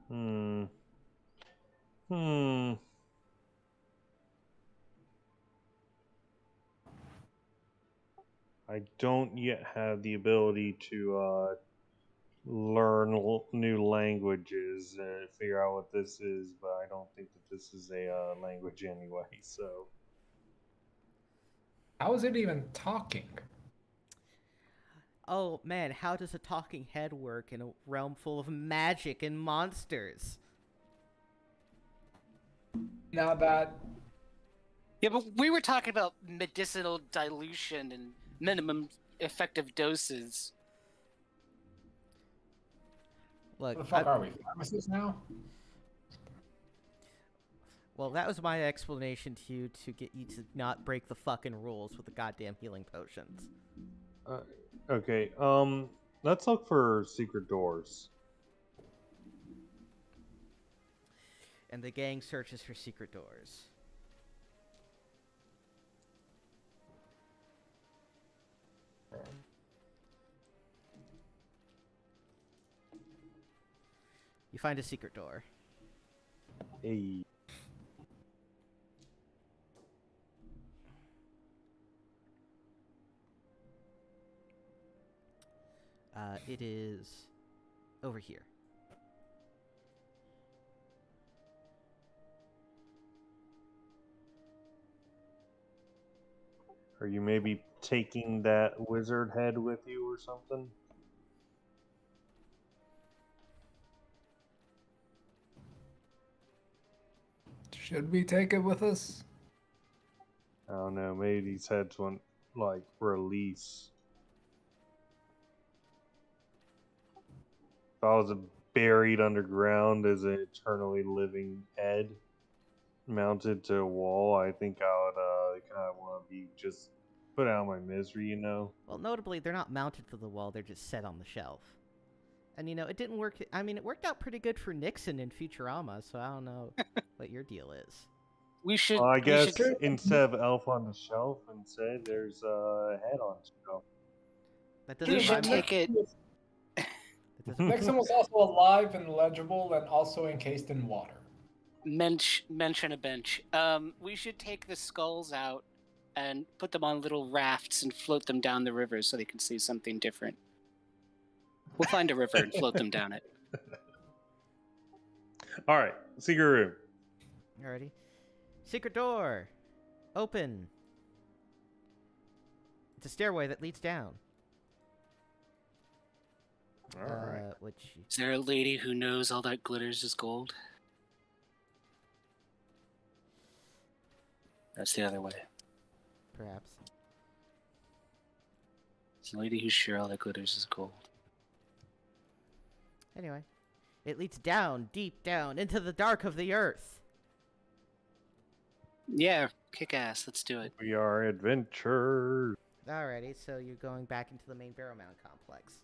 Hmm. I don't yet have the ability to learn new languages and figure out what this is, but I don't think that this is a language anyway, so. how is it even talking? Oh man, how does a talking head work in a realm full of magic and monsters? Now that Yeah, but we were talking about medicinal dilution and minimum effective doses. Look, what the fuck are we? Pharmacists now? Well, that was my explanation to you to get you to not break the fucking rules with the goddamn healing potions. Okay. Let's look for secret doors. And the gang searches for secret doors. You find a secret door. Hey. It is over here. Are you maybe taking that wizard head with you or something? Should we take it with us? I don't know. Maybe these heads won't like release. If I was buried underground as an eternally living head mounted to a wall, I think I would kind of want to be just put out of my misery, you know? Well, notably, they're not mounted to the wall, they're just set on the shelf. And, you know, it didn't work. I mean, it worked out pretty good for Nixon in Futurama, so I don't know what your deal is. We should. Well, I we guess should- instead of elf on the shelf, instead there's a head on the shelf. That we doesn't should rhyme. take it. That doesn't Nixon was also alive and legible and also encased in water. Mention a bench. We should take the skulls out and put them on little rafts and float them down the river so they can see something different. We'll find a river and float them down it. All right, secret room. Alrighty. Secret door! Open! It's a stairway that leads down. All right. Which... Is there a lady who knows all that glitters is gold? That's the other way. Perhaps. It's a lady who's sure all that glitters is gold. Anyway. It leads down, deep down, into the dark of the earth. Yeah, kick ass. Let's do it. We are adventurers. Alrighty, so you're going back into the main Barrowmaze complex.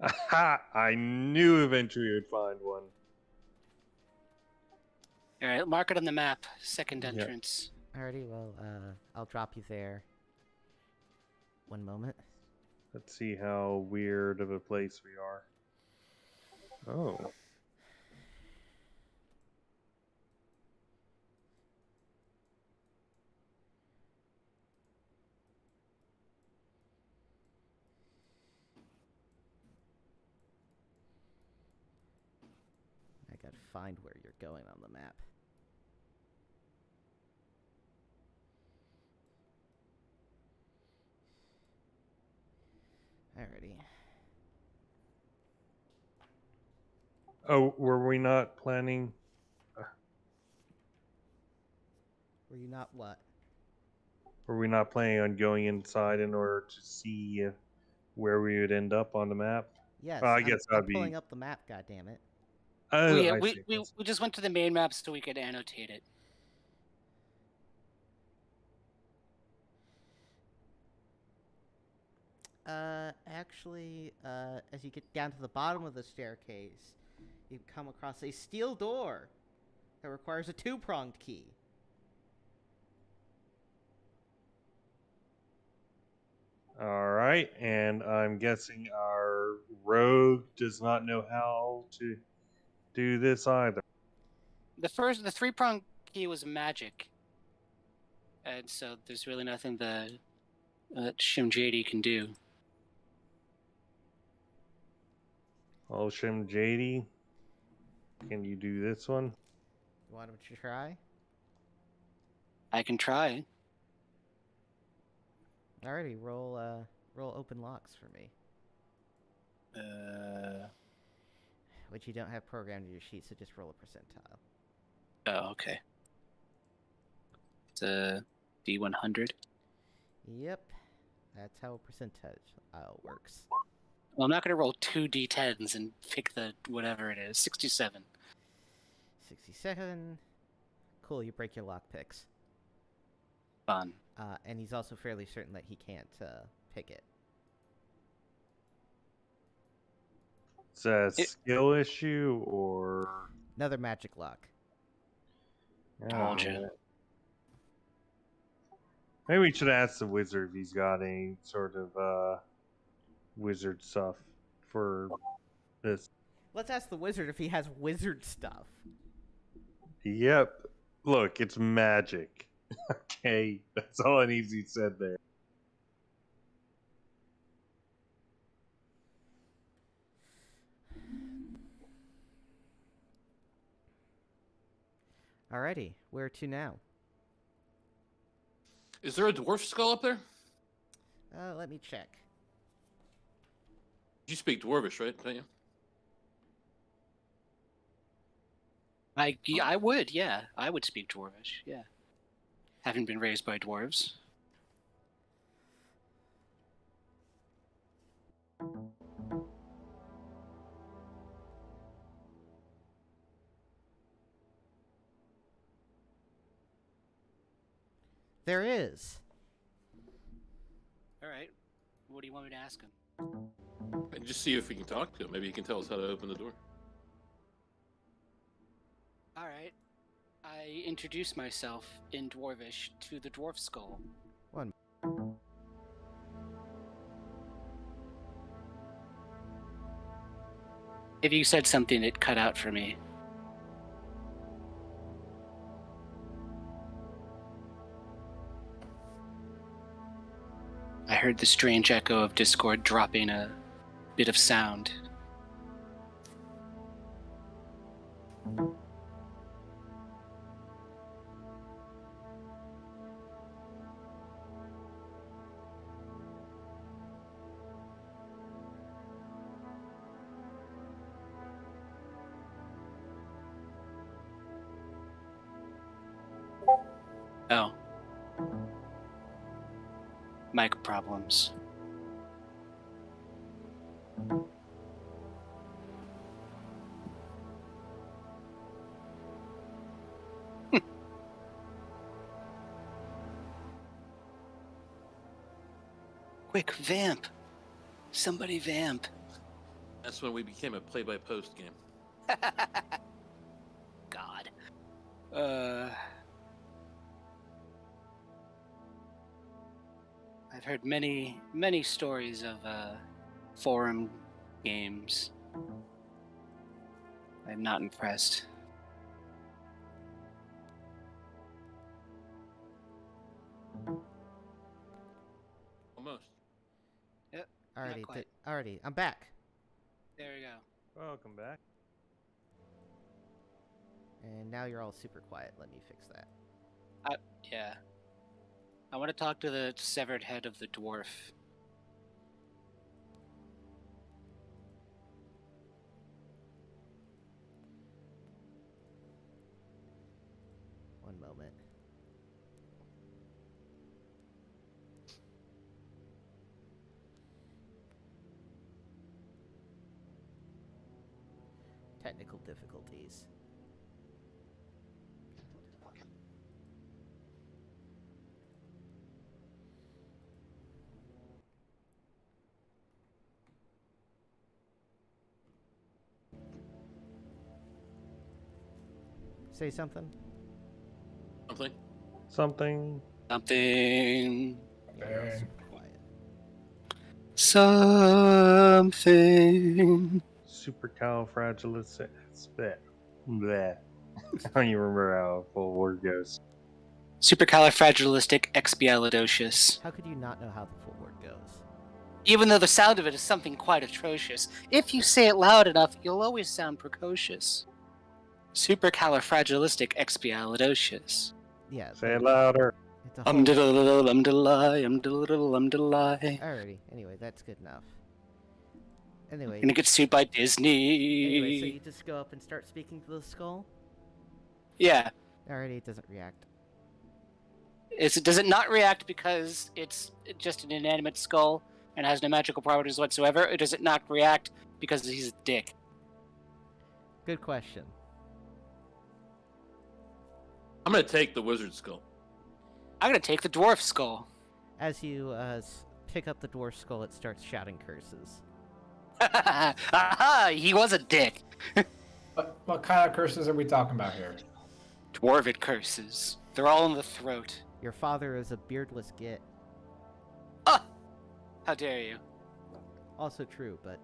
Aha! I knew eventually you'd find one. All right, mark it on the map. Second Yep. entrance. Alrighty, well, I'll drop you there. One moment. Let's see how weird of a place we are. Oh. I gotta find where you're going on the map. Alrighty. Oh, were we not planning? Were you not what? Were we not planning on going inside in order to see where we would end up on the map? Yes, I guess I'm that'd be- pulling up the map, goddammit. Oh, yeah, I we see. just went to the main map so we could annotate it. Actually, as you get down to the bottom of the staircase, you come across a steel door that requires a two-pronged key. All right, and I'm guessing our rogue does not know how to do this either. The 3-prong key was magic, and so there's really nothing that Shimjadi can do. Oh, Shim JD, can you do this one? You want him to try? I can try. Alrighty, roll open locks for me. Which you don't have programmed in your sheet, so just roll a percentile. Oh, okay. It's a D100. Yep, that's how a percentile works. Well, I'm not going to roll 2 D10s and pick the whatever it is. 67. 67. cool. You break your lockpicks. Fun. And he's also fairly certain that he can't pick it. It's a skill issue or... Another magic lock. Told you. Maybe we should ask the wizard if he's got any sort of wizard stuff for this. Let's ask the wizard if he has wizard stuff. Yep. Look, it's magic. Okay, that's all I need to be said there. Alrighty, where to now? Is there a dwarf skull up there? Let me check. You speak dwarvish, right? Don't you? I would, yeah. I would speak dwarvish, yeah. Having been raised by dwarves. There is. All right. What do you want me to ask him? And just see if we can talk to him. Maybe he can tell us how to open the door. All right. I introduce myself in dwarvish to the dwarf skull. One. If you said something, it cut out for me. I heard the strange echo of Discord dropping a bit of sound. Oh. Mic problems. Quick, vamp. Somebody vamp. That's when we became a play-by-post game. God. I've heard many stories of forum games. I'm not impressed. Almost. Yep. Alrighty, quite. alrighty, I'm back. There we go. Welcome back. And now you're all super quiet. Let me fix that. Yeah. I want to talk to the severed head of the dwarf. One moment. Technical difficulties. Say something. Something? Something. Something. Yeah, you're all super quiet. Something. Supercalifragilistic. Bleh. I don't even remember how a full word goes. Supercalifragilisticexpialidocious. How could you not know how the full word goes? Even though the sound of it is something quite atrocious, if you say it loud enough, you'll always sound precocious. Supercalifragilisticexpialidocious. Yeah. Say it louder. It's a whole... Alrighty, Alrighty. Anyway, that's good enough. Anyway. gonna get sued by Disney. Anyway, so you just go up and start speaking to the skull? Yeah. Alrighty, it doesn't react. Does it not react because it's just an inanimate skull and has no magical properties whatsoever, or does it not react because he's a dick? Good question. I'm gonna take the wizard skull. I'm gonna take the dwarf skull. As you pick up the dwarf skull, it starts shouting curses. Aha! He was a dick. What kind of curses are we talking about here? Dwarven curses. They're all in the throat. Your father is a beardless git. Ah! How dare you? Also true, but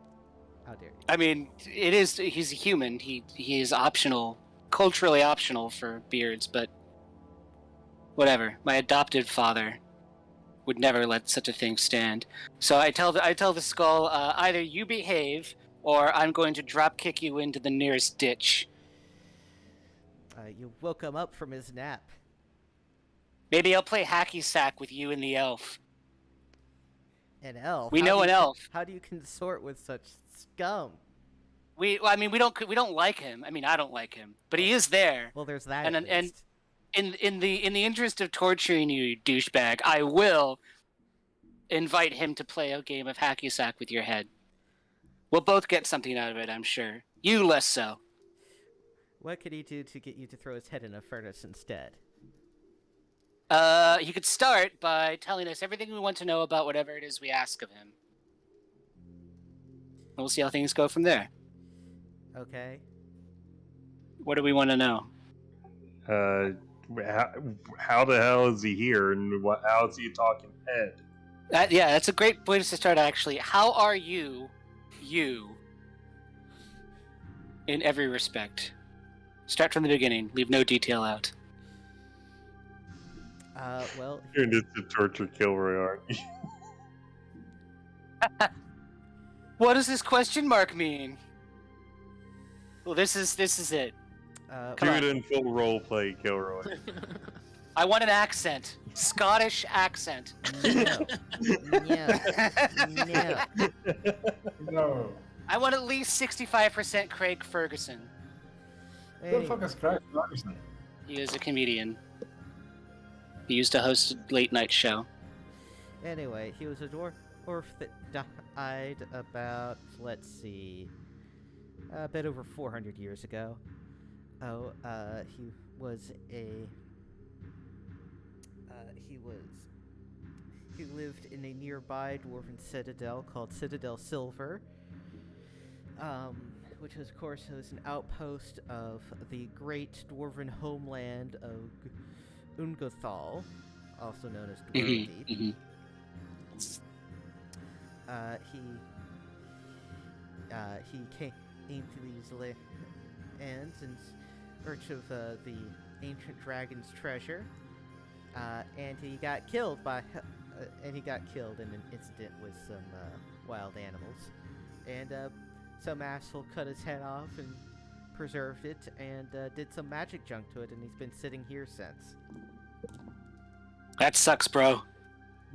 how dare you? I mean, it is. He's a human. He is optional, culturally optional for beards, but whatever. My adopted father would never let such a thing stand. So I tell the skull, either you behave, or I'm going to drop kick you into the nearest ditch. You woke him up from his nap. Maybe I'll play hacky sack with you and the elf. An elf? We know an elf. How do you consort with such scum? We don't like him. I mean, I don't like him, but he is there. Well, there's that. And in the interest of torturing you, douchebag, I will invite him to play a game of hacky sack with your head. We'll both get something out of it, I'm sure. You less so. What could he do to get you to throw his head in a furnace instead? He could start by telling us everything we want to know about whatever it is we ask of him. And we'll see how things go from there. Okay. What do we want to know? How the hell is he here, and how is he a talking head? Yeah, that's a great place to start, actually. How are you, in every respect? Start from the beginning. Leave no detail out. Well... You're in this to torture Kilroy, aren't you? What does this question mark mean? Well, this is it. Do it in full roleplay, Kilroy. I want an accent. Scottish accent. No. No. I want at least 65% Craig Ferguson. Who the fuck is Craig Ferguson? He is a comedian. He used to host a late night show. Anyway, he was a dwarf that died about, let's see, a bit over 400 years ago. He lived in a nearby dwarven citadel called Citadel Silver, which was, of course, was an outpost of the great dwarven homeland of Ungothal, also known as Dwarvendeep. He came to these lands in search of the ancient dragon's treasure, and he got killed in an incident with some wild animals, and some asshole cut his head off and preserved it and did some magic junk to it, and he's been sitting here since. That sucks, bro.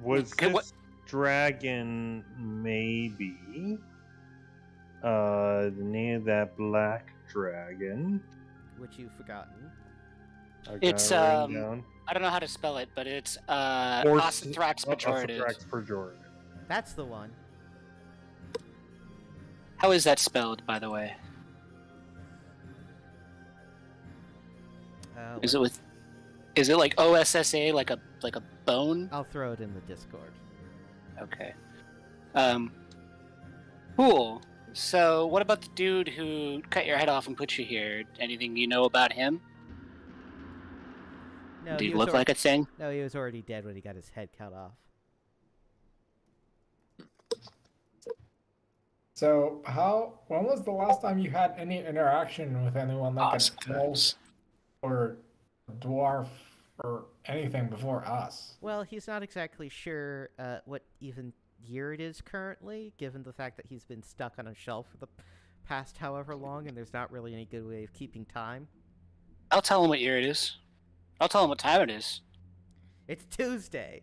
Was this dragon maybe the name of that black dragon? Which you've forgotten. It's I don't know how to spell it, but it's Ossithrax pejorative. Ossithrax pejorative. That's the one. How is that spelled, by the way? Is it like OSSA, like a bone? I'll throw it in the Discord. Okay. Cool. So, what about the dude who cut your head off and put you here? Anything you know about him? No, Did he look like a thing? No, he was already dead when he got his head cut off. So, when was the last time you had any interaction with anyone like an elf or dwarf or anything before us? Well, he's not exactly sure what even year it is currently, given the fact that he's been stuck on a shelf for the past however long, and there's not really any good way of keeping time. I'll tell him what year it is. I'll tell him what time it is. It's Tuesday.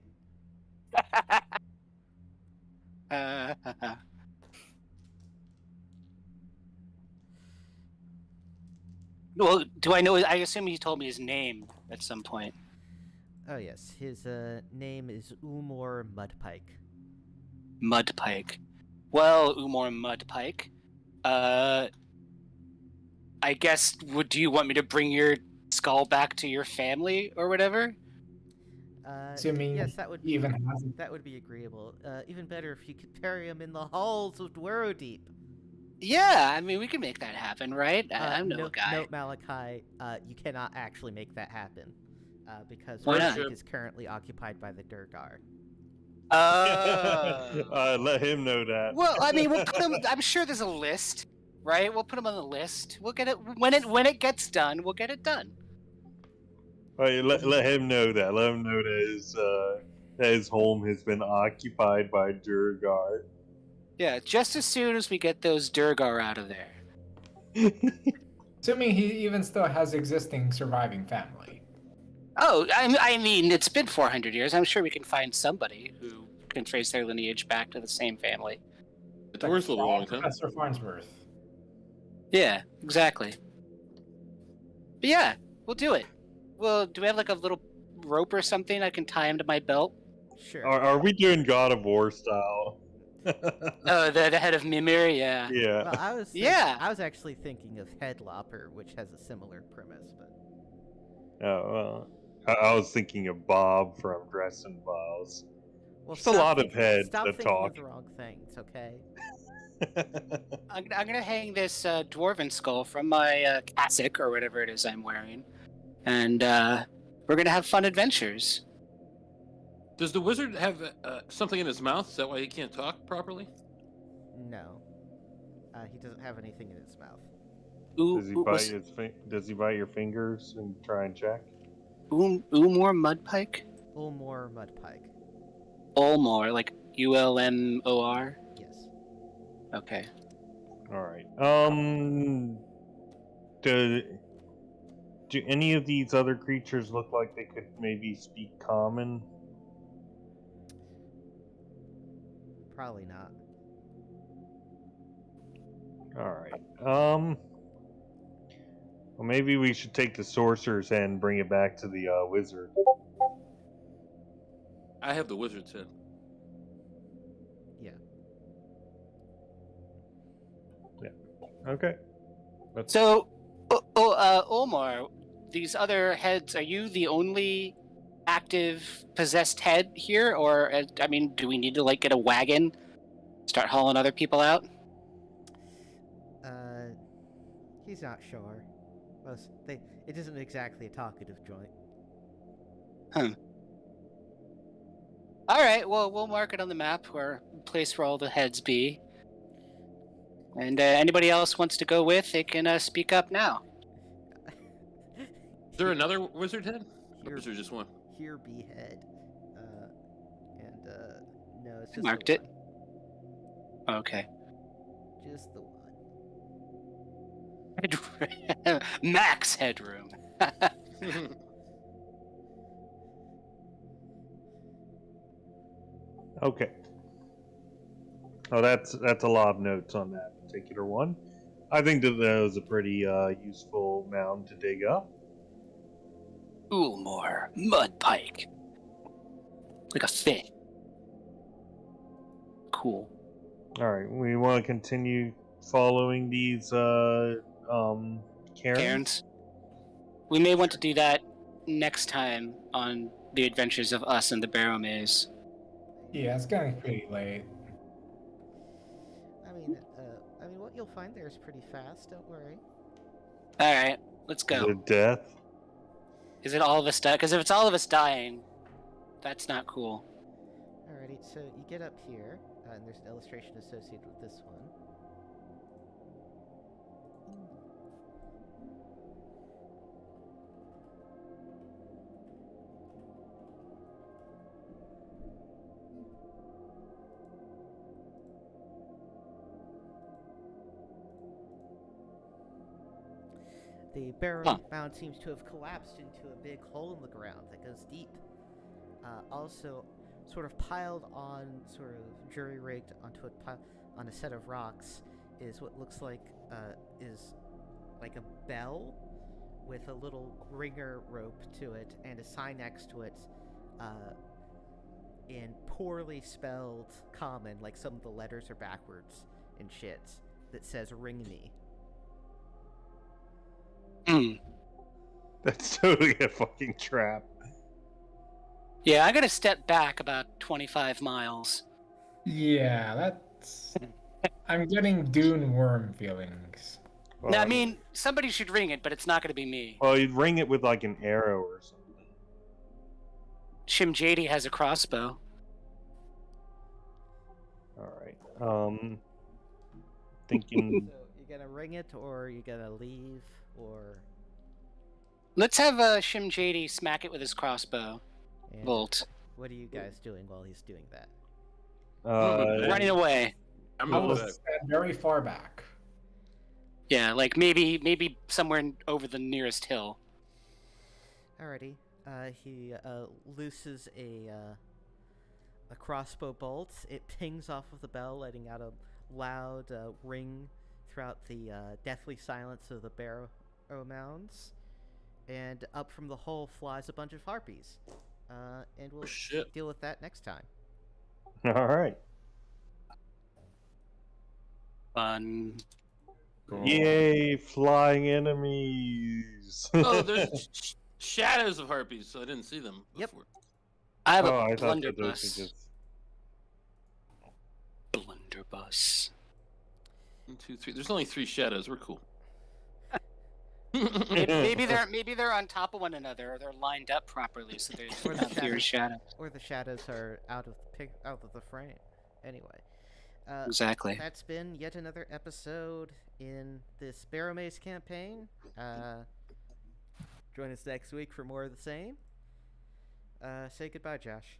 Well, do I know? I assume he told me his name at some point. Oh yes, his name is Umor Mudpike. Mudpike. Well, Umor Mudpike. I guess. Do you want me to bring your skull back to your family or whatever. Assuming yes, that would he even has it. that would be agreeable. Even better if you could bury him in the halls of Dwerodeep. Yeah, I mean, we can make that happen, right? I'm no no, guy. no, Malachi, you cannot actually make that happen, because Why not? Dwerodeep is currently occupied by the Durgar. Let him know that. Well, I mean, we'll put him. I'm sure there's a list, right? We'll put him on the list. We'll get it when it gets done. We'll get it done. Right, let him know that. Let him know that his home has been occupied by Durgar. Yeah, just as soon as we get those Durgar out of there. Assuming he even still has existing surviving family. Oh, I mean, it's been 400 years. I'm sure we can find somebody who can trace their lineage back to the same family. The dwarves live a long time. Professor Farnsworth. Yeah, exactly. But yeah, we'll do it. Well, do we have like a little rope or something I can tie him to my belt? Sure. Are we doing God of War style? Oh, the head of Mimir, yeah. Yeah. Well, I was I was actually thinking of Headlopper, which has a similar premise, but Oh, I was thinking of Bob from Dresden Files. well, Just a lot of heads stop that thinking talk. of the wrong things, okay? I'm gonna hang this dwarven skull from my cassock or whatever it is I'm wearing, and we're gonna have fun adventures. Does the wizard have something in his mouth? Is that why he can't talk properly? No, he doesn't have anything in his mouth. Ooh, Does he bite your fingers and try and check? Umor Mudpike? Ulmor Mudpike. Ulmor, like Ulmor? Yes. Okay. All right. Do any of these other creatures look like they could maybe speak common? Probably not. All right. Well, maybe we should take the sorcerer's head and bring it back to the wizard. I have the wizard's head. Yeah. Okay. So, Ulmar, these other heads, are you the only active possessed head here? Or, I mean, do we need to, like, get a wagon, start hauling other people out? He's not sure. It isn't exactly a talkative joint. All right, well, we'll mark it on the map or place where all the heads be. And anybody else wants to go with, they can speak up now. Is there another wizard head? Or is there just one? Here be head. No, it's just Marked the it. Okay. one. Just the one. Max headroom. Okay. Oh, that's a lot of notes on that particular one. I think that was a pretty useful mound to dig up. Ulmor Mudpike. Like a fin. Cool. All right, we want to continue following these cairns. We may want to do that next time on the adventures of us and the Barrowmaze. Yeah, it's getting pretty late. I mean, what you'll find there is pretty fast. Don't worry. All right, let's go. The death. Is it all of us dying? Because if it's all of us dying, that's not cool. Alrighty, so you get up here, and there's an illustration associated with this one. The barrow mound seems to have collapsed into a big hole in the ground that goes deep. Also, sort of piled on, sort of jury-rigged onto on a set of rocks, is what looks like is like a bell with a little ringer rope to it and a sign next to it in poorly spelled common, like some of the letters are backwards and shit, that says "Ring Me." That's totally a fucking trap. Yeah, I'm gonna step back about 25 miles. Yeah, that's. I'm getting Dune Worm feelings. Now, I Well, mean, somebody should ring it, but it's not gonna be me. well, you'd ring it with like an arrow or something. Shimjadi has a crossbow. All right. Thinking. So you gonna ring it, or you gonna leave, or Let's have Shimjadi smack it with his crossbow and bolt. what are you guys doing while he's doing that? Running away. I'm I moving will back. stand very far back. Yeah, like maybe somewhere over the nearest hill. Alrighty. He looses a crossbow bolt. It pings off of the bell, letting out a loud ring throughout the deathly silence of the barrow mounds. And up from the hole flies a bunch of harpies. And we'll shit. deal with that next time. All right. Fun. Yay, flying enemies! Oh, there's shadows of harpies, so I didn't see them Yep. before. I have Oh, a I thought that those blunderbuss. were just. Blunderbuss. 1, 2, 3. There's only 3 shadows. We're cool. Maybe they're on top of one another, or they're lined up properly, so there's Or the not clear shadow. Or the shadows are out of the frame. Anyway. Exactly. That's been yet another episode in this Barrowmaze campaign. Join us next week for more of the same. Say goodbye, Josh.